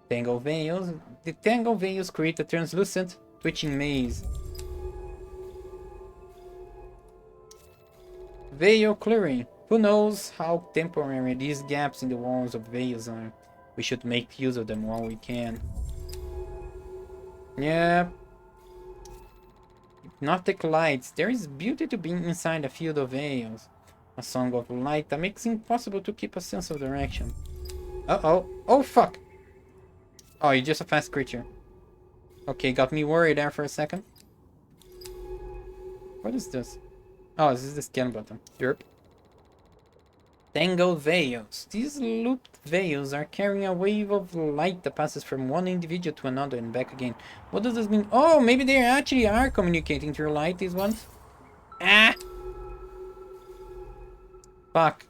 Tangle veils. The tangle veils create a translucent, twitching maze. Veil clearing. Who knows how temporary these gaps in the walls of veils are. We should make use of them while we can. Yeah. Hypnotic lights. There is beauty to being inside a field of veils. A song of light that makes it impossible to keep a sense of direction. Uh-oh. Oh, fuck. Oh, you're just a fast creature. Okay, got me worried there for a second. What is this? Oh, this is the scan button. Derp. Tangled veils. These looped veils are carrying a wave of light that passes from one individual to another and back again. What does this mean? Oh, maybe they actually are communicating through light, these ones. Ah! Fuck.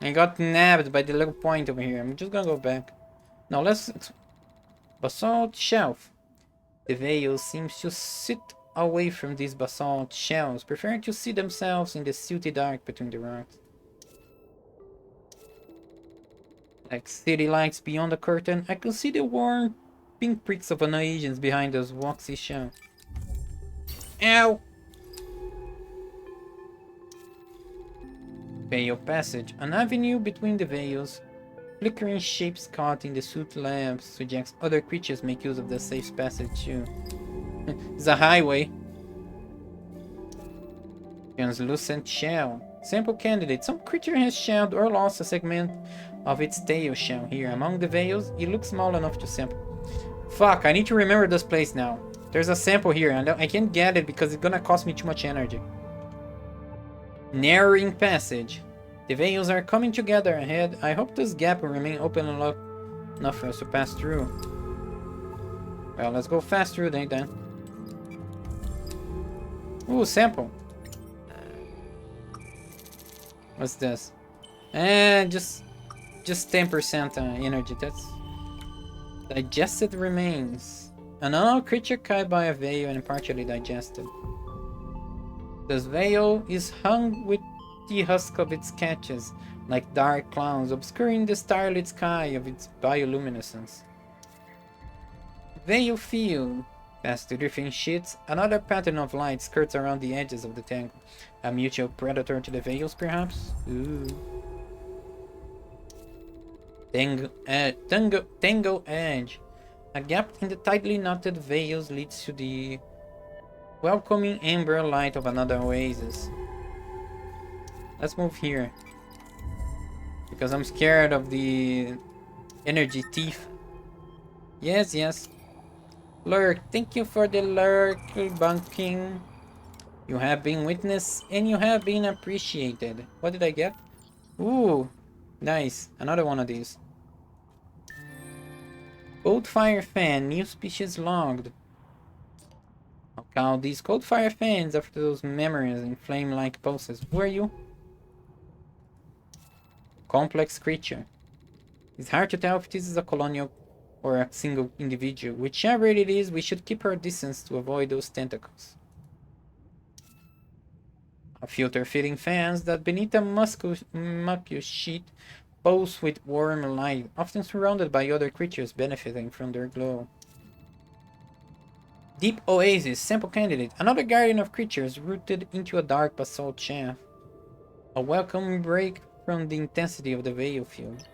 I got nabbed by the little point over here. I'm just gonna go back. Now let's... Basalt shelf. The veil seems to sit away from these basalt shells, preferring to see themselves in the silty dark between the rocks. Like city lights beyond the curtain, I can see the warm pink pricks of an agents behind those waxy shells. Ow! Veil passage. An avenue between the veils. Flickering shapes caught in the soot lamps suggests other creatures make use of the safe passage too. It's a highway. Translucent shell. Sample candidate. Some creature has shelled or lost a segment of its tail shell here. Among the veils, it looks small enough to sample. Fuck, I need to remember this place now. There's a sample here and I can't get it because it's gonna cost me too much energy. Narrowing passage. The veils are coming together ahead. I hope this gap will remain open enough for us to pass through. Well, let's go fast through then. Ooh, sample. What's this? Just 10% energy. That's digested remains. An unknown creature caught by a veil and partially digested. This veil is hung with the husk of its catches, like dark clouds obscuring the starlit sky of its bioluminescence. Veil field. Past the drifting sheets, another pattern of light skirts around the edges of the tangle. A mutual predator to the veils, perhaps? Ooh. Tango edge. A gap in the tightly knotted veils leads to the welcoming amber light of another oasis. Let's move here. Because I'm scared of the energy thief. Yes, yes. Lurk, thank you for the lurk bunking. You have been witnessed and you have been appreciated. What did I get? Ooh, nice. Another one of these. Cold fire fan, new species logged. I'll count these cold fire fans after those memories and flame-like pulses. Who are you? Complex creature. It's hard to tell if this is a colonial or a single individual. Whichever it is, we should keep our distance to avoid those tentacles. A filter fitting fans that beneath a mucus sheet pulse with warm light, often surrounded by other creatures benefiting from their glow. Deep Oasis, sample candidate, another guardian of creatures rooted into a dark basalt shaft. A welcome break from the intensity of the veil field.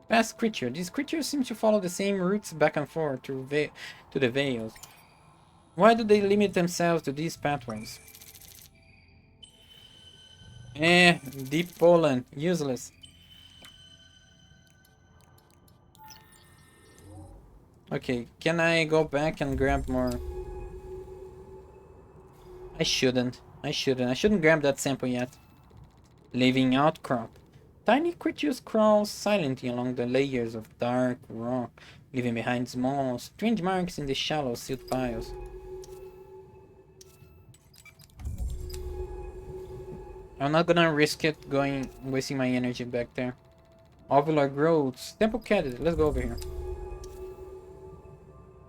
Past creature. These creatures seem to follow the same routes back and forth to the veils. Why do they limit themselves to these pathways? Deep pollen. Useless. Okay, can I go back and grab more? I shouldn't. I shouldn't grab that sample yet. Living outcrop. Tiny creatures crawl silently along the layers of dark rock, leaving behind small, strange marks in the shallow silt piles. I'm not gonna risk it wasting my energy back there. Ovular growths. Temple candidate. Let's go over here.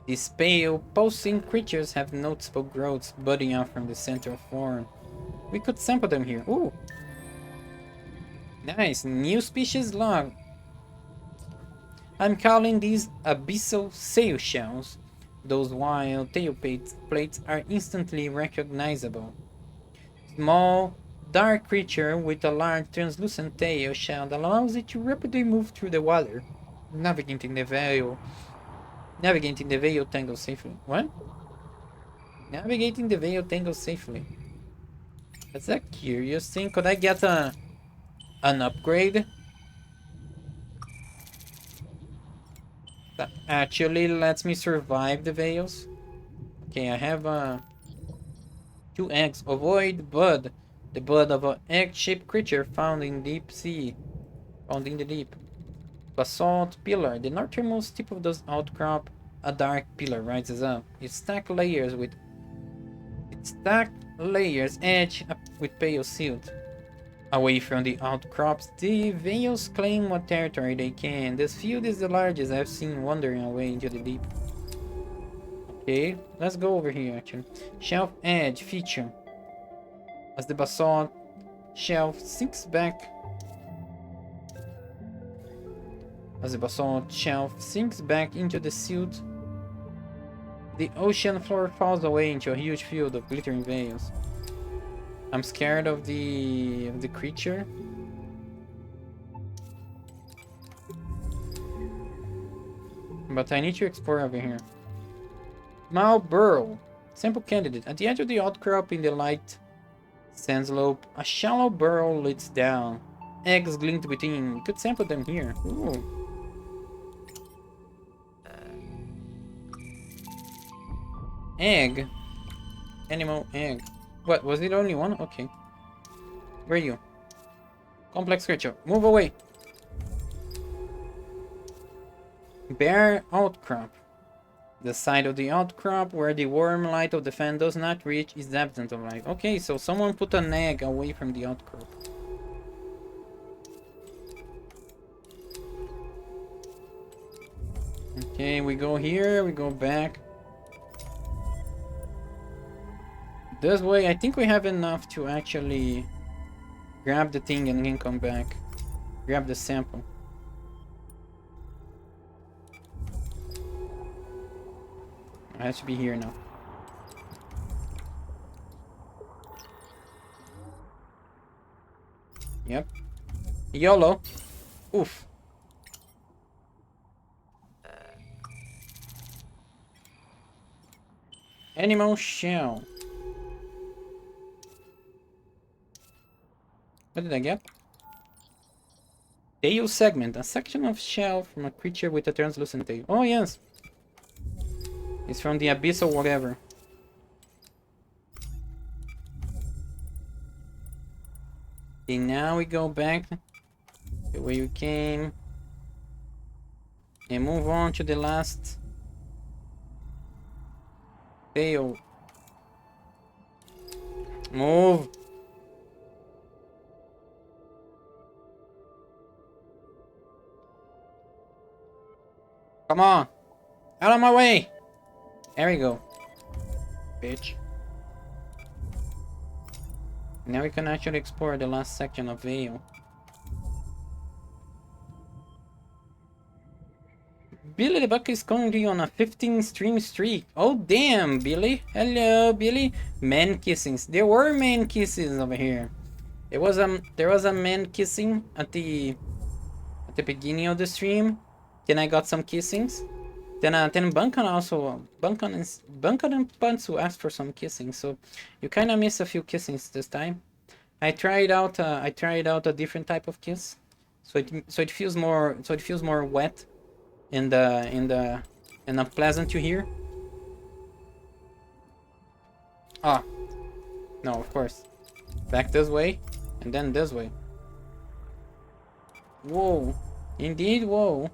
These pale, pulsing creatures have noticeable growths budding out from the center of form. We could sample them here. Ooh! Nice, new species log. I'm calling these abyssal sail shells. Those wild tail plates are instantly recognizable. Small, dark creature with a large translucent tail shell that allows it to rapidly move through the water, navigating the veil tangle safely. What? Navigating the veil tangle safely. That's a curious thing. Could I get an upgrade that actually lets me survive the veils? Okay, I have 2 eggs. Avoid bud. The bud of an egg-shaped creature found in the deep. Basalt pillar. The northernmost tip of this outcrop, a dark pillar rises up. Its stacked layers edge up with pale silt. Away from the outcrops, the veils claim what territory they can. This field is the largest I've seen wandering away into the deep. Okay, let's go over here actually. Shelf edge feature. As the basalt shelf sinks back into the silt, the ocean floor falls away into a huge field of glittering veils. I'm scared of the creature. But I need to explore over here. Malburrow. Sample candidate. At the edge of the outcrop in the light sand slope, a shallow burrow leads down. Eggs glint within. We could sample them here. Ooh. Egg. Animal egg. What, was it only one? Okay. Where are you? Complex creature. Move away. Bare outcrop. The side of the outcrop where the warm light of the fan does not reach is absent of life. Okay, so someone put an egg away from the outcrop. Okay, we go here, we go back. This way, I think we have enough to actually grab the thing and then come back. Grab the sample. It has to be here now. Yep. YOLO. Oof. Animal shell. What did I get? Tail segment. A section of shell from a creature with a translucent tail. Oh, yes. It's from the abyssal whatever. Okay, now we go back the way we came. And move on to the last veil. Move! Come on! Out of my way! There we go. Bitch. Now we can actually explore the last section of Veil. Billy the Buck is currently on a 15 stream streak. Oh damn, Billy. Hello, Billy. Man kissings. There were man kisses over here. There was a man kissing at the beginning of the stream. Then I got some kissings. Then Bunkan also Bunkan and Pantsu asked for some kissing, so you kind of missed a few kissings this time. I tried out a different type of kiss, so it feels more wet and not pleasant to hear. Ah, no, of course, back this way and then this way. Whoa, indeed, whoa.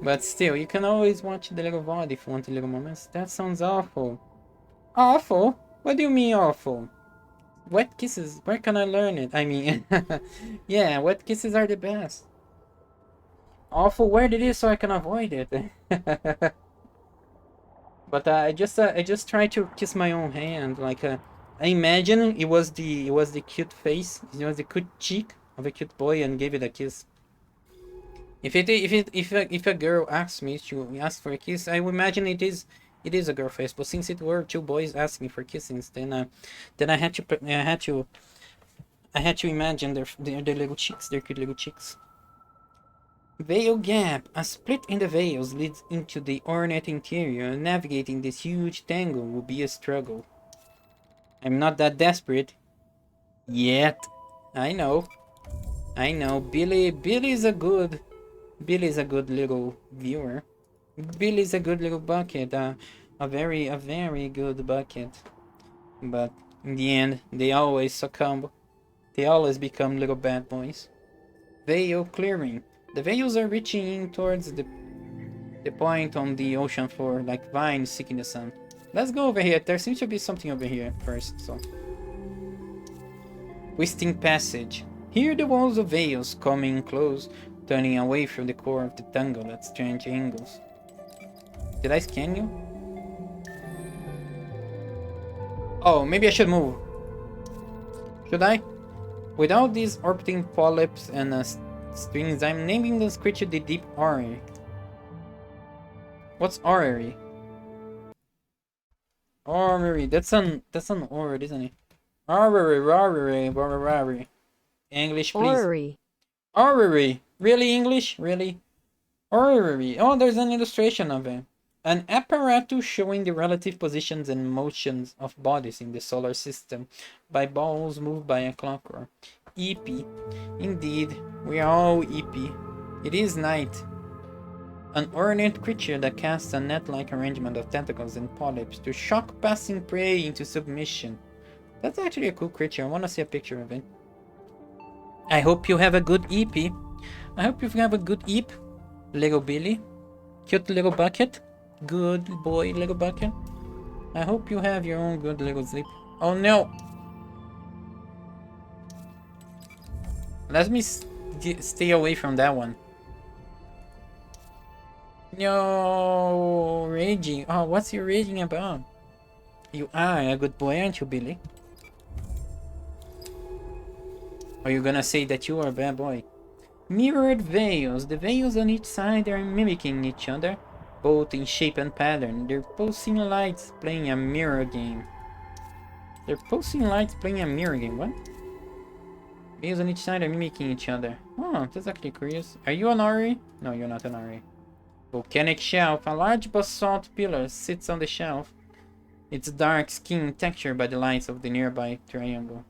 But still, you can always watch the little VOD if you want the little moments. That sounds awful. Awful? What do you mean awful? Wet kisses, where can I learn it? I mean, yeah, wet kisses are the best. Awful, where it is so I can avoid it. But I just try to kiss my own hand. Like, I imagine it was the cute face, it was the cute cheek of a cute boy and gave it a kiss. If a girl asks me to ask for a kiss, I would imagine it is a girl face. But since it were two boys asking for kissings, then I had to imagine their little cheeks, their cute little cheeks. Veil gap. A split in the veils leads into the ornate interior. Navigating this huge tangle will be a struggle. I'm not that desperate yet. I know. Billy's a good little viewer. Billy's a good little bucket, a very good bucket. But in the end, they always succumb. They always become little bad boys. Veil clearing. The veils are reaching in towards the point on the ocean floor, like vines seeking the sun. Let's go over here. There seems to be something over here first, so. Twisting passage. Here the walls of veils coming close, turning away from the core of the tangle at strange angles. Did I scan you? Oh, maybe I should move. Should I? Without these orbiting polyps and strings, I'm naming this creature the Deep Orrery. What's Orrery? Orrery. That's an word, isn't it? Orrery. English, please. Orrery. Orrery. Really, English? Really? Orrery. Oh, there's an illustration of it. An apparatus showing the relative positions and motions of bodies in the solar system by balls moved by a clockwork. EP. Indeed, we are all EP. It is night. An ornate creature that casts a net-like arrangement of tentacles and polyps to shock passing prey into submission. That's actually a cool creature. I want to see a picture of it. I hope you have a good EP. I hope you have a good EP, Lego Billy. Cute little bucket. Good boy, little bucket. I hope you have your own good little sleep. Oh no! Let me stay away from that one. No, raging. Oh, what's you raging about? You are a good boy, aren't you, Billy? Are you gonna say that you are a bad boy? Mirrored veils. The veils on each side are mimicking each other, both in shape and pattern. They're pulsing lights playing a mirror game. What? Veils on each side are mimicking each other. Oh, that's actually curious. Are you an Ori? No, you're not an Ori. Volcanic shelf. A large basalt pillar sits on the shelf. Its dark skin textured by the lights of the nearby tangle.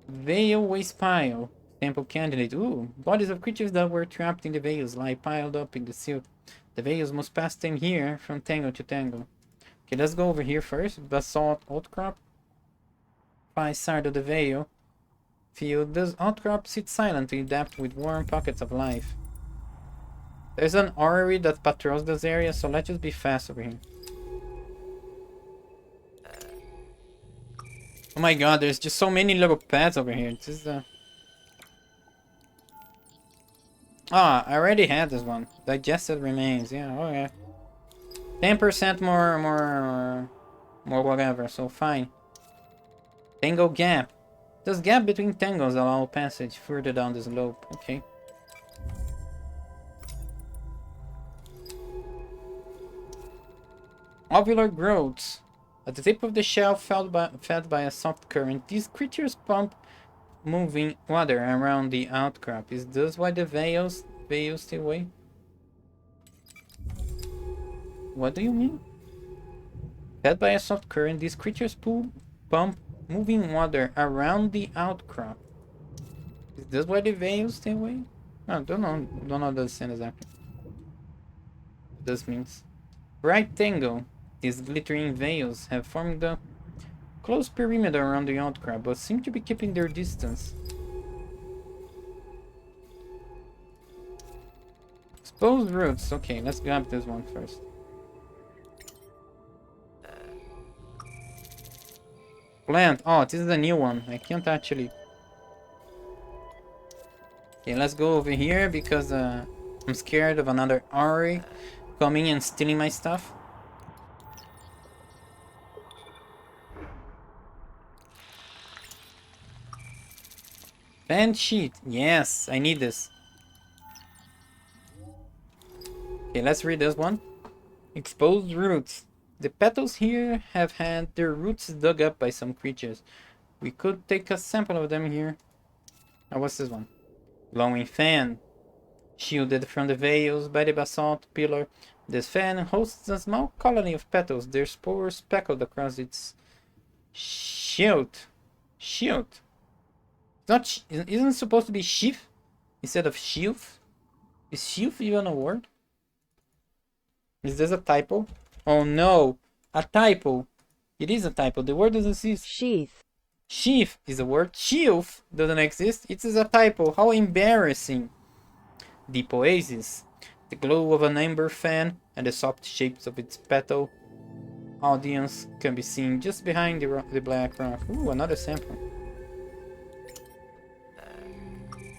Veil waste pile. Temple candidate. Ooh, bodies of creatures that were trapped in the veils lie piled up in the silt. The veils must pass them here from tangle to tangle. Okay, let's go over here first. Basalt outcrop. By side of the veil field, this outcrop sits silently, dappled with warm pockets of life. There's an orrery that patrols this area, so let's just be fast over here. Oh my god, there's just so many little pads over here. This is Ah, I already had this one. Digested remains. Yeah, okay. 10% more whatever, so fine. Tango gap. This gap between tangles allow passage further down the slope. Okay. Ovular growths. At the tip of the shell, fed by a soft current, these creatures pump moving water around the outcrop. Is this why the veils stay away? What do you mean? Fed by a soft current, these creatures pump moving water around the outcrop. Is this why the veils stay away? I don't understand exactly what this means. Rectangle. These glittering veils have formed a close perimeter around the outcrop, but seem to be keeping their distance. Exposed roots. Okay, let's grab this one first. Plant. Oh, this is a new one. I can't actually... Okay, let's go over here because I'm scared of another Ari coming and stealing my stuff. Fan sheet. Yes, I need this. Okay, let's read this one. Exposed roots. The petals here have had their roots dug up by some creatures. We could take a sample of them here. Oh, what's this one? Glowing fan. Shielded from the veils by the basalt pillar, this fan hosts a small colony of petals, their spores speckled across its shield. Shield. Isn't it supposed to be sheath instead of sheath? Is sheath even a word? Is this a typo? Oh no, a typo. It is a typo. The word doesn't exist. Sheath. Sheath is a word. Sheath doesn't exist. It is a typo. How embarrassing. Deep oasis. The glow of an amber fan and the soft shapes of its petal audience can be seen just behind the black rock. Ooh, another sample.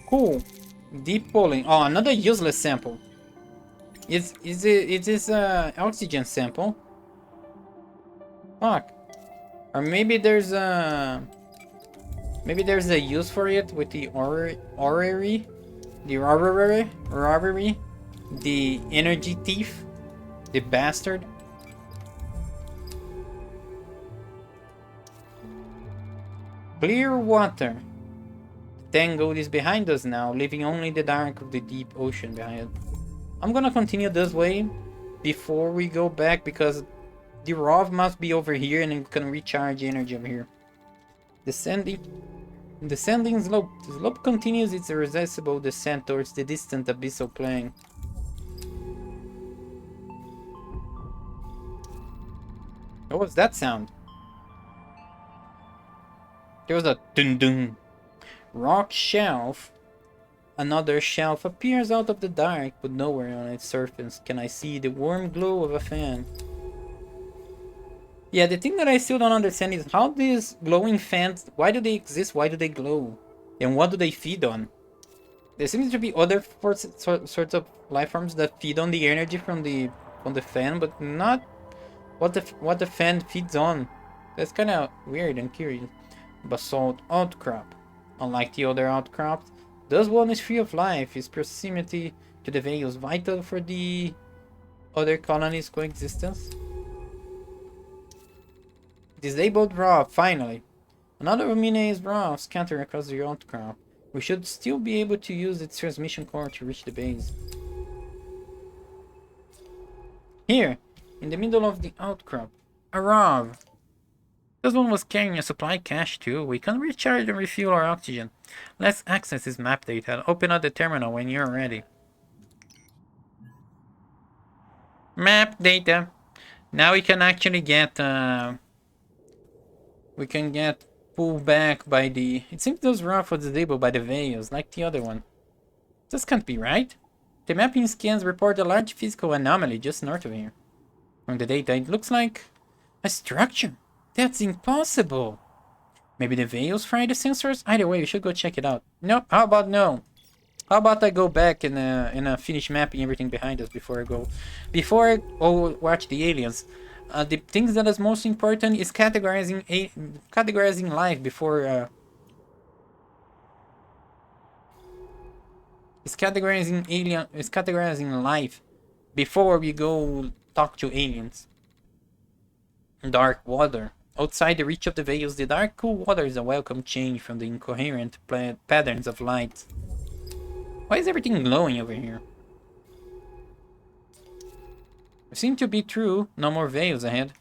Cool. Deep polling. Oh, another useless sample. It is oxygen sample. Fuck. Or maybe there's a use for it with the orrery, the robbery, the energy thief, the bastard. Clear water. Tango is behind us now, leaving only the dark of the deep ocean behind. I'm gonna continue this way before we go back because the Rov must be over here and we can recharge energy over here. Descending slope. The slope continues its irresistible descent towards the distant abyssal plane. What was that sound? There was a dun dun. Rock shelf. Another shelf appears out of the dark, but nowhere on its surface can I see the warm glow of a fan. Yeah, the thing that I still don't understand is how these glowing fans, why do they exist, why do they glow? And what do they feed on? There seems to be other sorts of life forms that feed on the energy from the fan, but not what the fan feeds on. That's kind of weird and curious. Basalt outcrop. Unlike the other outcrops, this one is free of life. Its proximity to the veil is vital for the other colonies' coexistence. Disabled raw, finally. Another Rumina's raw scattered across the outcrop. We should still be able to use its transmission core to reach the base. Here, in the middle of the outcrop, a Rav. This one was carrying a supply cache too. We can recharge and refuel our oxygen. Let's access this map data and open up the terminal when you're ready. Map data. Now we can actually get pulled back by the... It seems those rough was disabled by the veils, like the other one. This can't be right. The mapping scans report a large physical anomaly just north of here. From the data, it looks like a structure. That's impossible. Maybe the veils fry the sensors? Either way, we should go check it out. No, how about no? How about I go back and finish mapping everything behind us before I go... Before I go watch the aliens. The things that is most important is categorizing life before... is categorizing life before we go talk to aliens. Dark water. Outside the reach of the veils, the dark cool water is a welcome change from the incoherent patterns of light. Why is everything glowing over here? It seems to be true. No more veils ahead.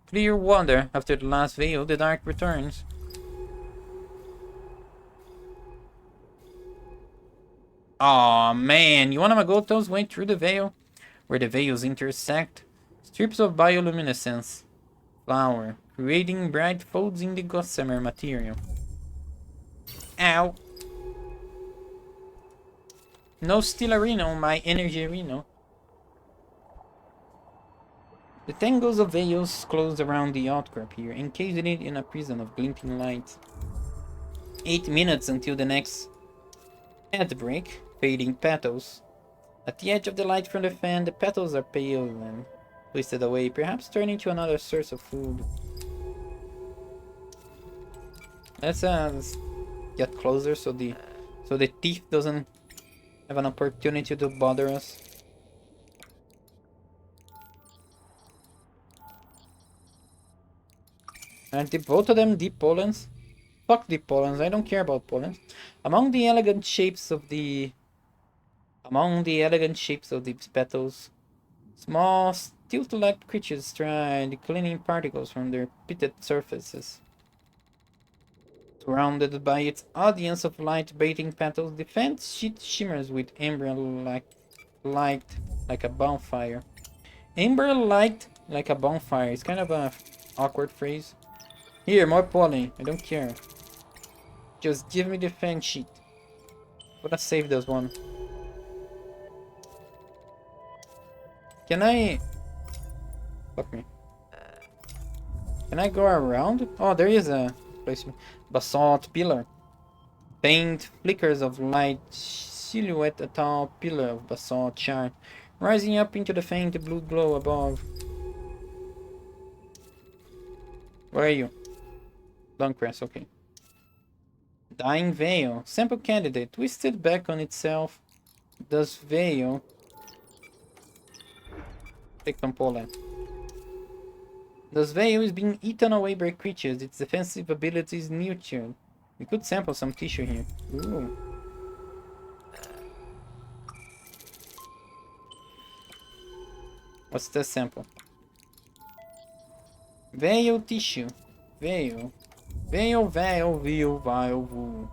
Clear water. After the last veil, the dark returns. Aw, man. You wanna go those way through the veil? Where the veils intersect? Strips of bioluminescence. Flower. Creating bright folds in the gossamer material. Ow. No Stellarino, my energy Reno. The tangles of veils closed around the outcrop here, encasing it in a prison of glinting light. 8 minutes until the next ad break, fading petals. At the edge of the light from the fan, the petals are pale and twisted away, perhaps turning to another source of food. Let's get closer so the thief doesn't have an opportunity to bother us. Aren't both of them deep pollens? Fuck deep pollens, I don't care about pollens. Among the elegant shapes of these petals, small stilt-like creatures try cleaning particles from their pitted surfaces. Surrounded by its audience of light-baiting petals, the fence sheet shimmers with amber light like a bonfire. Amber light like a bonfire is kind of a awkward phrase. Here, more pollen. I don't care. Just give me the fan sheet. I'm gonna save this one. Can I... Fuck me. Can I go around? Oh, there is a place. Basalt pillar. Faint flickers of light silhouette a tall pillar of basalt shine, rising up into the faint blue glow above. Where are you? Longcrest, okay. Dying veil. Sample candidate. Twisted back on itself. Does veil. Take some pollen. This veil is being eaten away by creatures. Its defensive abilities nurtured. We could sample some tissue here. Ooh. What's the sample? Veil tissue. Veil. Veil, veil, veil, veil, veil.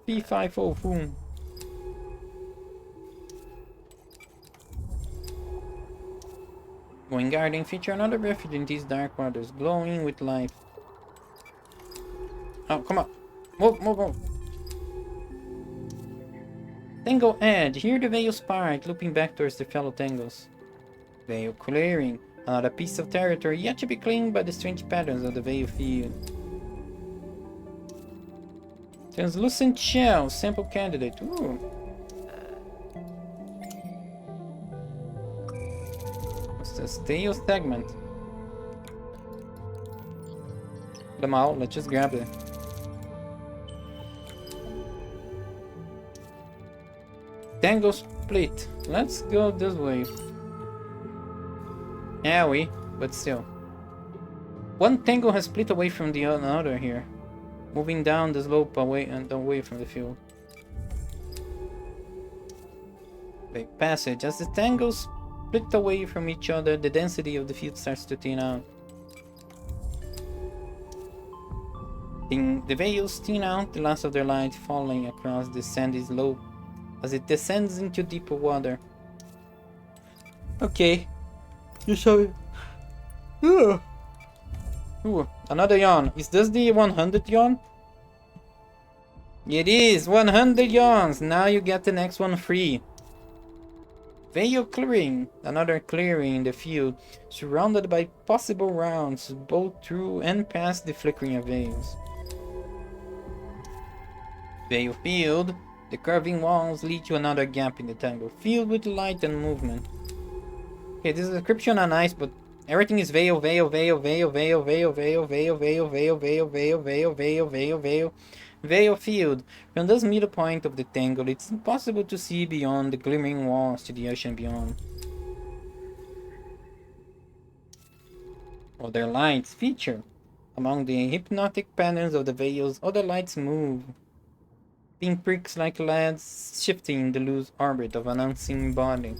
P504. Going guarding feature another refuge in these dark waters, glowing with life. Oh, come on. Move, move, move. Tangle edge. Here the veils part, looping back towards the fellow tangles. Veil clearing. Another piece of territory yet to be claimed by the strange patterns of the veil field. Translucent shell. Sample candidate. Ooh. Steel segment. Them out, let's just grab it. Tangle split. Let's go this way. Yeah, but still. One tangle has split away from the other here. Moving down the slope away and away from the field. Big passage. As the tangles split away from each other, the density of the field starts to thin out. The veils thin out, the last of their light falling across the sandy slope as it descends into deeper water. Okay, you show it. Ugh. Ooh, another yawn. Is this the 100 yawn? It is 100 yawns. Now you get the next one free. Veil clearing. Another clearing in the field, surrounded by possible rounds, both through and past the flickering of veils. Veil field. The curving walls lead to another gap in the tangle, filled with light and movement. Okay, this description are nice, but everything is veil, veil, veil, veil, veil, veil, veil, veil, veil, veil, veil, veil, veil, veil, veil, veil. Veil field. From this middle point of the tangle, it's impossible to see beyond the glimmering walls to the ocean beyond. Other lights feature. Among the hypnotic patterns of the veils, other lights move. Pinpricks like leads shifting in the loose orbit of an unseen body.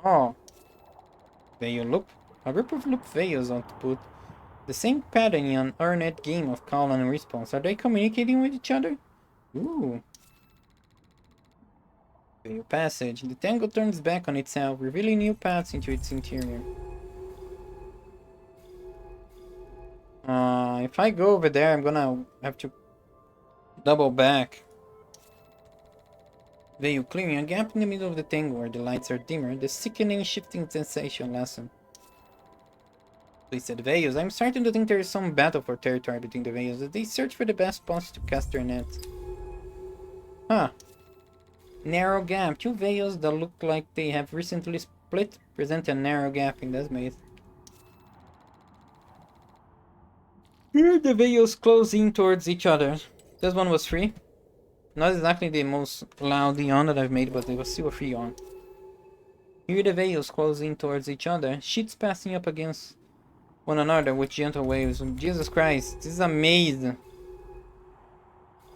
Oh. Veil loop. A group of loop veils output the same pattern in an ornate game of call and response. Are they communicating with each other? Ooh. Veil passage. The tangle turns back on itself, revealing new paths into its interior. If I go over there, I'm gonna have to double back. Veil clearing. A gap in the middle of the tangle where the lights are dimmer. The sickening, shifting sensation lesson. Twisted veils. I'm starting to think there is some battle for territory between the veils as they search for the best spots to cast their nets. Huh. Narrow gap. Two veils that look like they have recently split present a narrow gap in this maze. Here the veils close in towards each other. This one was free. Not exactly the most loud yawn that I've made, but it was still a free yawn. Here the veils close in towards each other, sheets passing up against one another with gentle waves. Jesus Christ, this is amazing.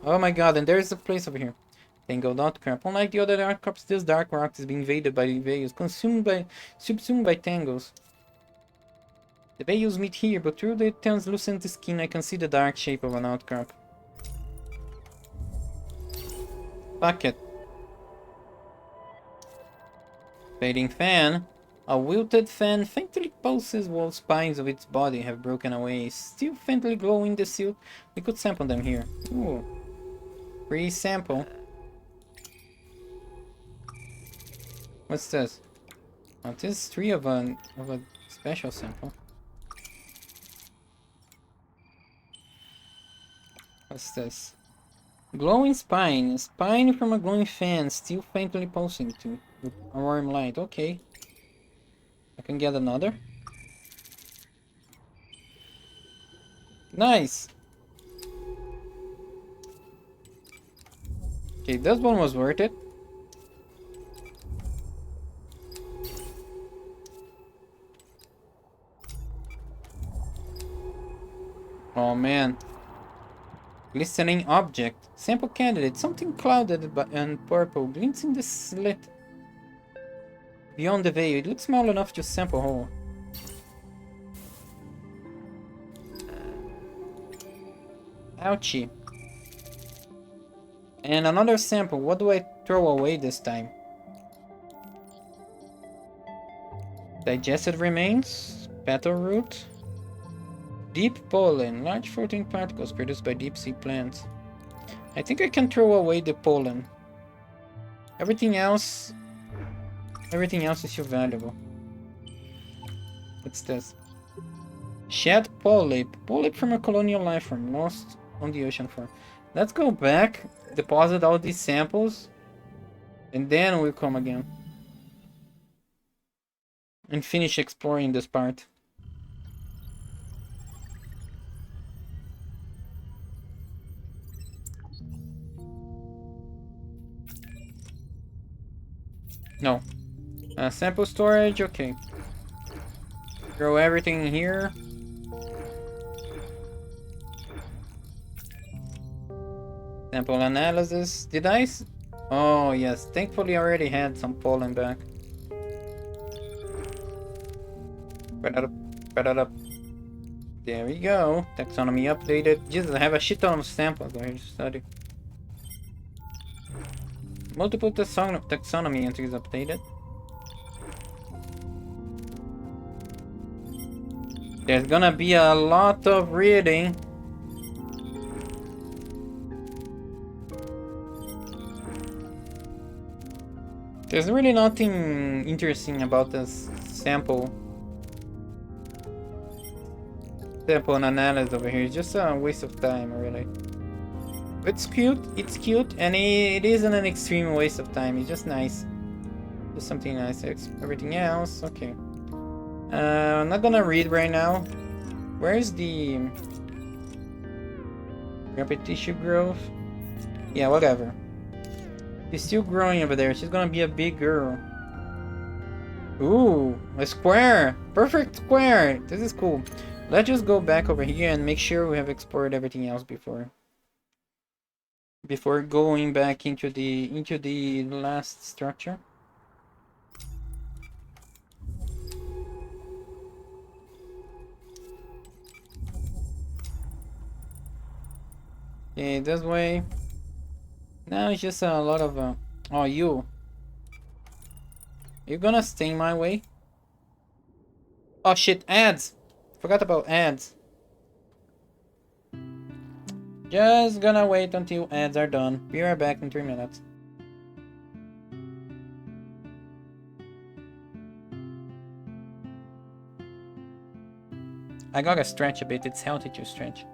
Oh my god, and there's a place over here. Tangled outcrop. Unlike the other outcrops, this dark rock is being invaded by the veils, subsumed by tangles. The veils meet here, but through the translucent skin I can see the dark shape of an outcrop. Bucket. Fading fan. A wilted fan faintly pulses while spines of its body have broken away, still faintly glowing the silk. We could sample them here. Ooh. Free sample. What's this? Oh, this is 3 of a special sample. What's this? Glowing spine. Spine from a glowing fan, still faintly pulsing to a warm light. Okay. I can get another. Nice! Okay, this one was worth it. Oh man. Glistening object. Sample candidate. Something clouded and purple. Glints in the slit. Beyond the veil. It looks small enough to sample whole. Ouchie. And another sample. What do I throw away this time? Digested remains. Petal root. Deep pollen. Large floating particles produced by deep sea plants. I think I can throw away the pollen. Everything else is still valuable. What's this? Shed polyp. Polyp from a colonial life form lost on the ocean floor. Let's go back, deposit all these samples, and then we'll come again. And finish exploring this part. No. Sample storage, okay. Throw everything in here. Sample analysis. Did I? Oh, yes. Thankfully, I already had some pollen back. Spread it up. Spread it up. There we go. Taxonomy updated. Jesus, I have a shit ton of samples here to study. Multiple taxonomy entries updated. There's gonna be a lot of reading. There's really nothing interesting about this sample and analysis over here. It's just a waste of time, really. It's cute, and it isn't an extreme waste of time. It's just nice. Just something nice. Everything else, okay. I'm not gonna read right now. Where's the repetition growth? Yeah, whatever. She's still growing over there. She's gonna be a big girl. Ooh, a square! Perfect square! This is cool. Let's just go back over here and make sure we have explored everything else before going back into the last structure. Okay, this way. Now it's just a lot of oh, you're gonna stay in my way? Oh shit, ads! Forgot about ads. Just gonna wait until ads are done. Be right back in 3 minutes. I gotta stretch a bit, it's healthy to stretch.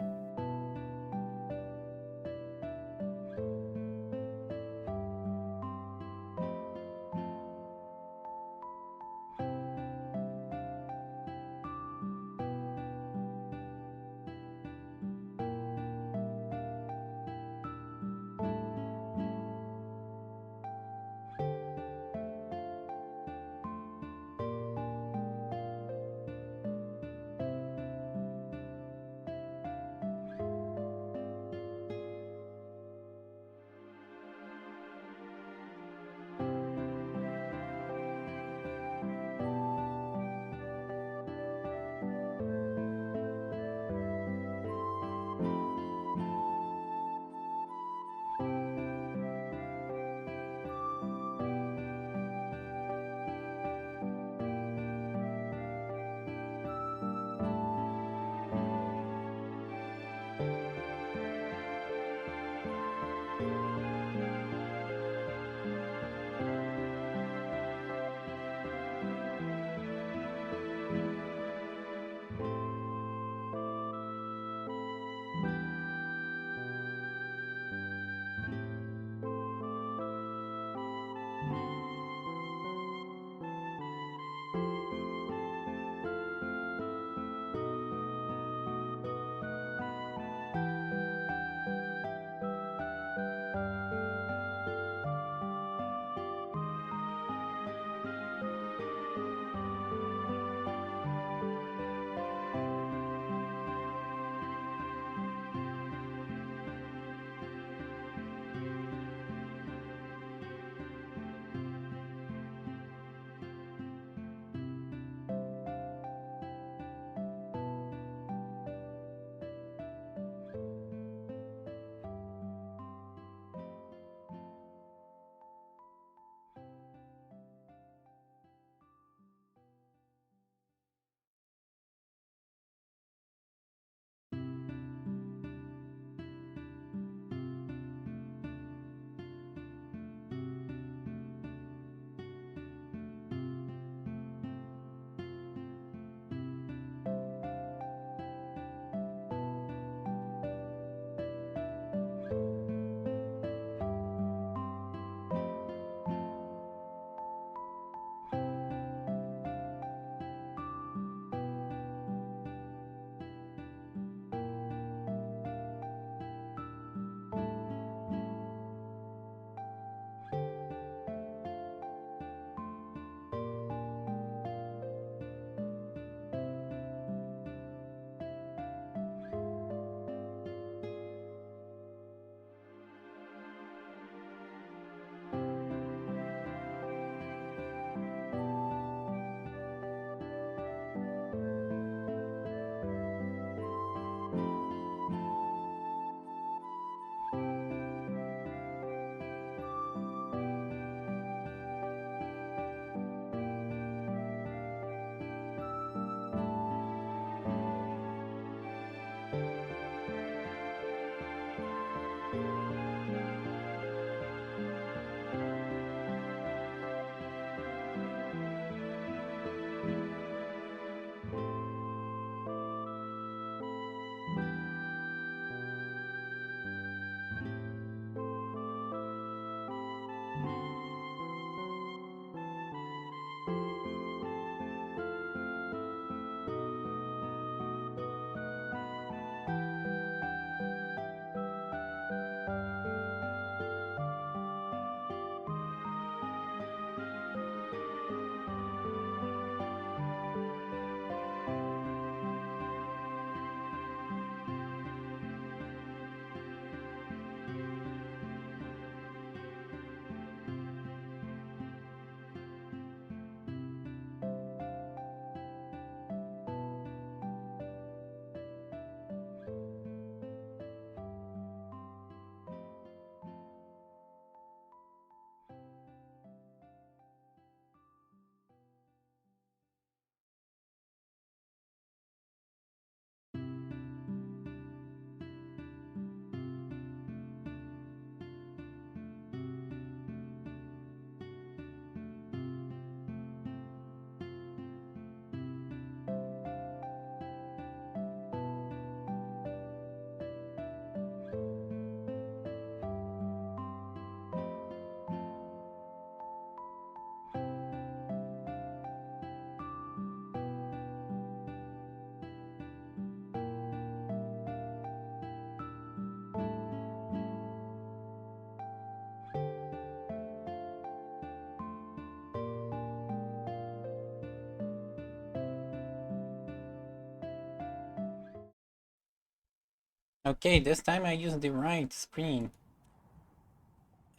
Okay, this time I used the right screen.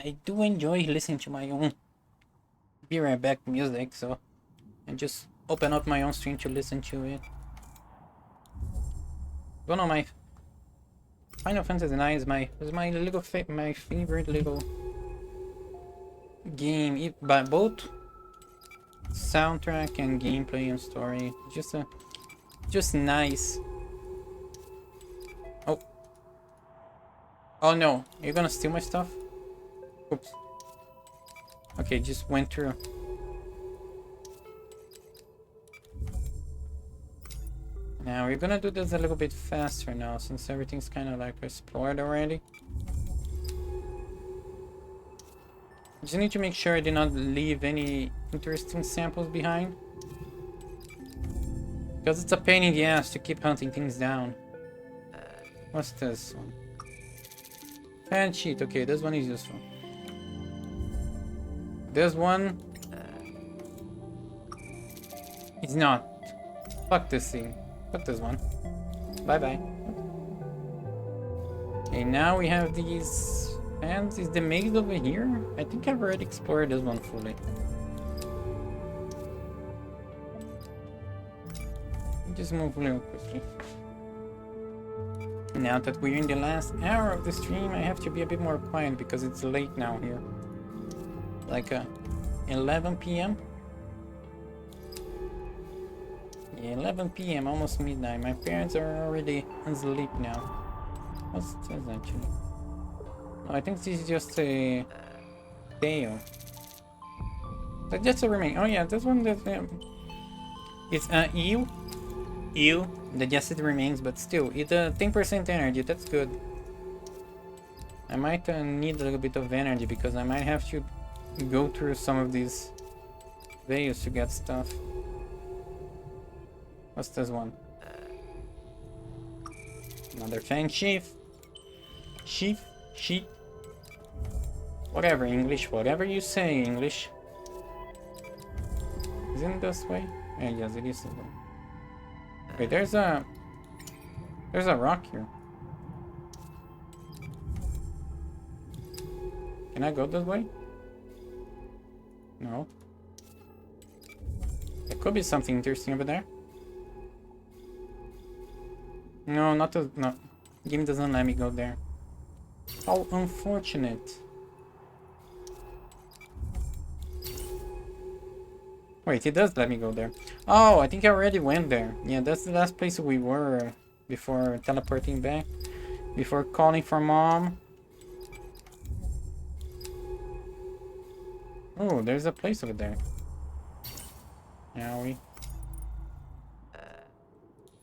I do enjoy listening to my own Be Right Back music, so I just open up my own stream to listen to it. One of my Final Fantasy IX is my my favorite little game, by both soundtrack and gameplay and story. Just nice. Oh. Oh no, you're gonna steal my stuff? Oops. Okay, just went through. Now we're gonna do this a little bit faster now, since everything's kind of like explored already. Just need to make sure I did not leave any interesting samples behind. Because it's a pain in the ass to keep hunting things down. What's this one? Fan sheet, okay, this one is useful. This one is not. Fuck this thing. Fuck this one. Bye bye. Okay, now we have these fans. Is the maze over here? I think I've already explored this one fully. Just move a little quickly. Now that we're in the last hour of the stream, I have to be a bit more quiet because it's late now here. Like 11 p.m. Yeah, 11 p.m. almost midnight. My parents are already asleep now. What's this actually? Oh, I think this is just a tail. But just a remain. Oh yeah, this one that it's eel. Eel. That yes, it remains, but still, it's 10% energy. That's good. I might need a little bit of energy because I might have to go through some of these veils to get stuff. What's this one? Another fan sheath. Sheath? Sheath? Whatever, English. Whatever you say, English. Isn't it this way? Yeah, yes, it is this way. Wait, there's a rock here. Can I go this way? No. There could be something interesting over there. No, not the, no. Game doesn't let me go there. How unfortunate. Wait, it does let me go there. Oh, I think I already went there. Yeah, that's the last place we were before teleporting back. Before calling for mom. Oh, there's a place over there. Now we...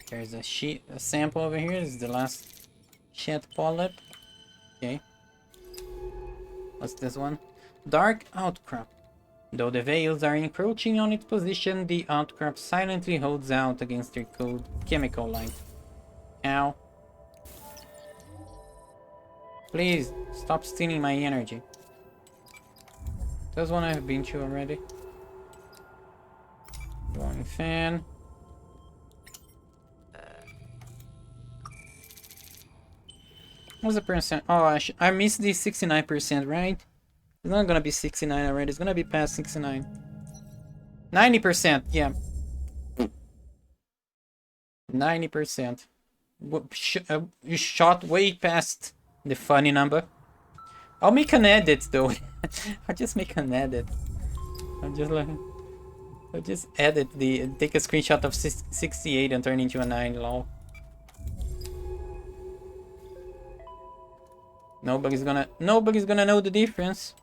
There's a sample over here. This is the last shed polyp. Okay. What's this one? Dark outcrop. Though the veils are encroaching on its position, the outcrop silently holds out against their cold chemical light. Ow. Please, stop stealing my energy. This one I've been to already. Blowing fan. What's the percent? Oh, I missed the 69%, right? It's not gonna be 69 already. It's gonna be past 69. 90%, yeah. 90%. You shot way past the funny number. I'll make an edit though. I'll just make an edit. I'll just edit take a screenshot of 68 and turn into a 9, lol. Nobody's gonna know the difference.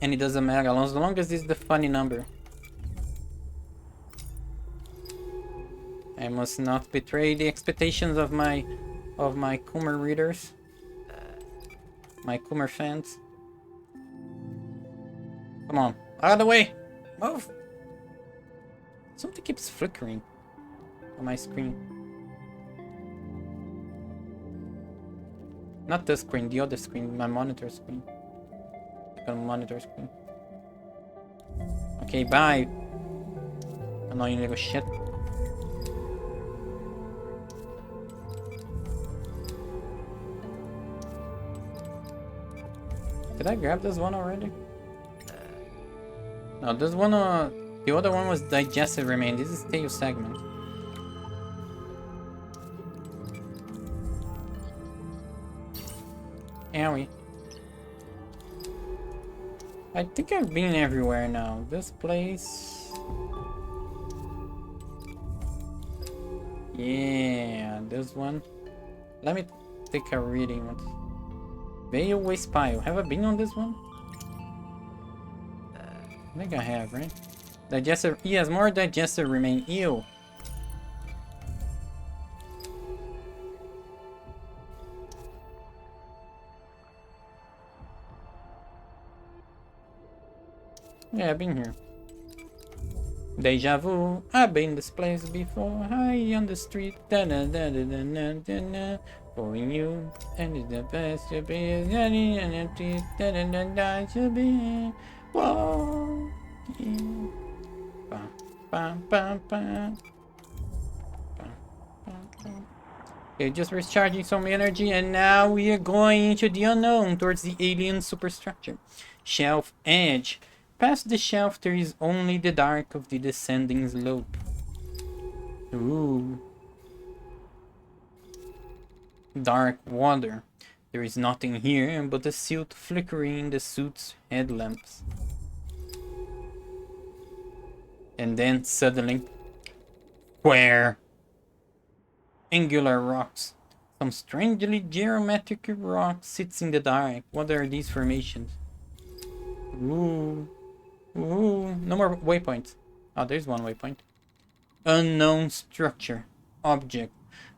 And it doesn't matter as long as this is the funny number. I must not betray the expectations of my Coomer readers. My Coomer fans. Come on. Out of the way! Move! Something keeps flickering on my screen. Not the screen, the other screen, my monitor screen. Monitor screen. Okay, bye. Annoying little shit. Did I grab this one already? No, this one, the other one was digestive remain. This is tail segment. Owie. I think I've been everywhere now. This place... Yeah, this one. Let me take a reading. Veil Waste Pile. Have I been on this one? I think I have, right? Digestive. He has more digestive remain. Ew. Yeah, I've been here. Deja vu. I've been this place before. High on the street. Da da da da da da da da. Following you. And it's the best to be. And empty. Da da da da to be. Whoa. Bam, bam, bam, bam. Okay, just recharging some energy, and now we are going into the unknown towards the alien superstructure. Shelf edge. Past the shelf, there is only the dark of the descending slope. Ooh. Dark water. There is nothing here but the silt flickering in the suit's headlamps. And then suddenly, where? Angular rocks. Some strangely geometric rock sits in the dark. What are these formations? Ooh. Ooh. No more waypoints. Oh, there's one waypoint. Unknown structure. Object.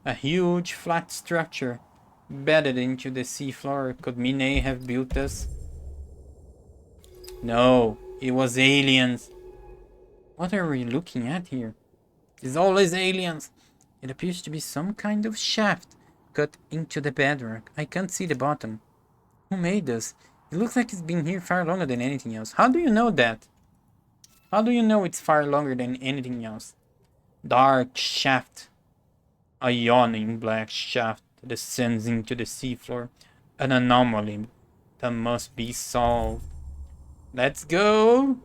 A huge flat structure bedded into the seafloor. Could Mine have built this? No, it was aliens. What are we looking at here? It's always aliens. It appears to be some kind of shaft cut into the bedrock. I can't see the bottom. Who made this? It looks like it's been here far longer than anything else. How do you know that? How do you know it's far longer than anything else? Dark shaft. A yawning black shaft that descends into the seafloor. An anomaly that must be solved. Let's go!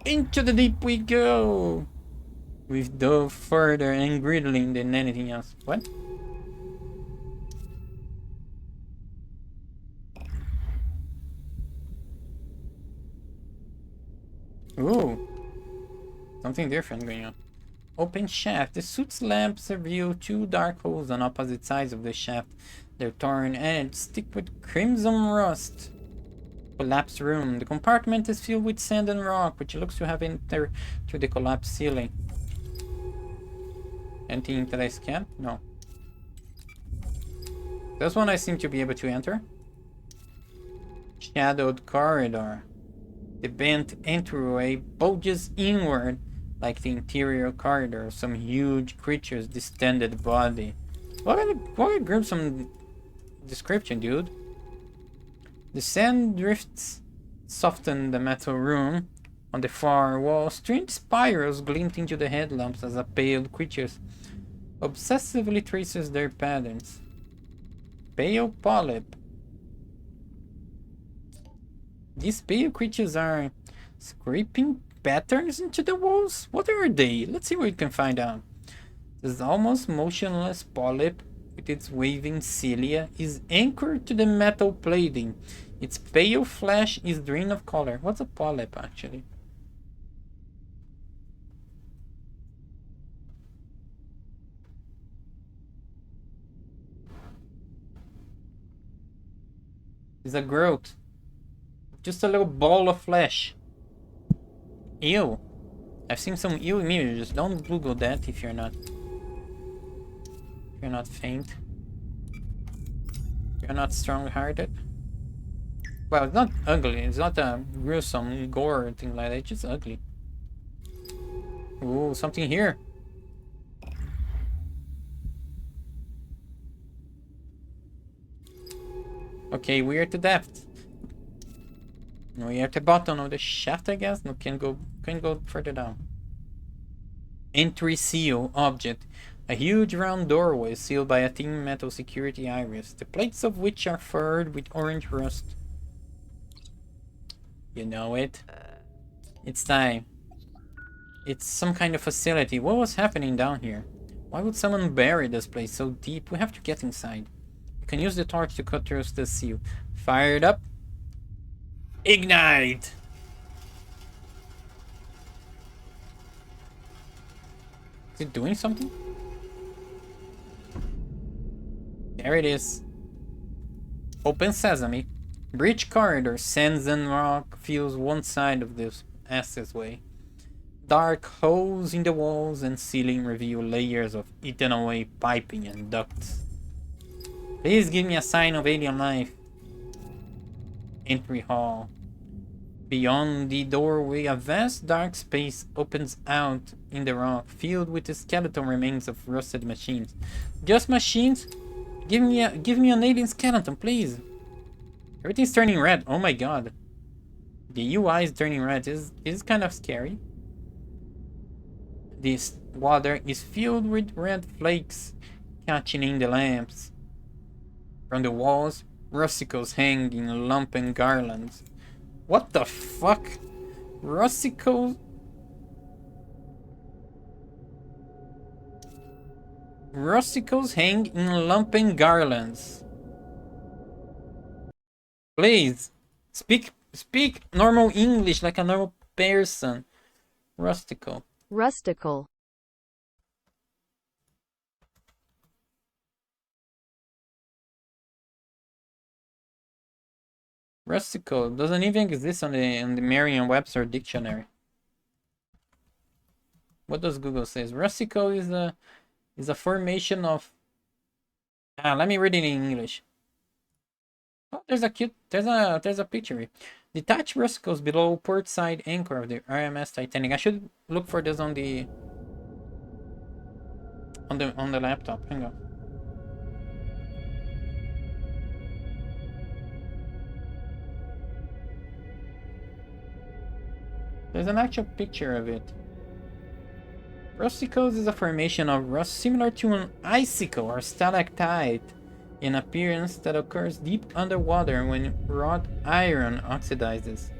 Into the deep we go! We've dove further and greedily than anything else. What? Ooh. Something different going on. Open shaft. The suit's lamps reveal two dark holes on opposite sides of the shaft. Their torn edges stick with crimson rust. Collapsed room. The compartment is filled with sand and rock, which looks to have entered through the collapsed ceiling. Anything that I scan? No. This one I seem to be able to enter. Shadowed corridor. The bent entryway bulges inward like the interior corridor of some huge creature's distended body. Why grab some description, dude? The sand drifts soften the metal room. On the far wall, strange spirals glint into the headlamps as a pale creature obsessively traces their patterns. Pale polyp. These pale creatures are scraping patterns into the walls? What are they? Let's see what we can find out. This almost motionless polyp with its waving cilia is anchored to the metal plating. Its pale flesh is drained of color. What's a polyp actually? It's a growth. Just a little ball of flesh. Ew. I've seen some ew images. Don't Google that if you're not faint. You're not strong-hearted. Well, it's not ugly. It's not a gruesome gore or thing like that. It's just ugly. Ooh, something here. Okay, we're at the depth. We are at the bottom of the shaft, I guess. No, can go further down. Entry seal object. A huge round doorway sealed by a thin metal security iris, the plates of which are furred with orange rust. You know it. It's time. It's some kind of facility. What was happening down here? Why would someone bury this place so deep? We have to get inside. You can use the torch to cut through the seal. Fire it up. Ignite! Is it doing something? There it is. Open sesame. Bridge corridor. Sands and rock fills one side of this passageway. Dark holes in the walls and ceiling reveal layers of eaten away piping and ducts. Please give me a sign of alien life. Entry hall. Beyond the doorway, a vast dark space opens out in the rock, filled with the skeleton remains of rusted machines. Just machines? Give me an alien skeleton, please. Everything's turning red. Oh my god. The UI is turning red. This is kind of scary. This water is filled with red flakes catching in the lamps. From the walls, rusticles hang in lumpen garlands. What the fuck? Rusticles? Rusticles hang in lumpen garlands. Please, speak normal English like a normal person. Rustical. Rustical. Rustical doesn't even exist on the Merriam-Webster dictionary. What does Google says? Rustical is a formation of. Let me read it in English. Oh, there's a picture here. Detached rusticles below port side anchor of the RMS Titanic. I should look for this on the laptop. Hang on. There's an actual picture of it. Rusticles is a formation of rust similar to an icicle or stalactite in appearance that occurs deep underwater when wrought iron oxidizes.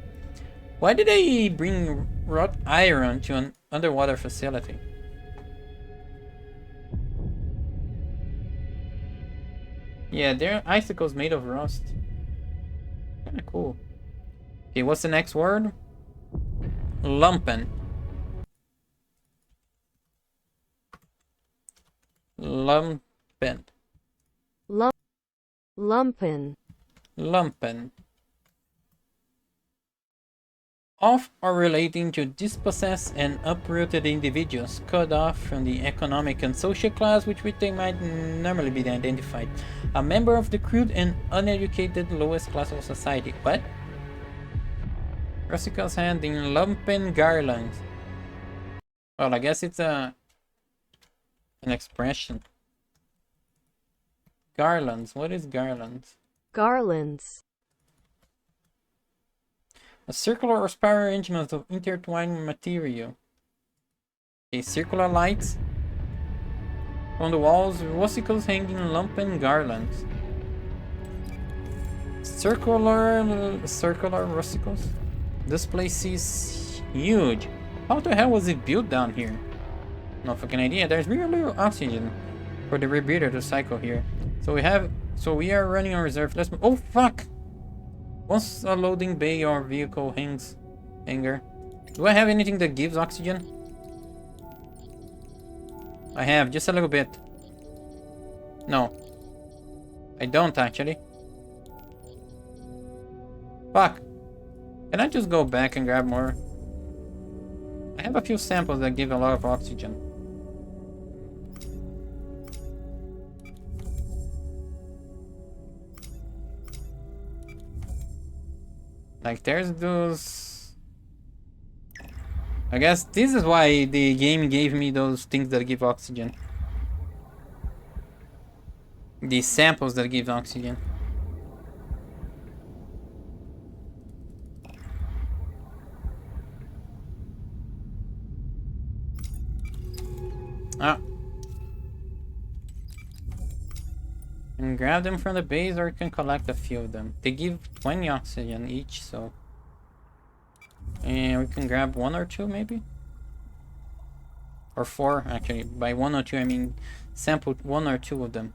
Why did they bring wrought iron to an underwater facility? Yeah, they're icicles made of rust. Kinda cool. Okay, what's the next word? Lumpen. Lumpen. Lumpen. Lumpen. Of or relating to dispossessed and uprooted individuals cut off from the economic and social class with which they might normally be identified. A member of the crude and uneducated lowest class of society. What? Rusticles hand in lumpen garlands. Well, I guess it's an expression. Garlands. What is garlands? Garlands. A circular or spiral arrangement of intertwined material. A circular lights. On the walls, rusticles hanging lumpen garlands. Circular rusticles. This place is huge. How the hell was it built down here? No fucking idea. There's really little oxygen for the rebreather to cycle here. So we are running on reserve. Let's move. Oh fuck! Once a loading bay or vehicle hanger. Do I have anything that gives oxygen? I have, just a little bit. No. I don't actually. Fuck. Can I just go back and grab more? I have a few samples that give a lot of oxygen. Like there's those... I guess this is why the game gave me those things that give oxygen. These samples that give oxygen. Ah. You can grab them from the base or you can collect a few of them. They give 20 oxygen each, so... And we can grab 1 or 2 maybe? Or 4 actually. By 1 or 2 I mean sample 1 or 2 of them.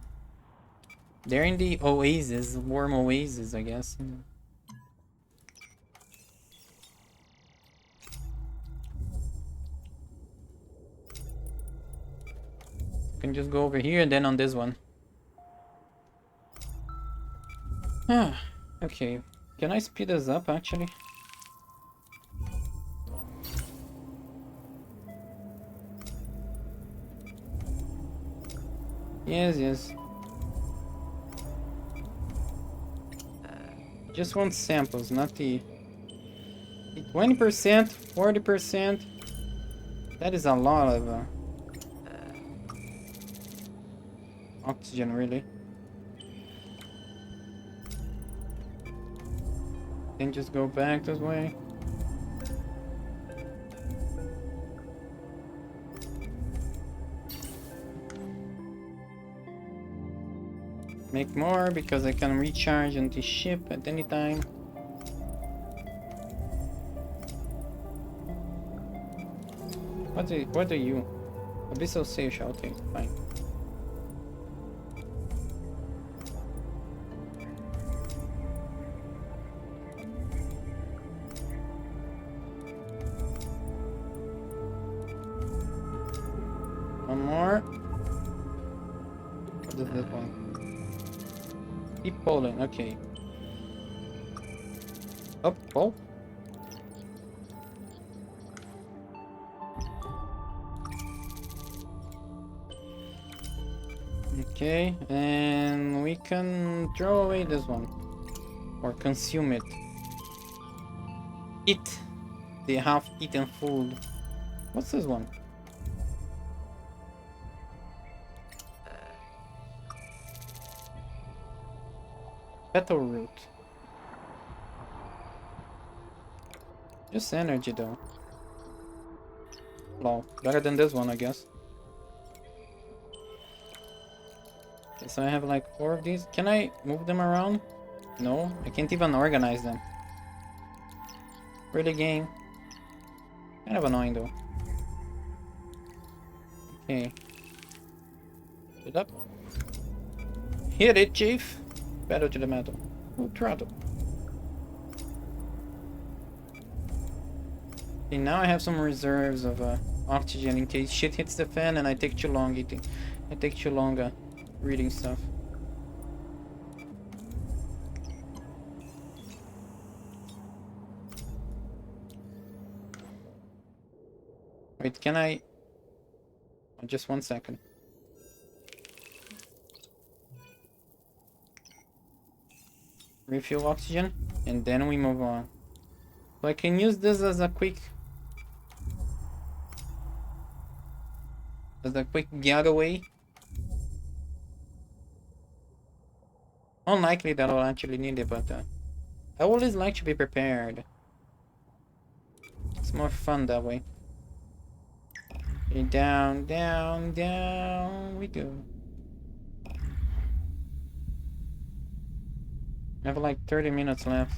They're in the oasis, warm oasis I guess. You can just go over here and then on this one. Ah, okay. Can I speed this up actually? Yes, yes. Just want samples, not the 20%, 40%. That is a lot of oxygen, really. Then just go back this way. Make more because I can recharge on the ship at any time. What are you? Abyssal safe, okay, fine. One more. What is this one? Keep pulling, okay. Up, oh. Okay, and we can throw away this one. Or consume it. Eat the half-eaten food. What's this one? Petal root. Just energy though. Lol. Better than this one, I guess. Okay, so I have like 4 of these. Can I move them around? No, I can't even organize them. Really, game? Kind of annoying though. Okay. Get up. Hit it, chief! Pedal to the metal. Oh, throttle. Okay, now I have some reserves of oxygen in case shit hits the fan and I take too long eating. I take too long reading stuff. Wait, can I... Oh, just 1 second. Refuel oxygen, and then we move on. So I can use this as a quick getaway. Unlikely that I'll actually need it, but I always like to be prepared. It's more fun that way. Okay, down, down, down we go. I have like 30 minutes left.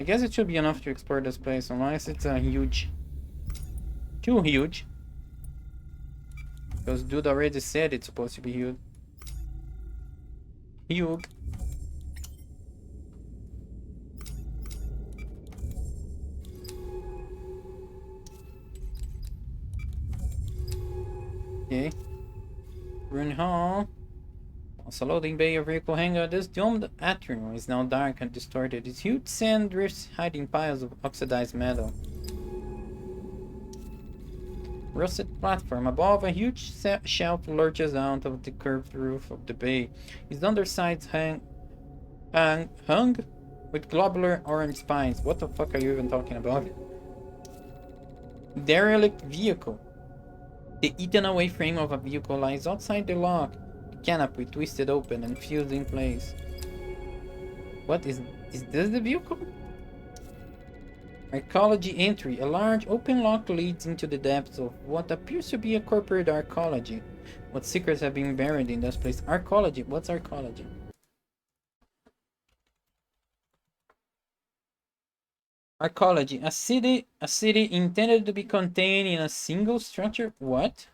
I guess it should be enough to explore this place, unless it's huge. Too huge. Because dude already said it's supposed to be huge. Huge. Okay. Rune Hall. Also loading bay of vehicle hangar. This domed atrium is now dark and distorted. Its huge sand drifts hiding piles of oxidized metal. Rusted platform above a huge shelf lurches out of the curved roof of the bay. Its undersides hung with globular orange spines. What the fuck are you even talking about? Derelict vehicle. The eaten away frame of a vehicle lies outside the lock. The canopy twisted open and fused in place. What is this the vehicle? Archaeology entry. A large open lock leads into the depths of what appears to be a corporate archaeology. What secrets have been buried in this place? Archaeology. What's archaeology? Archaeology. A city intended to be contained in a single structure. What?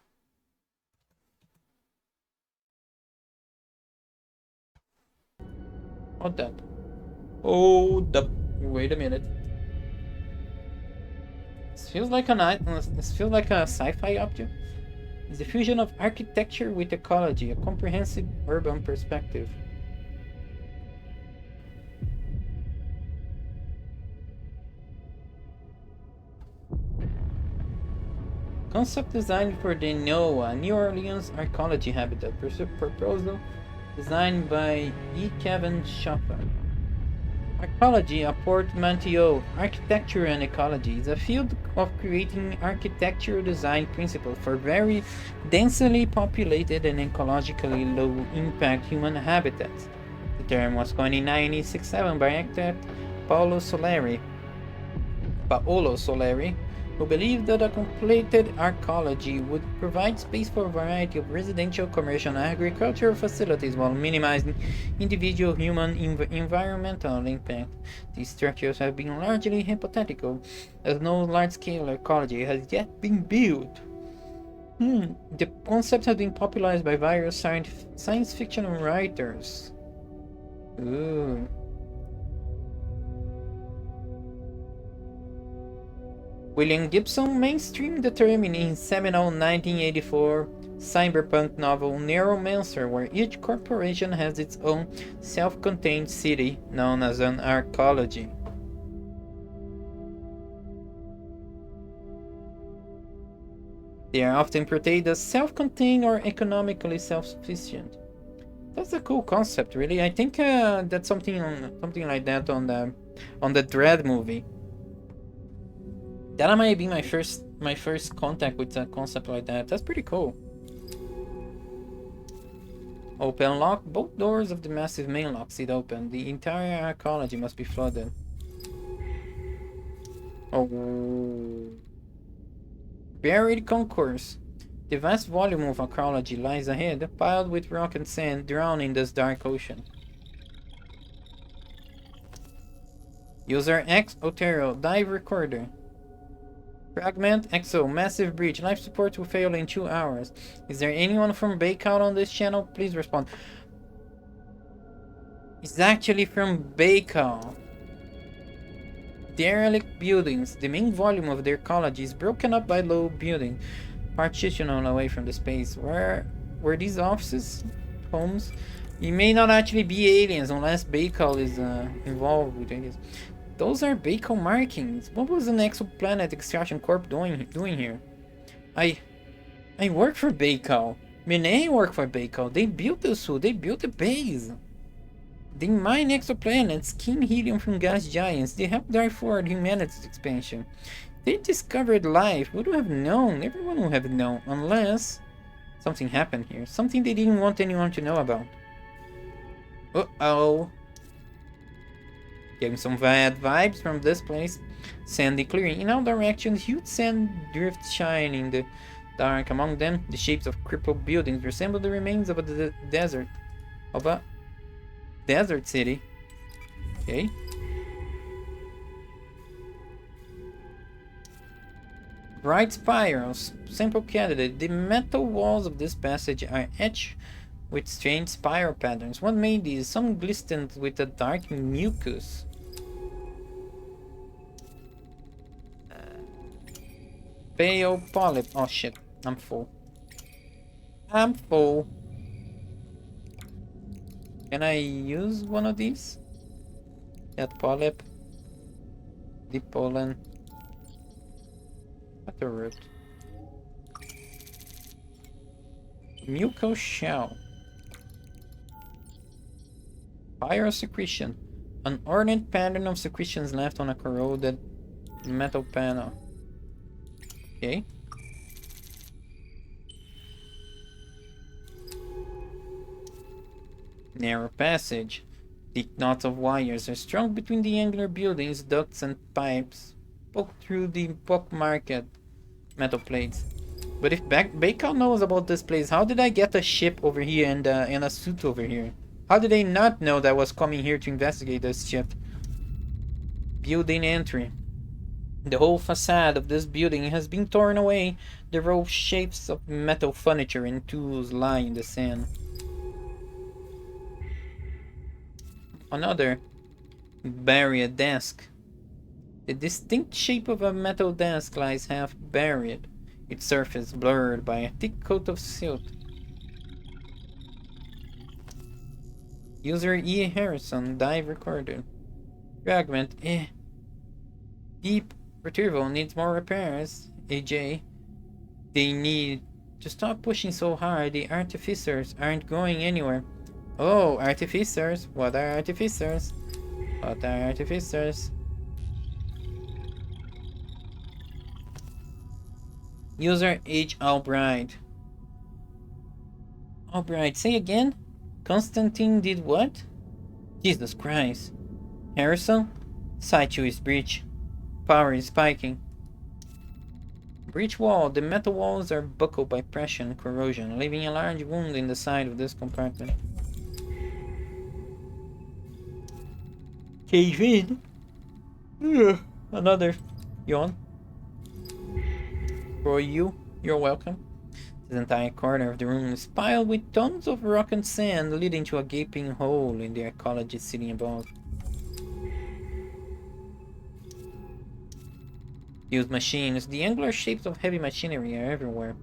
Hold up. Hold up. Wait a minute. This feels like a sci-fi object. It's the fusion of architecture with ecology, a comprehensive urban perspective. Concept designed for the NOAA, New Orleans Archaeology Habitat. Proposal designed by E. Kevin Schaffer. Archaeology, a portmanteau, architecture and ecology, is a field of creating architectural design principles for very densely populated and ecologically low-impact human habitats. The term was coined in 1967 by architect Paolo Soleri, who believed that a completed archaeology would provide space for a variety of residential, commercial, and agricultural facilities while minimizing individual human environmental impact. These structures have been largely hypothetical, as no large-scale archaeology has yet been built. The concept has been popularized by various science fiction writers. Ooh. William Gibson mainstreamed the term in his seminal 1984 cyberpunk novel Neuromancer, where each corporation has its own self-contained city known as an archaeology. They are often portrayed as self-contained or economically self-sufficient. That's a cool concept, really. I think that's something like that on the Dread movie. That might be my first contact with a concept like that. That's pretty cool. Open lock. Both doors of the massive main lock sit open. The entire archaeology must be flooded. Oh. Buried concourse. The vast volume of archaeology lies ahead, piled with rock and sand, drowned in this dark ocean. User X Otero, dive recorder. Fragment Exo, massive breach. Life support will fail in 2 hours. Is there anyone from Bakeout on this channel? Please respond. It's actually from Bakeout. Derelict buildings. The main volume of their ecology is broken up by low buildings, partitioned away from the space. Where were these offices? Homes? It may not actually be aliens unless Bakeout is involved with aliens. Those are Bakeout markings. What was an exoplanet extraction corp doing here? I work for Bakeout. Mene work for Bakeout. They built the suit. They built the base. They mine exoplanets, skim helium from gas giants. They helped drive forward humanity's expansion. They discovered life. Would have known. Everyone would have known. Unless something happened here. Something they didn't want anyone to know about. Uh-oh. Getting some bad vibes from this place. Sandy clearing. In all directions, huge sand drifts shine in the dark. Among them, the shapes of crippled buildings resemble the remains of a desert. Of a desert city. Okay. Bright spirals. Sample candidate. The metal walls of this passage are etched with strange spiral patterns. What made these? Some glistened with a dark mucus. Pale polyp. Oh shit, I'm full. I'm full. Can I use one of these? That polyp. The pollen. What the root? Muco shell. Pyro-secretion. An ornate pattern of secretions left on a corroded metal panel. Okay. Narrow passage. Thick knots of wires are strung between the angular buildings, ducts and pipes. Poke through the pockmarked metal plates. But if Bakeout knows about this place, how did I get a ship over here and a suit over here? How did they not know that I was coming here to investigate this ship? Building entry. The whole facade of this building has been torn away. The raw shapes of metal furniture and tools lie in the sand. Another buried desk. The distinct shape of a metal desk lies half buried, its surface blurred by a thick coat of silt. User E. Harrison, dive recorded. Fragment Deep retrieval needs more repairs. AJ. They need to stop pushing so hard. The artificers aren't going anywhere. Oh, artificers. What are artificers? What are artificers? User H. Albright. Albright, say again? Constantine did what? Jesus Christ. Harrison? Site 2 is breach. Power is spiking. Breach wall. The metal walls are buckled by pressure and corrosion, leaving a large wound in the side of this compartment. Cave in. Another yawn. For you, you're welcome. This entire corner of the room is piled with tons of rock and sand, leading to a gaping hole in the ecology sitting above. Fused machines. The angular shapes of heavy machinery are everywhere.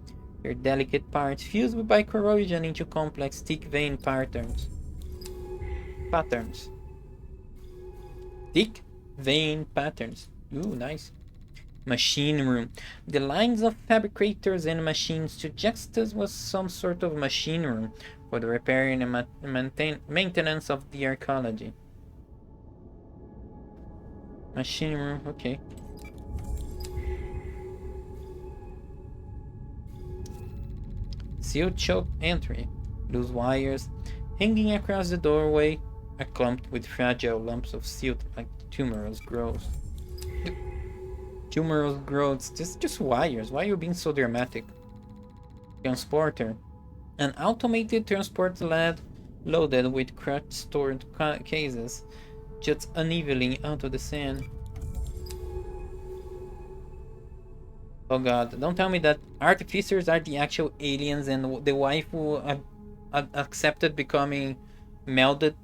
Their delicate parts fused by corrosion into complex thick vein patterns. Thick vein patterns. Ooh, nice. Machine room. The lines of fabricators and machines suggest this was some sort of machine room for the repair and maintenance of the archaeology. Machine room, okay. Sealed choke entry. Loose wires hanging across the doorway are clumped with fragile lumps of silt like tumorous growths. Tumorous growths, just wires. Why are you being so dramatic? Transporter. An automated transport lad loaded with crushed stored cases juts unevenly out of the sand. Oh god, don't tell me that artificers are the actual aliens and the waifu accepted becoming melted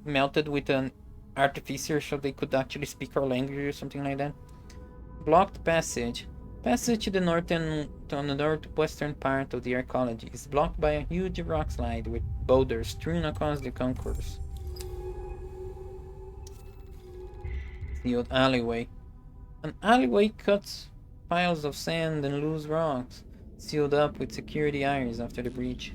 with an artificer so they could actually speak our language or something like that. Blocked passage. Passage to the northwestern part of the archaeology is blocked by a huge rock slide with boulders strewn across the concourse. Sealed alleyway. An alleyway cuts piles of sand and loose rocks, sealed up with security irons after the breach.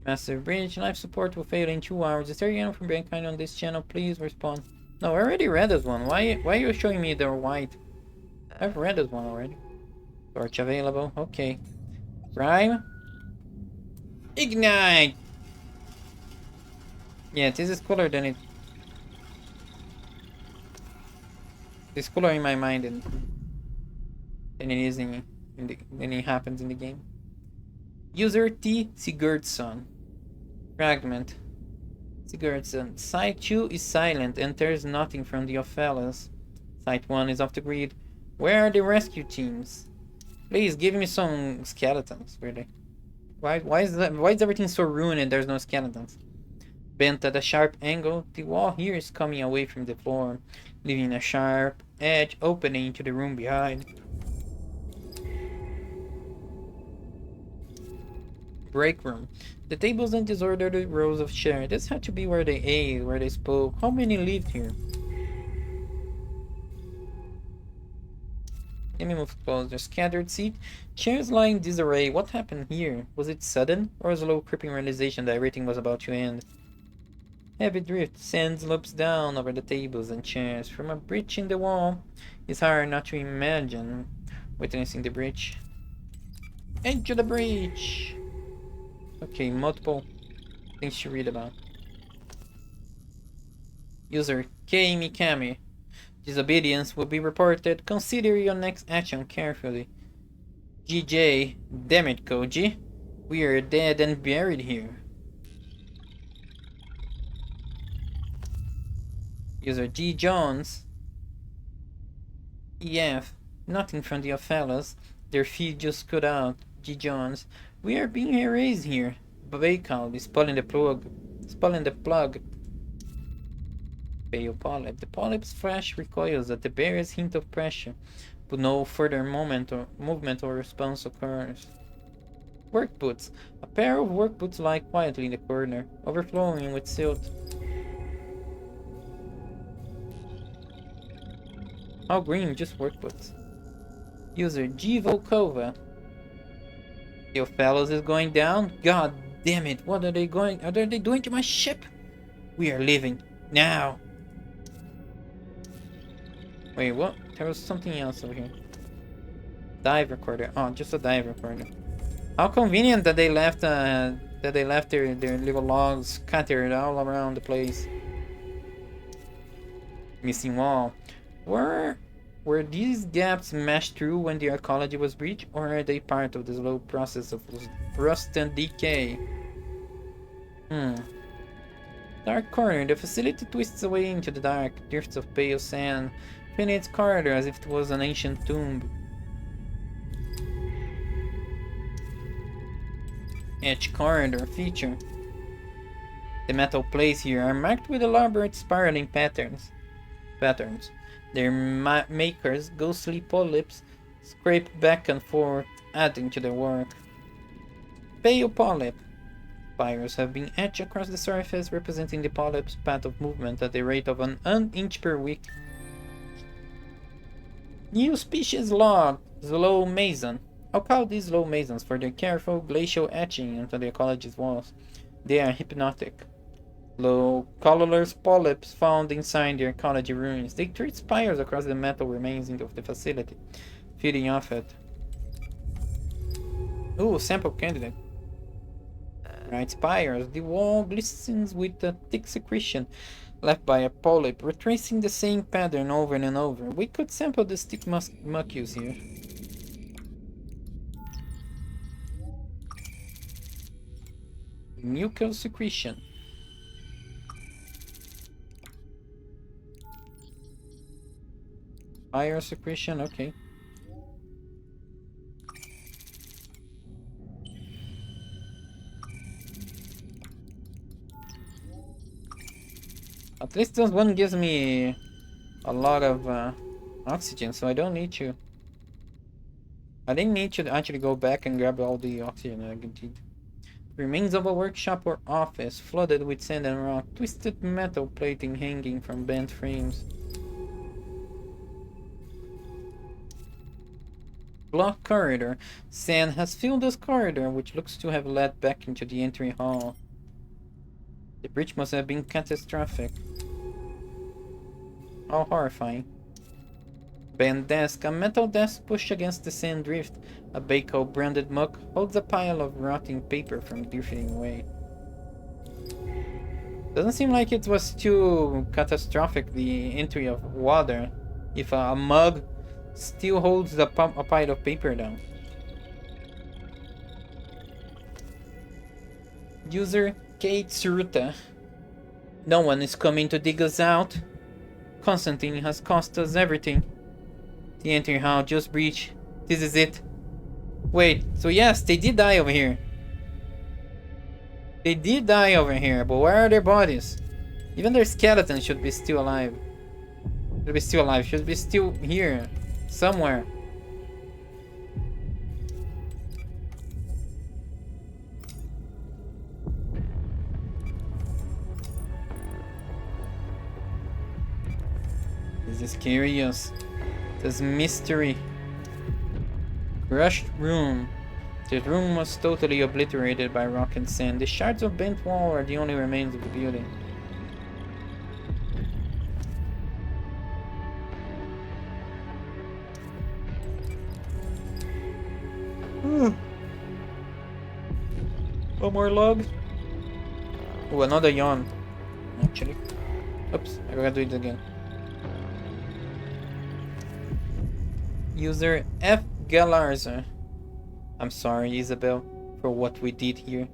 Massive bridge. Life support will fail in 2 hours. Is there anyone from Mankind on this channel? Please respond. No, I already read this one. Why are you showing me the white? I've read this one already. Torch available. Okay. Prime. Ignite! Yeah, this is cooler than it. It's cooler in my mind than it is than it happens in the game. User T. Sigurdsson. Fragment. Sigurdsson. Site 2 is silent and there's nothing from the Ophelas. Site 1 is off the grid. Where are the rescue teams? Please give me some skeletons, really. Why is everything so ruined and there's no skeletons? Bent at a sharp angle, the wall here is coming away from the floor, leaving a sharp edge opening into the room behind. Break room. The tables and disorderly rows of chairs. This had to be where they ate, where they spoke. How many lived here? Let me move closer. Scattered seat. Chairs lying in disarray. What happened here? Was it sudden, or a slow creeping realization that everything was about to end? Heavy drift. Sand slopes down over the tables and chairs. From a breach in the wall, it's hard not to imagine witnessing the breach. Into the breach! Okay, multiple things to read about. User K. Mikami. Disobedience will be reported. Consider your next action carefully. GJ. Damn it, Koji. We are dead and buried here. User G Jones. EF. Nothing from the fellas. Their feed just cut out. G Jones. We are being erased here. Bacal is pulling the plug. Pale polyp. The polyp's flash recoils at the barest hint of pressure, but no further movement or response occurs. Work boots. A pair of work boots lie quietly in the corner, overflowing with silt. How green, just work boots. User G Volkova. Your fellows is going down? God damn it, what are they doing to my ship? We are leaving. Now! Wait, what? There was something else over here. Dive recorder. Oh, just a dive recorder. How convenient that they left their little logs scattered all around the place. Missing wall. Were these gaps mashed through when the ecology was breached, or are they part of the slow process of rust and decay? Dark corner. The facility twists away into the dark, drifts of pale sand, filling its corridor as if it was an ancient tomb. Each corridor feature. The metal plates here are marked with elaborate spiraling patterns. Their makers, ghostly polyps, scrape back and forth, adding to their work. Pale polyp. Spires have been etched across the surface, representing the polyp's path of movement at the rate of an inch per week. New species log, slow mason. I'll call these slow masons for their careful glacial etching into the ecology's walls. They are hypnotic. Low, colorless polyps found inside the ecology ruins. They treat spires across the metal remains of the facility, feeding off it. Ooh, sample candidate. Right spires. The wall glistens with a thick secretion left by a polyp, retracing the same pattern over and over. We could sample the thick mucus here. Mucal secretion. Fire secretion, okay. At least this one gives me a lot of oxygen, so I don't need to. I didn't need to actually go back and grab all the oxygen I did. Remains of a workshop or office, flooded with sand and rock, twisted metal plating hanging from bent frames. Block corridor. Sand has filled this corridor, which looks to have led back into the entry hall. The breach must have been catastrophic. How horrifying. Bent desk. A metal desk pushed against the sand drift. A Baco branded muck holds a pile of rotting paper from drifting away. Doesn't seem like it was too catastrophic, the entry of water, if a mug still holds a pile of paper down. User Kate Suruta. No one is coming to dig us out. Constantine has cost us everything. The entry hall just breached. This is it. Wait, so yes, they did die over here. They did die over here, but where are their bodies? Even their skeletons should be still alive. Should be still here. Somewhere. This is curious. This mystery. Crushed room. The room was totally obliterated by rock and sand. The shards of bent wall are the only remains of the building. One more log. Oh, another yawn. Actually. Oops, I gotta do it again. User F. Galarza. I'm sorry, Isabel, for what we did here.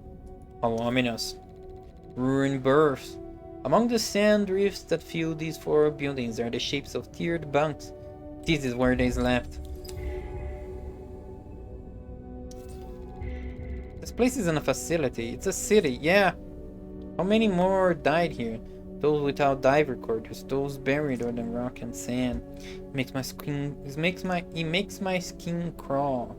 How ominous. Ruined births. Among the sand drifts that fill these four buildings are the shapes of tiered bunks. This is where they slept. This place isn't a facility, it's a city, yeah. How many more died here? Those without diver quarters, those buried under rock and sand. It makes my skin crawl.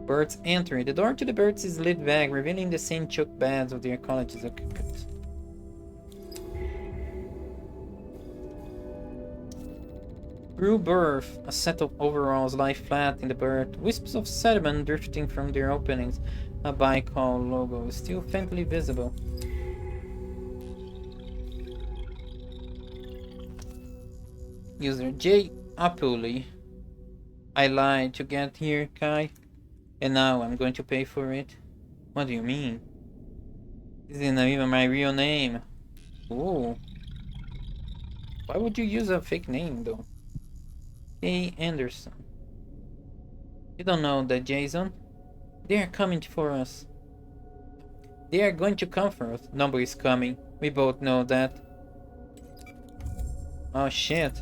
Birds enter. The door to the birds is lit back, revealing the sand choked beds of the ecology's occupants. Through birth, a set of overalls lie flat in the berth, wisps of sediment drifting from their openings. A bicol logo is still faintly visible. User J. Apuli. I lied to get here, Kai. And now I'm going to pay for it. What do you mean? This isn't even my real name. Ooh. Why would you use a fake name, though? A. Anderson. You don't know that, Jason? They are coming for us. They are going to come for us. Nobody's coming. We both know that. Oh shit.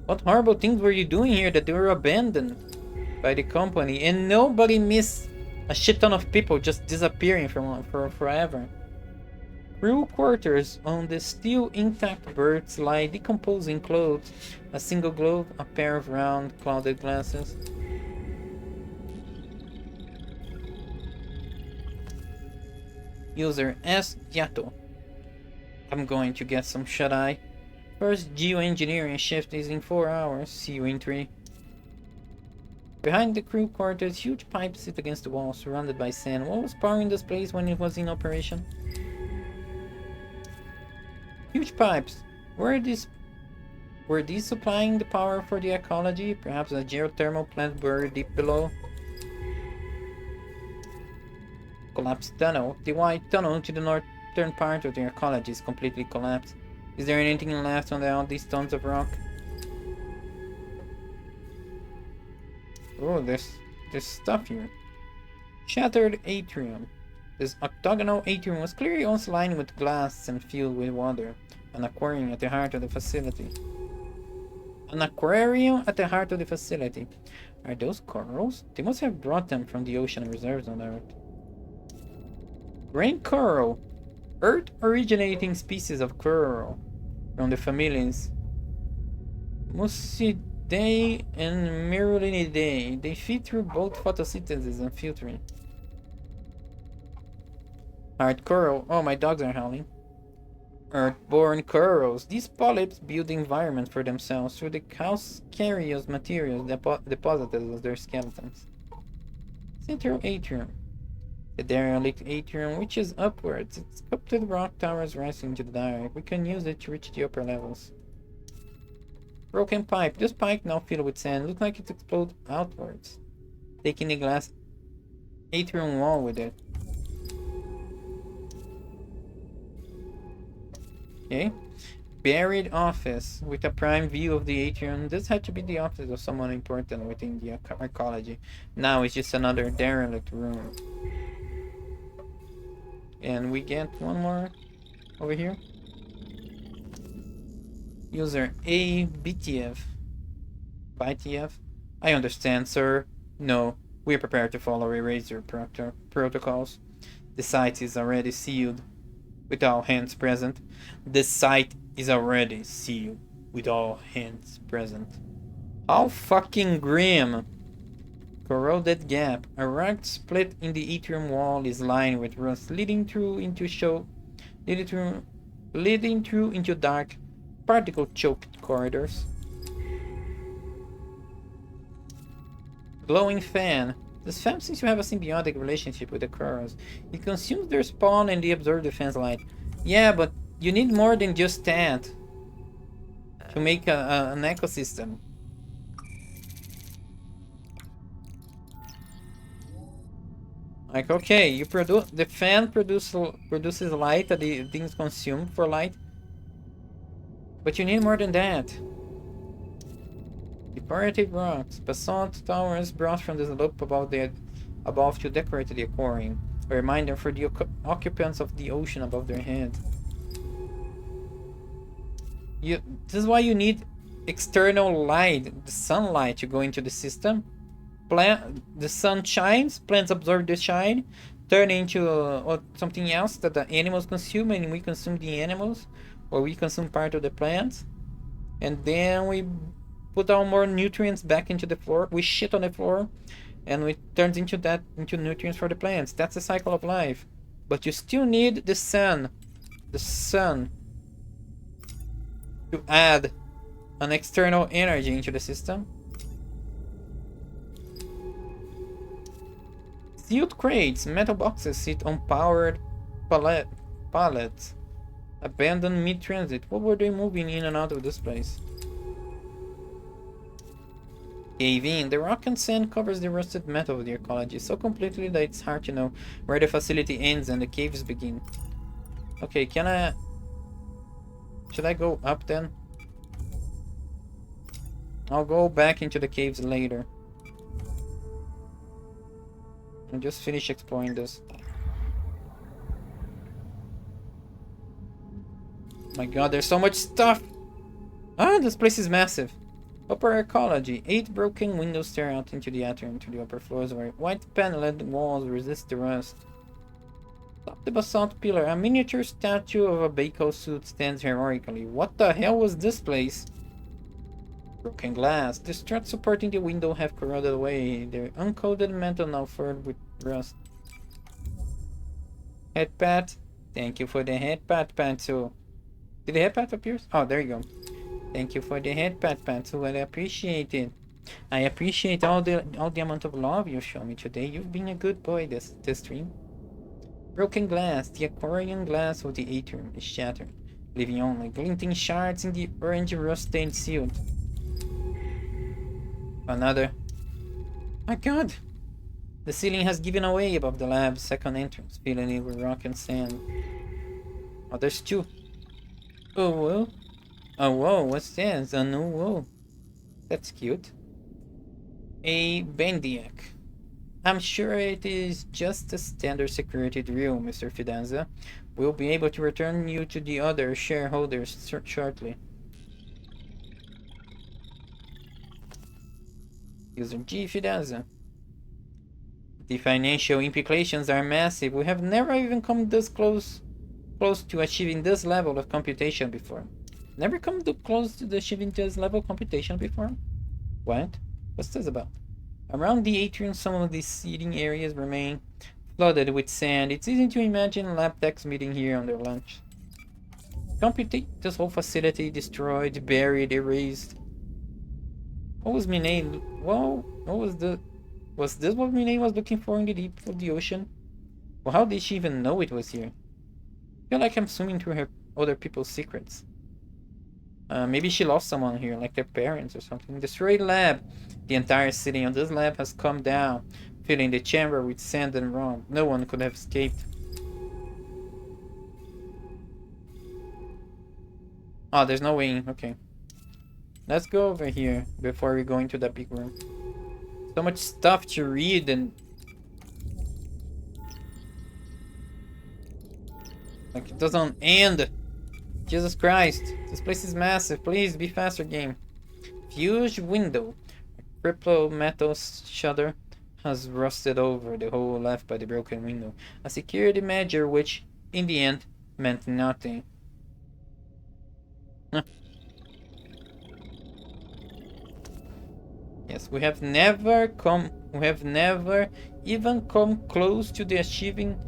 What horrible things were you doing here that they were abandoned by the company and nobody missed a shit ton of people just disappearing for forever? Crew quarters on the still intact birds lie decomposing clothes, a single glove, a pair of round clouded glasses. User S. Yato. I'm going to get some shut-eye. First geoengineering shift is in 4 hours, see you in 3. Behind the crew quarters, huge pipes sit against the wall, surrounded by sand. What was powering this place when it was in operation? Huge pipes. Were these supplying the power for the ecology? Perhaps a geothermal plant buried deep below? Collapsed tunnel. The wide tunnel to the northern part of the ecology is completely collapsed. Is there anything left on all these tons of rock? Oh, there's stuff here. Shattered atrium. This octagonal atrium was clearly once lined with glass and filled with water. An aquarium at the heart of the facility. An aquarium at the heart of the facility. Are those corals? They must have brought them from the ocean reserves on Earth. Rain coral. Earth-originating species of coral from the families Musidae and Merulinidae. They feed through both photosynthesis and filtering. Hard coral. Oh, my dogs are howling. Earth-born corals. These polyps build environments for themselves through the calcareous materials deposited as their skeletons. Central atrium. The derelict atrium reaches upwards. Its sculpted rock towers rising into the dark. We can use it to reach the upper levels. Broken pipe. This pipe, now filled with sand, looks like it explodes outwards, taking the glass atrium wall with it. Okay. Buried office with a prime view of the atrium. This had to be the office of someone important within the ecology. Now it's just another derelict room. And we get one more over here. User ABTF. BTF. I understand, sir. No, we are prepared to follow eraser protocols. The site is already sealed with all hands present. The site is already sealed with all hands present. How fucking grim. Corroded gap. A ragged split in the atrium wall is lined with rust leading through into dark, particle-choked corridors. Glowing fan. This fan seems to have a symbiotic relationship with the corals. It consumes their spawn and they absorb the fan's light. Yeah, but you need more than just that to make an ecosystem. Like, okay, you produce the fan produces light that the things consume for light, but you need more than that. Decorative rocks, basalt towers brought from the slope above to decorate the aquarium, a reminder for the occupants of the ocean above their heads. This is why you need external light, the sunlight, to go into the system. The sun shines, plants absorb the shine, turn into something else that the animals consume, and we consume the animals, or we consume part of the plants, and then we put our more nutrients back into the floor. We shit on the floor, and it turns into nutrients for the plants. That's the cycle of life. But you still need the sun to add an external energy into the system. Sealed crates, metal boxes sit on powered pallets. Abandoned mid-transit. What were they moving in and out of this place? Cave in. The rock and sand covers the rusted metal of the ecology so completely that it's hard to know where the facility ends and the caves begin. Okay, should I go up then? I'll go back into the caves later. And just finish exploring this. My god, there's so much stuff! Ah, this place is massive. Upper ecology. 8 broken windows stare out into the atrium to the upper floors where white paneled walls resist the rust. Atop the basalt pillar, a miniature statue of a Baco suit stands heroically. What the hell was this place? Broken glass. The struts supporting the window have corroded away, their uncoated metal now furred with rust. Head pat. Thank you for the head pat, Pantsu. Did the head pat appear? Oh, there you go. Thank you for the head pat, Pantsu. I appreciate it. I appreciate all the amount of love you show me today. You've been a good boy this stream. Broken glass. The aquarium glass of the atrium is shattered, leaving only glinting shards in the orange rust-stained seal. Another. My god! The ceiling has given away above the lab's second entrance, filling it with rock and sand. Oh, there's 2. Oh, whoa. Oh, whoa, what's this? A new whoa. That's cute. A Bendiac. I'm sure it is just a standard security drill, Mr. Fidanza. We'll be able to return you to the other shareholders shortly. User G. Fidanza. The financial implications are massive. We have never even come this close to achieving this level of computation before. Never come close to achieving this level of computation before? What? What's this about? Around the atrium, some of the seating areas remain flooded with sand. It's easy to imagine lab techs meeting here on their lunch. Computate this whole facility, destroyed, buried, erased. What was Minnie? Well, what was the... Was this what Minnie was looking for in the deep of the ocean? Well, how did she even know it was here? I feel like I'm swimming through her other people's secrets. Maybe she lost someone here, like their parents or something. Destroyed lab. The entire ceiling of this lab has come down, filling the chamber with sand and rock. No one could have escaped. Oh, there's no way in. Okay. Let's go over here before we go into that big room. So much stuff to read and... Like, it doesn't end. Jesus Christ. This place is massive. Please, be faster, game. Fused window. A crippled metal shutter has rusted over the hole left by the broken window. A security measure which, in the end, meant nothing. Huh. Yes, we have never even come close to the achieving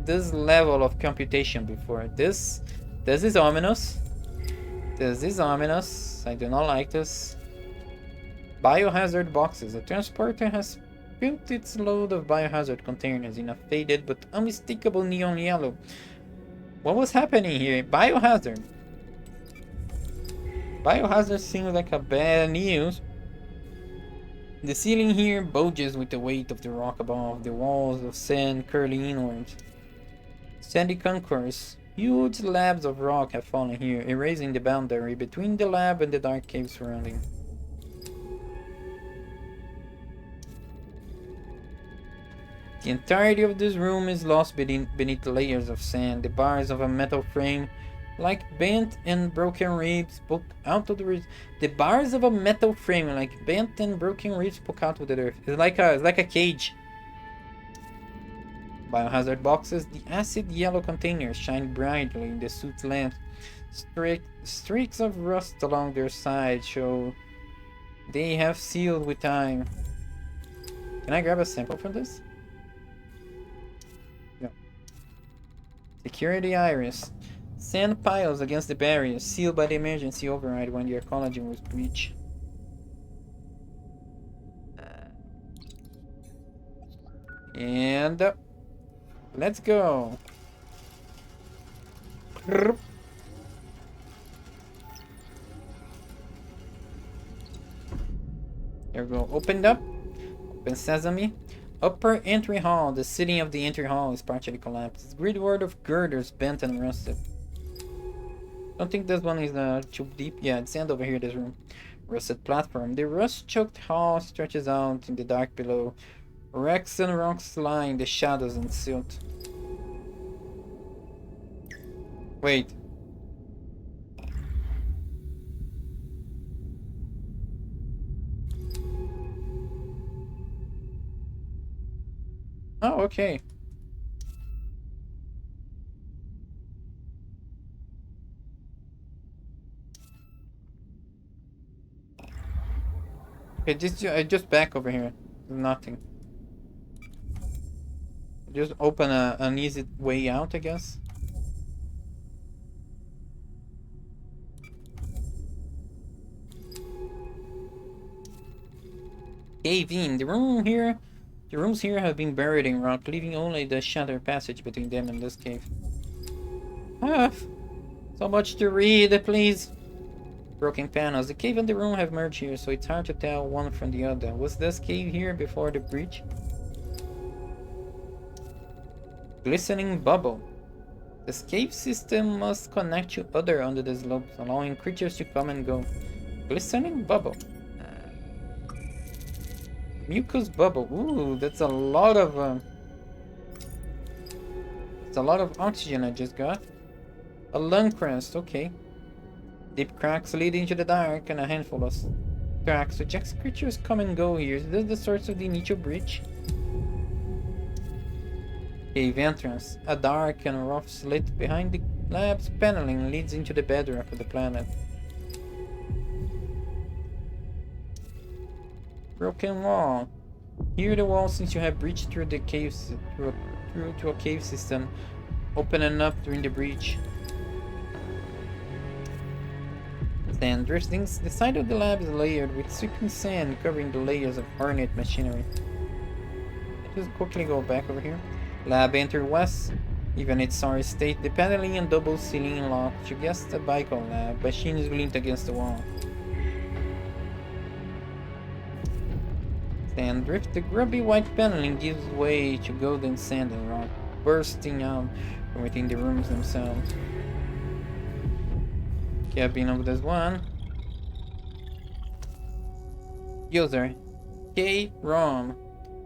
this level of computation before. This is ominous. This is ominous. I do not like this. Biohazard boxes. A transporter has filled its load of biohazard containers in a faded but unmistakable neon yellow. What was happening here? Biohazard. Biohazard seems like a bad news. The ceiling here bulges with the weight of the rock above, the walls of sand curling inwards. Sandy concourse. Huge slabs of rock have fallen here, erasing the boundary between the lab and the dark cave surrounding. The entirety of this room is lost beneath layers of sand. The bars of a metal frame like bent and broken ribs poke out of the ribs. The bars of a metal frame, like bent and broken ribs, poke out of the earth. It's like a cage. Biohazard boxes. The acid yellow containers shine brightly in the suit's lamp. Streaks of rust along their sides show they have sealed with time. Can I grab a sample from this? No. Security iris. Sand piles against the barrier, sealed by the emergency override when the ecology was breached. And let's go. There we go. Opened up. Open sesame. Upper entry hall. The ceiling of the entry hall is partially collapsed. Gridward of girders bent and rusted. Don't think this one is too deep. Yeah, it's end over here, this room. Rusted platform. The rust-choked hall stretches out in the dark below. Wrecks and rocks lie in the shadows and silt. Wait. Oh, okay. Okay, just back over here. Nothing. Just open an easy way out, I guess. Cave in. The rooms here have been buried in rock, leaving only the shattered passage between them and this cave. Ah, so much to read, please. Broken panels. The cave and the room have merged here, so it's hard to tell one from the other. Was this cave here before the breach? Glistening bubble. This cave system must connect to other under the slopes, allowing creatures to come and go. Glistening bubble. Mucus bubble. Ooh, that's a lot of it's a lot of oxygen I just got. A lung crest, okay. Deep cracks leading to the dark and a handful of tracks suggests creatures come and go here. Is this the source of the initial breach? Cave entrance. A dark and rough slit behind the lab's paneling leads into the bedrock of the planet. Broken wall. Here the wall seems to have breached through the cave through to a cave system, opening up during the breach. Sand drifting. The side of the lab is layered with sweeping sand covering the layers of ornate machinery. Just quickly go back over here. Lab enter west. Even its sorry state, the paneling and double ceiling lock suggests a bicycle lab. Machines leaned against the wall. Sand drift. The grubby white paneling gives way to golden sand and rock, bursting out from within the rooms themselves. Cabin of this one. User K-ROM.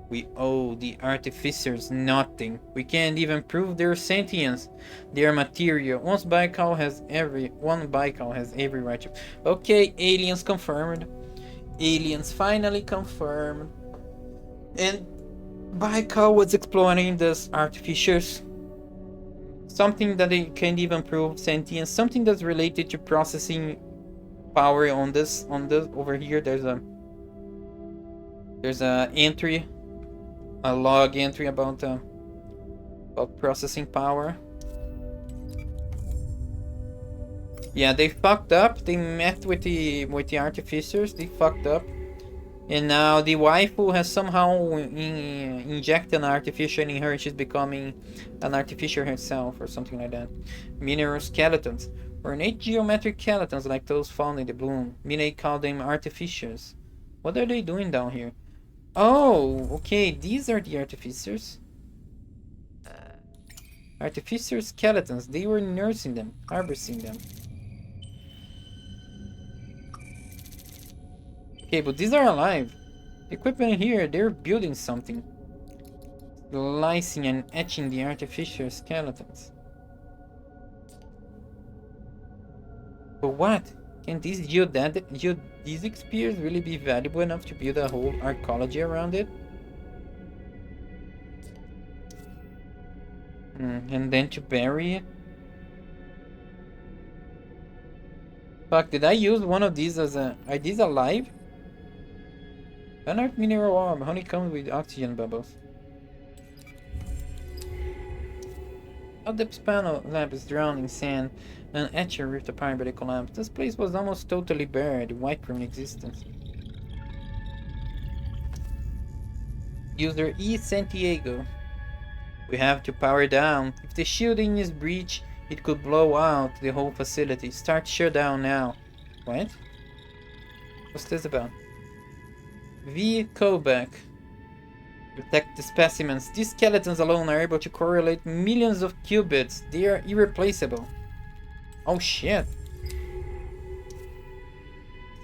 We owe the artificers nothing. We can't even prove their sentience. Their material. One Baikal has every right to. Okay, aliens confirmed. Aliens finally confirmed. And Baikal was exploring these artificers. Something that they can't even prove sentience. Something that's related to processing power on this over here. There's a entry. A log entry about processing power. Yeah, they fucked up. They met with the artificers. They fucked up, and now the waifu has somehow injected an artificial in her. She's becoming an artificer herself, or something like that. Mineral skeletons, ornate geometric skeletons like those found in the bloom. Mine call them artificers. What are they doing down here? Oh, okay, these are the artificers. Artificer skeletons, they were nursing them, harboring them. Okay, but these are alive. The equipment here, they're building something. Slicing and etching the artificial skeletons. But what? Can these geodesic spears really be valuable enough to build a whole archaeology around it? And then to bury it? Fuck, did I use one of these as a... Are these alive? Unearthed mineral orb, honeycomb with oxygen bubbles. A depth panel lamp is drowned in sand. An etcher ripped apart by the collapse. This place was almost totally buried, wiped from existence. User E. Santiago. We have to power down. If the shielding is breached, it could blow out the whole facility. Start shutdown now. What? What's this about? V. Kobeck. Protect the specimens. These skeletons alone are able to correlate millions of qubits. They are irreplaceable. Oh shit.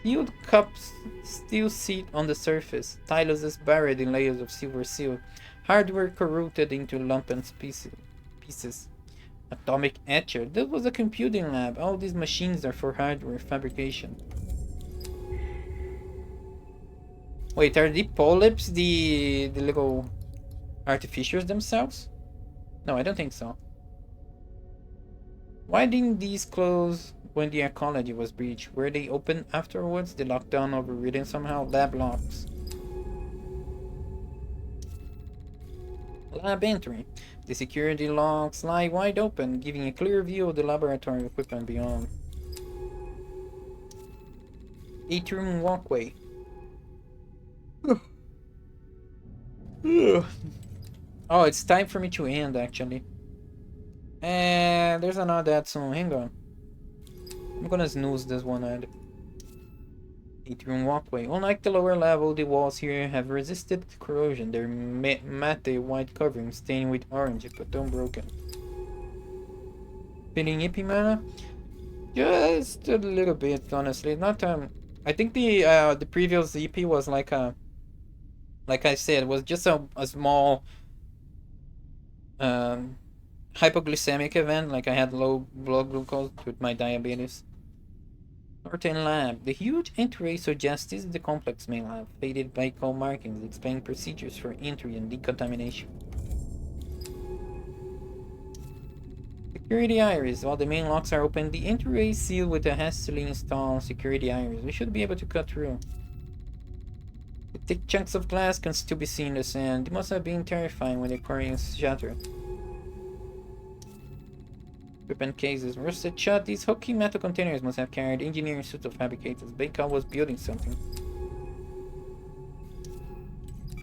Sealed cups still sit on the surface. Tylus is buried in layers of silver seal. Hardware corroded into lumpen pieces. Atomic etcher. That was a computing lab. All these machines are for hardware fabrication. Wait, are the polyps the little artificers themselves? No, I don't think so. Why didn't these close when the archaeology was breached? Were they open afterwards? The lockdown overridden somehow? Lab locks. Lab entry. The security locks lie wide open, giving a clear view of the laboratory equipment beyond. Atrium walkway. Oh, it's time for me to end, actually. And there's another ad soon. Hang on. I'm gonna snooze this one ad. Atrium walkway. Unlike the lower level, the walls here have resisted corrosion. They're matte white covering, stained with orange, but unbroken. Feeling hippie mana? Just a little bit, honestly. Not I think the previous EP was like a, like I said, was just a small hypoglycemic event. Like I had low blood glucose with my diabetes. Norton Lab. The huge entry suggests this is the complex main lab, faded by call markings explain procedures for entry and decontamination. Security iris. While the main locks are open, the entryway is sealed with a hastily installed security iris. We should be able to cut through. The thick chunks of glass can still be seen in the sand. They must have been terrifying when the aquariums shattered. Equipment cases. Rusted shut. These hooky metal containers must have carried engineering suits of fabricators. Baker was building something.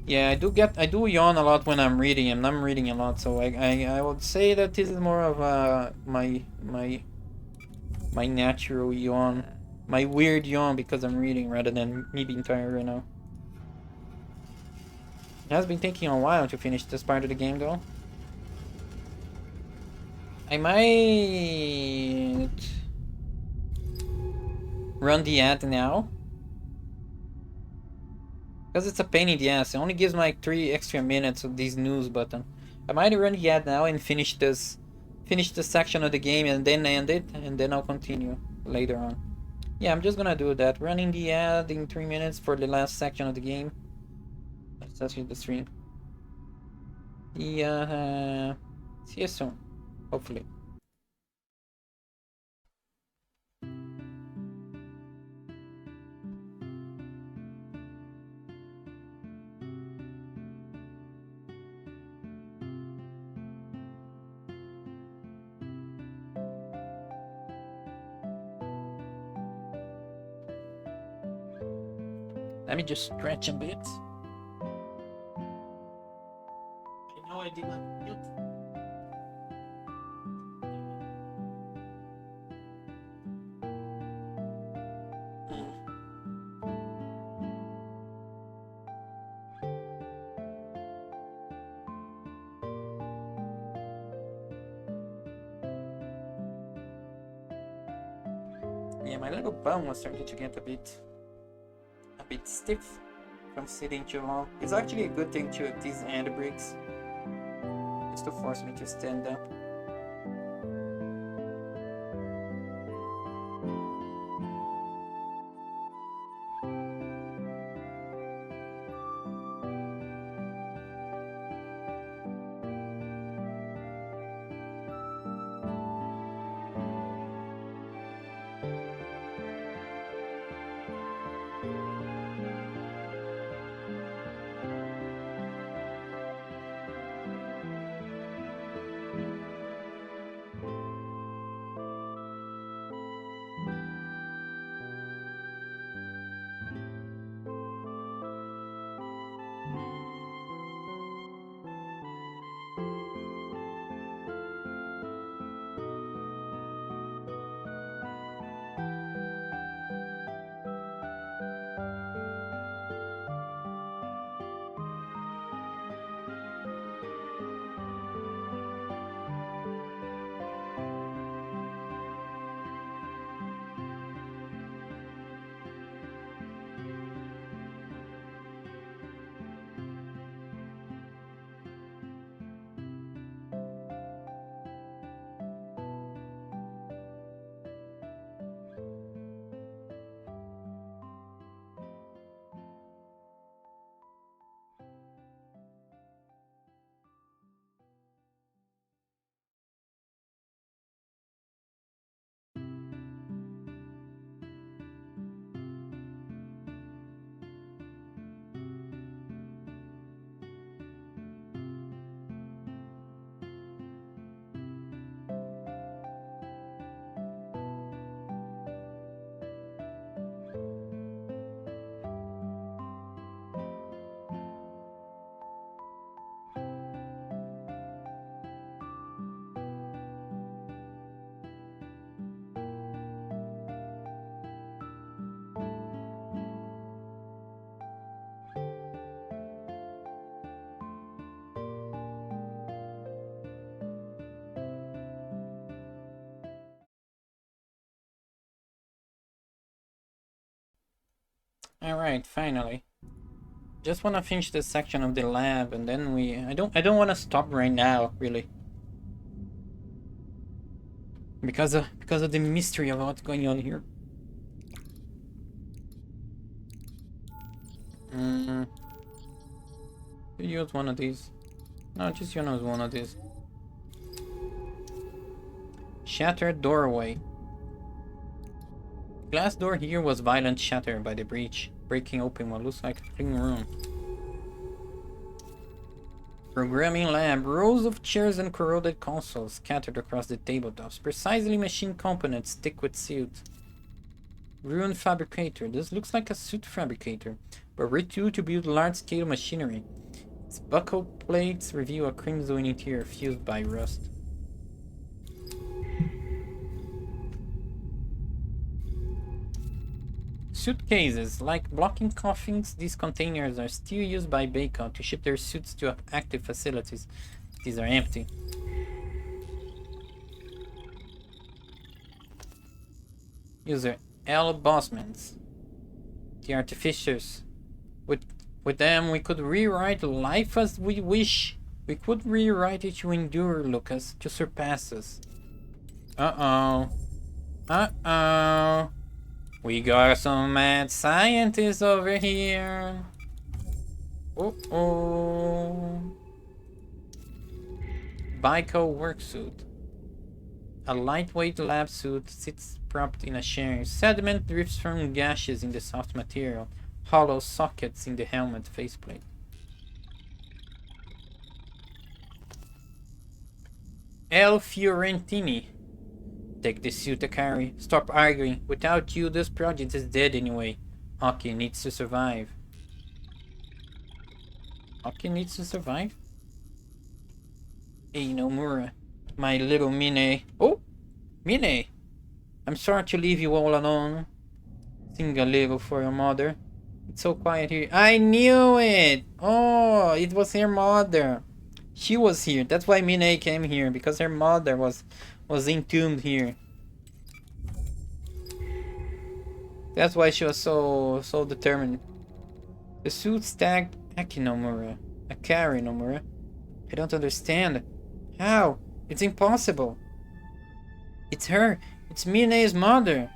Yeah, I do yawn a lot when I'm reading, and I'm reading a lot, so I would say that this is more of my natural yawn, my weird yawn because I'm reading rather than me being tired right now. It has been taking a while to finish this part of the game, though. I might run the ad now. Because it's a pain in the ass. It only gives me like 3 extra minutes of these news button. I might run the ad now and finish this section of the game and then end it, and then I'll continue later on. Yeah, I'm just gonna do that. Running the ad in 3 minutes for the last section of the game. Let's hit the stream. Yeah, see you soon. Hopefully. Let me just stretch a bit. I know I did not mute. Yeah, my little bum was starting to get a bit stiff from sitting too long. It's actually a good thing to these hand breaks, just to force me to stand up. Alright, finally. Just wanna finish this section of the lab and then I don't wanna stop right now, really. Because of the mystery of what's going on here. Use one of these. No, just use one of these. Shattered doorway. Glass door here was violently shattered by the breach, breaking open what looks like a clean room. Programming lab. Rows of chairs and corroded consoles scattered across the tabletops. Precisely machined components stick with suit. Ruined fabricator. This looks like a suit fabricator, but retooled to build large-scale machinery. Its buckle plates reveal a crimson interior fused by rust. Suitcases. Like blocking coffins, these containers are still used by Baker to ship their suits to active facilities. These are empty. User L. Bosmans. The artificers. With them, we could rewrite life as we wish. We could rewrite it to endure, Lucas, to surpass us. Uh-oh. Uh-oh. We got some mad scientists over here. Uh-oh. Bico worksuit. A lightweight lab suit sits propped in a chair. Sediment drifts from gashes in the soft material. Hollow sockets in the helmet faceplate. El Fiorentini. Take the suit to carry. Stop arguing. Without you, this project is dead anyway. Aki needs to survive. Aki needs to survive? Hey, Nomura. My little Mine. Oh! Mine! I'm sorry to leave you all alone. Sing a little for your mother. It's so quiet here. I knew it! Oh, it was her mother. She was here. That's why Mine came here. Because her mother was entombed here. That's why she was so determined. The suit stacked Aki Nomura. Akari Nomura. I don't understand. How? It's impossible. It's her. It's Mine's mother.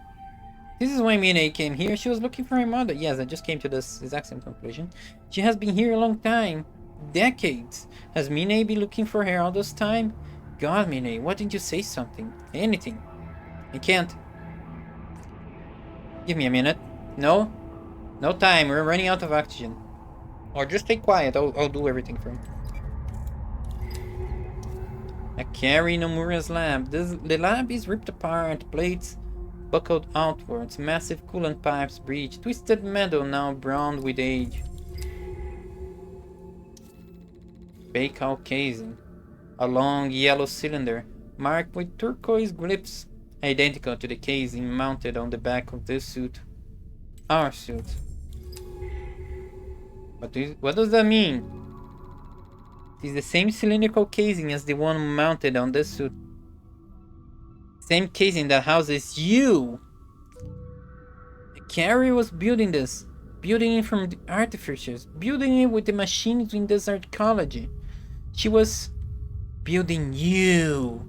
This is why Mine came here. She was looking for her mother. Yes, I just came to this exact same conclusion. She has been here a long time. Decades. Has Mine been looking for her all this time? God, Mine, why didn't you say something? Anything. I can't. Give me a minute. No? No time. We're running out of oxygen. Or just stay quiet. I'll do everything for you. Akari Nomura's lab. The lab is ripped apart. Plates buckled outwards. Massive coolant pipes breached. Twisted metal now browned with age. Baikal casing. A long yellow cylinder marked with turquoise grips, identical to the casing mounted on the back of this suit. Our suit. What does that mean? It is the same cylindrical casing as the one mounted on this suit. Same casing that houses you! The carrier was building this. Building it from the artificers. Building it with the machines in this archaeology. She was building you.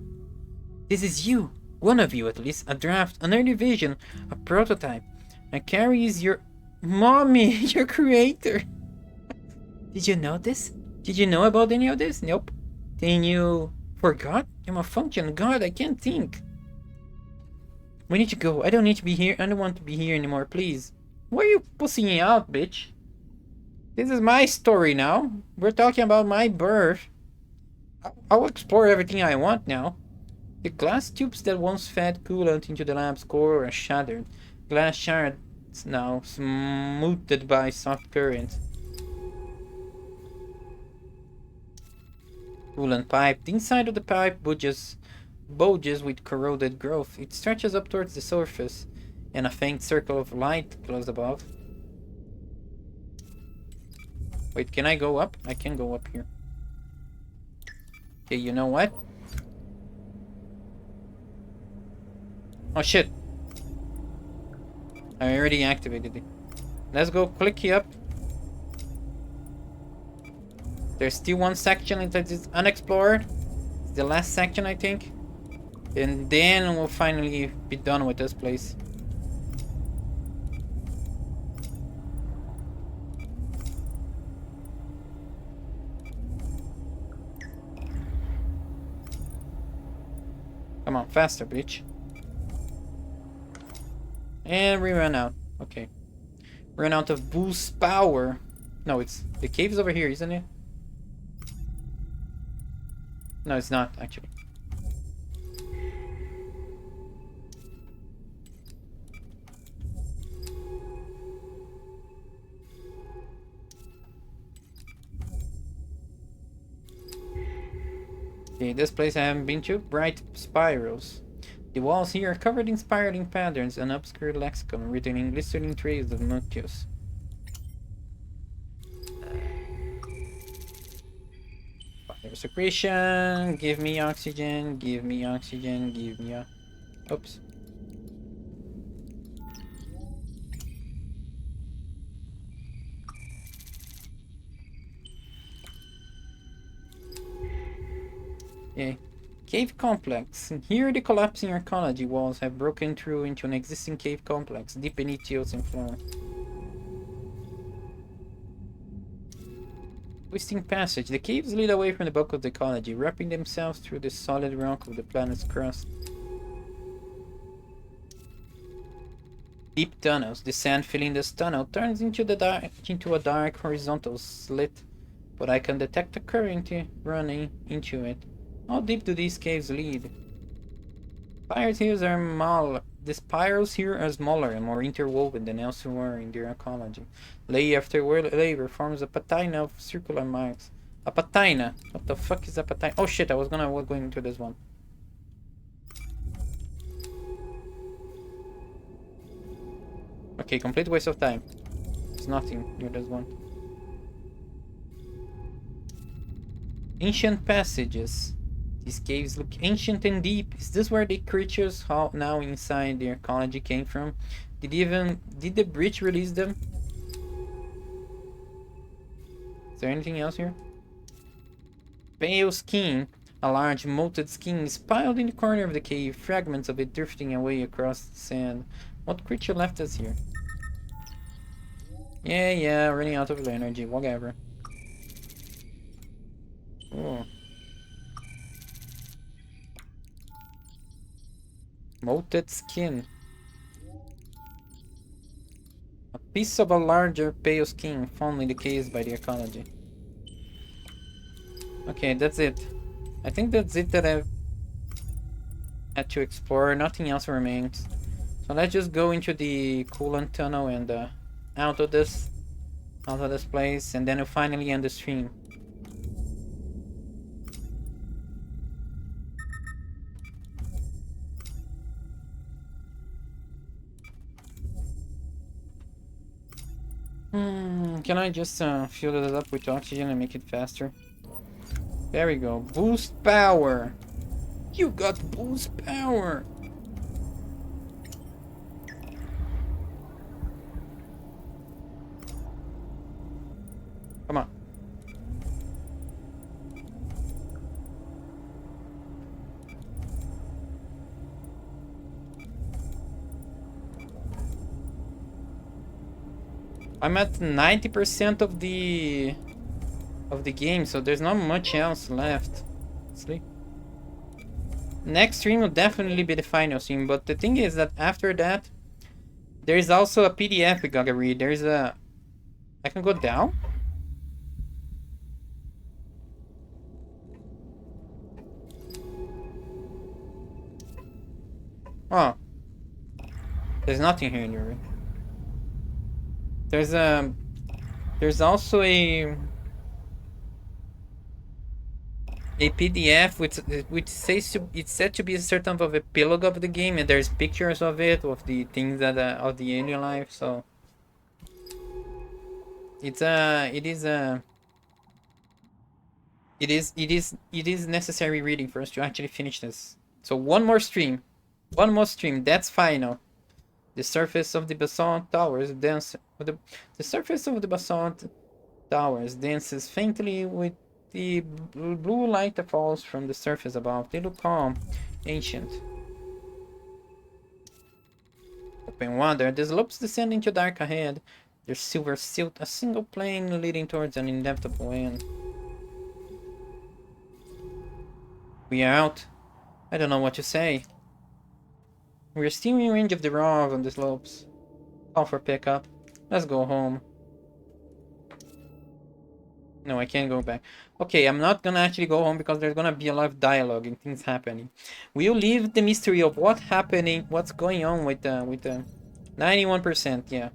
This is you. One of you at least. A draft, an early vision, a prototype. And Carrie is your mommy, your creator. Did you know this? Did you know about any of this? Nope. Then you forgot? I'm a function. God, I can't think. We need to go. I don't need to be here. I don't want to be here anymore, please. Why are you pussing out, bitch? This is my story now. We're talking about my birth. I'll explore everything I want now. The glass tubes that once fed coolant into the lab's core are shattered. Glass shards now smoothed by soft currents. Coolant pipe. The inside of the pipe bulges with corroded growth. It stretches up towards the surface, and a faint circle of light glows above. Wait, can I go up? I can go up here. Okay, you know what? Oh shit. I already activated it. Let's go clicky up. There's still one section that is unexplored. It's the last section, I think. And then we'll finally be done with this place. Come on, faster, bitch. And we ran out. Okay. Ran out of boost power. No, it's... The cave's over here, isn't it? No, it's not, actually. Okay, this place I haven't been to. Bright spirals. The walls here are covered in spiraling patterns and obscure lexicon written in glistening trails of mucus. Fire secretion. Give me oxygen. Give me oxygen. Give me oops. Okay. Cave complex. Here the collapsing archaeology walls have broken through into an existing cave complex deep beneath the ocean floor. Twisting passage. The caves lead away from the bulk of the ecology, wrapping themselves through the solid rock of the planet's crust. Deep tunnels. The sand filling this tunnel turns into a dark horizontal slit, but I can detect a current running into it. How deep do these caves lead? The spirals here are smaller and more interwoven than elsewhere in their ecology. Layer after layer forms a patina of circular marks. A patina? What the fuck is a patina? Oh shit, I was going into this one. Okay, complete waste of time. There's nothing near this one. Ancient passages. These caves look ancient and deep. Is this where the creatures now inside the ecology came from? Did the breach release them? Is there anything else here? Pale skin. A large molted skin is piled in the corner of the cave, fragments of it drifting away across the sand. What creature left us here? Yeah, running out of energy, whatever. Oh. Molted skin. A piece of a larger pale skin found in the caves by the ecology. Okay, that's it. I think that's it that I've had to explore. Nothing else remains. So let's just go into the coolant tunnel and out of this place, and then we'll finally end the stream. Can I just fill it up with oxygen and make it faster? There we go. Boost power! You got boost power! Come on. I'm at 90% of the game, so there's not much else left. Sleep. Next stream will definitely be the final stream, but the thing is that after that, there is also a PDF we gotta read. There's a... I can go down? Oh. There's nothing here in your room. There's also a PDF which says it's said to be a sort of epilogue of the game, and there's pictures of it, of the things that of the alien life. So it is necessary reading for us to actually finish this. So one more stream, that's final. The surface of the basalt towers dance. The surface of the basalt towers dances faintly with the blue light that falls from the surface above. They look calm, ancient. Open wonder, the slopes descend into dark ahead. Their silver silt, a single plane leading towards an inevitable end. We are out. I don't know what to say. We're still in range of the rock on the slopes. Call for pickup. Let's go home. No, I can't go back. Okay, I'm not gonna actually go home because there's gonna be a lot of dialogue and things happening. We'll leave the mystery of what's happening, what's going on with the 91%, yeah.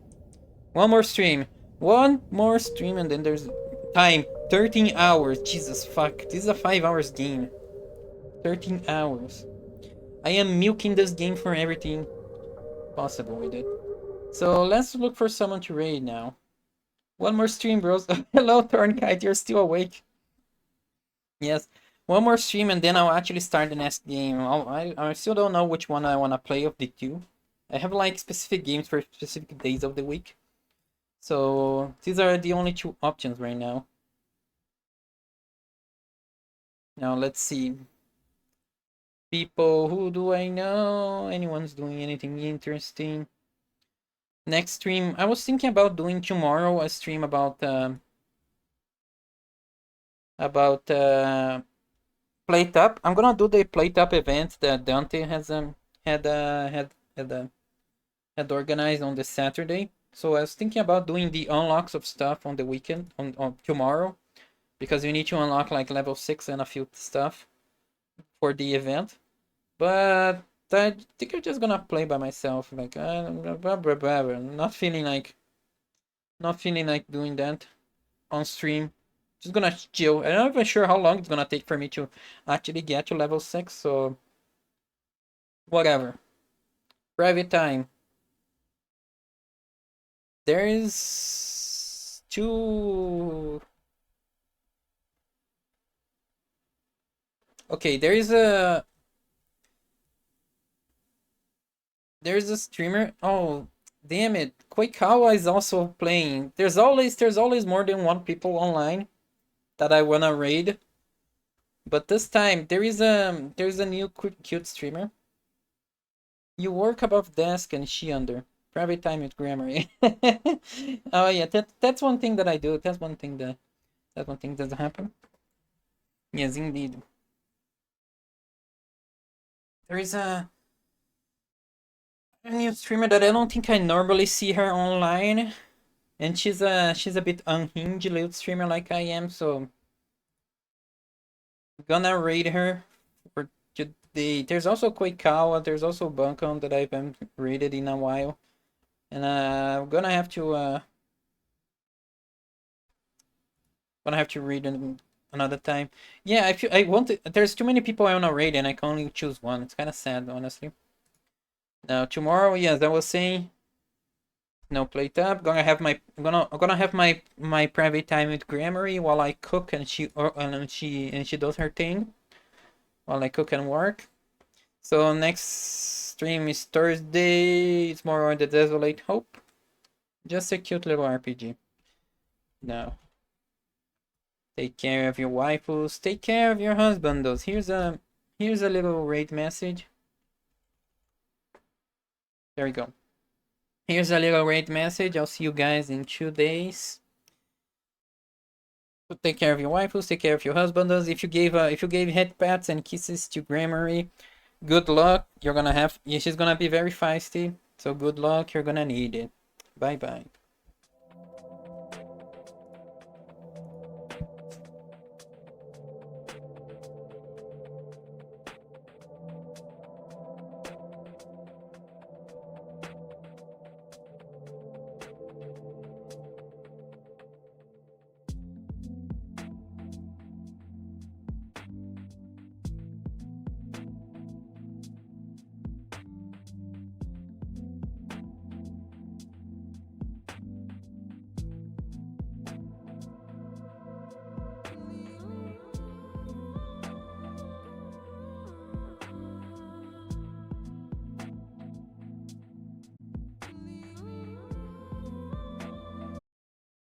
One more stream. One more stream and then there's time. 13 hours. Jesus fuck. This is a 5 hours game. 13 hours. I am milking this game for everything possible with it. So let's look for someone to raid now. One more stream, bros. Hello, Thornkite. You're still awake. Yes. One more stream and then I'll actually start the next game. I still don't know which one I want to play of the two. I have like specific games for specific days of the week. So these are the only two options right now. Now let's see. People, who do I know? Anyone's doing anything interesting? Next stream, I was thinking about doing tomorrow a stream about Plate Up. I'm gonna do the Plate Up event that Dante has had organized on the Saturday. So I was thinking about doing the unlocks of stuff on the weekend, on tomorrow, because you need to unlock like level 6 and a few stuff for the event. But I think I'm just gonna play by myself, like not feeling like doing that on stream. Just gonna chill. I'm not even sure how long it's gonna take for me to actually get to level 6, so whatever. Private time. There is two. Okay, there's a streamer. Oh, damn it! Quakeawa is also playing. There's always more than one people online that I wanna raid. But this time there's a new cute streamer. You work above desk and she under. Private time with grammar. Oh yeah, that's one thing that I do. That's one thing that doesn't happen. Yes, indeed. There is a new streamer that I don't think I normally see her online, and she's a bit unhinged little streamer like I am, so I'm gonna raid her for today. There's also Quakeawa, there's also Buncombe that I haven't raided in a while. And I'm gonna have to read another time. Yeah, I want to. There's too many people I wanna raid, and I can only choose one. It's kind of sad, honestly. Now tomorrow, yes, I was saying. No Plate Up. I'm gonna have my private time with Grammary while I cook, and she does her thing while I cook and work. So next stream is Thursday. It's more on the Desolate Hope. Just a cute little RPG. Now, take care of your waifus. Take care of your husbandos. Here's a little raid message. There we go. Here's a little raid message. I'll see you guys in 2 days. So take care of your waifus. Take care of your husbandos. If you gave head pats and kisses to Grammary, good luck. She's gonna be very feisty. So good luck. You're gonna need it. Bye bye.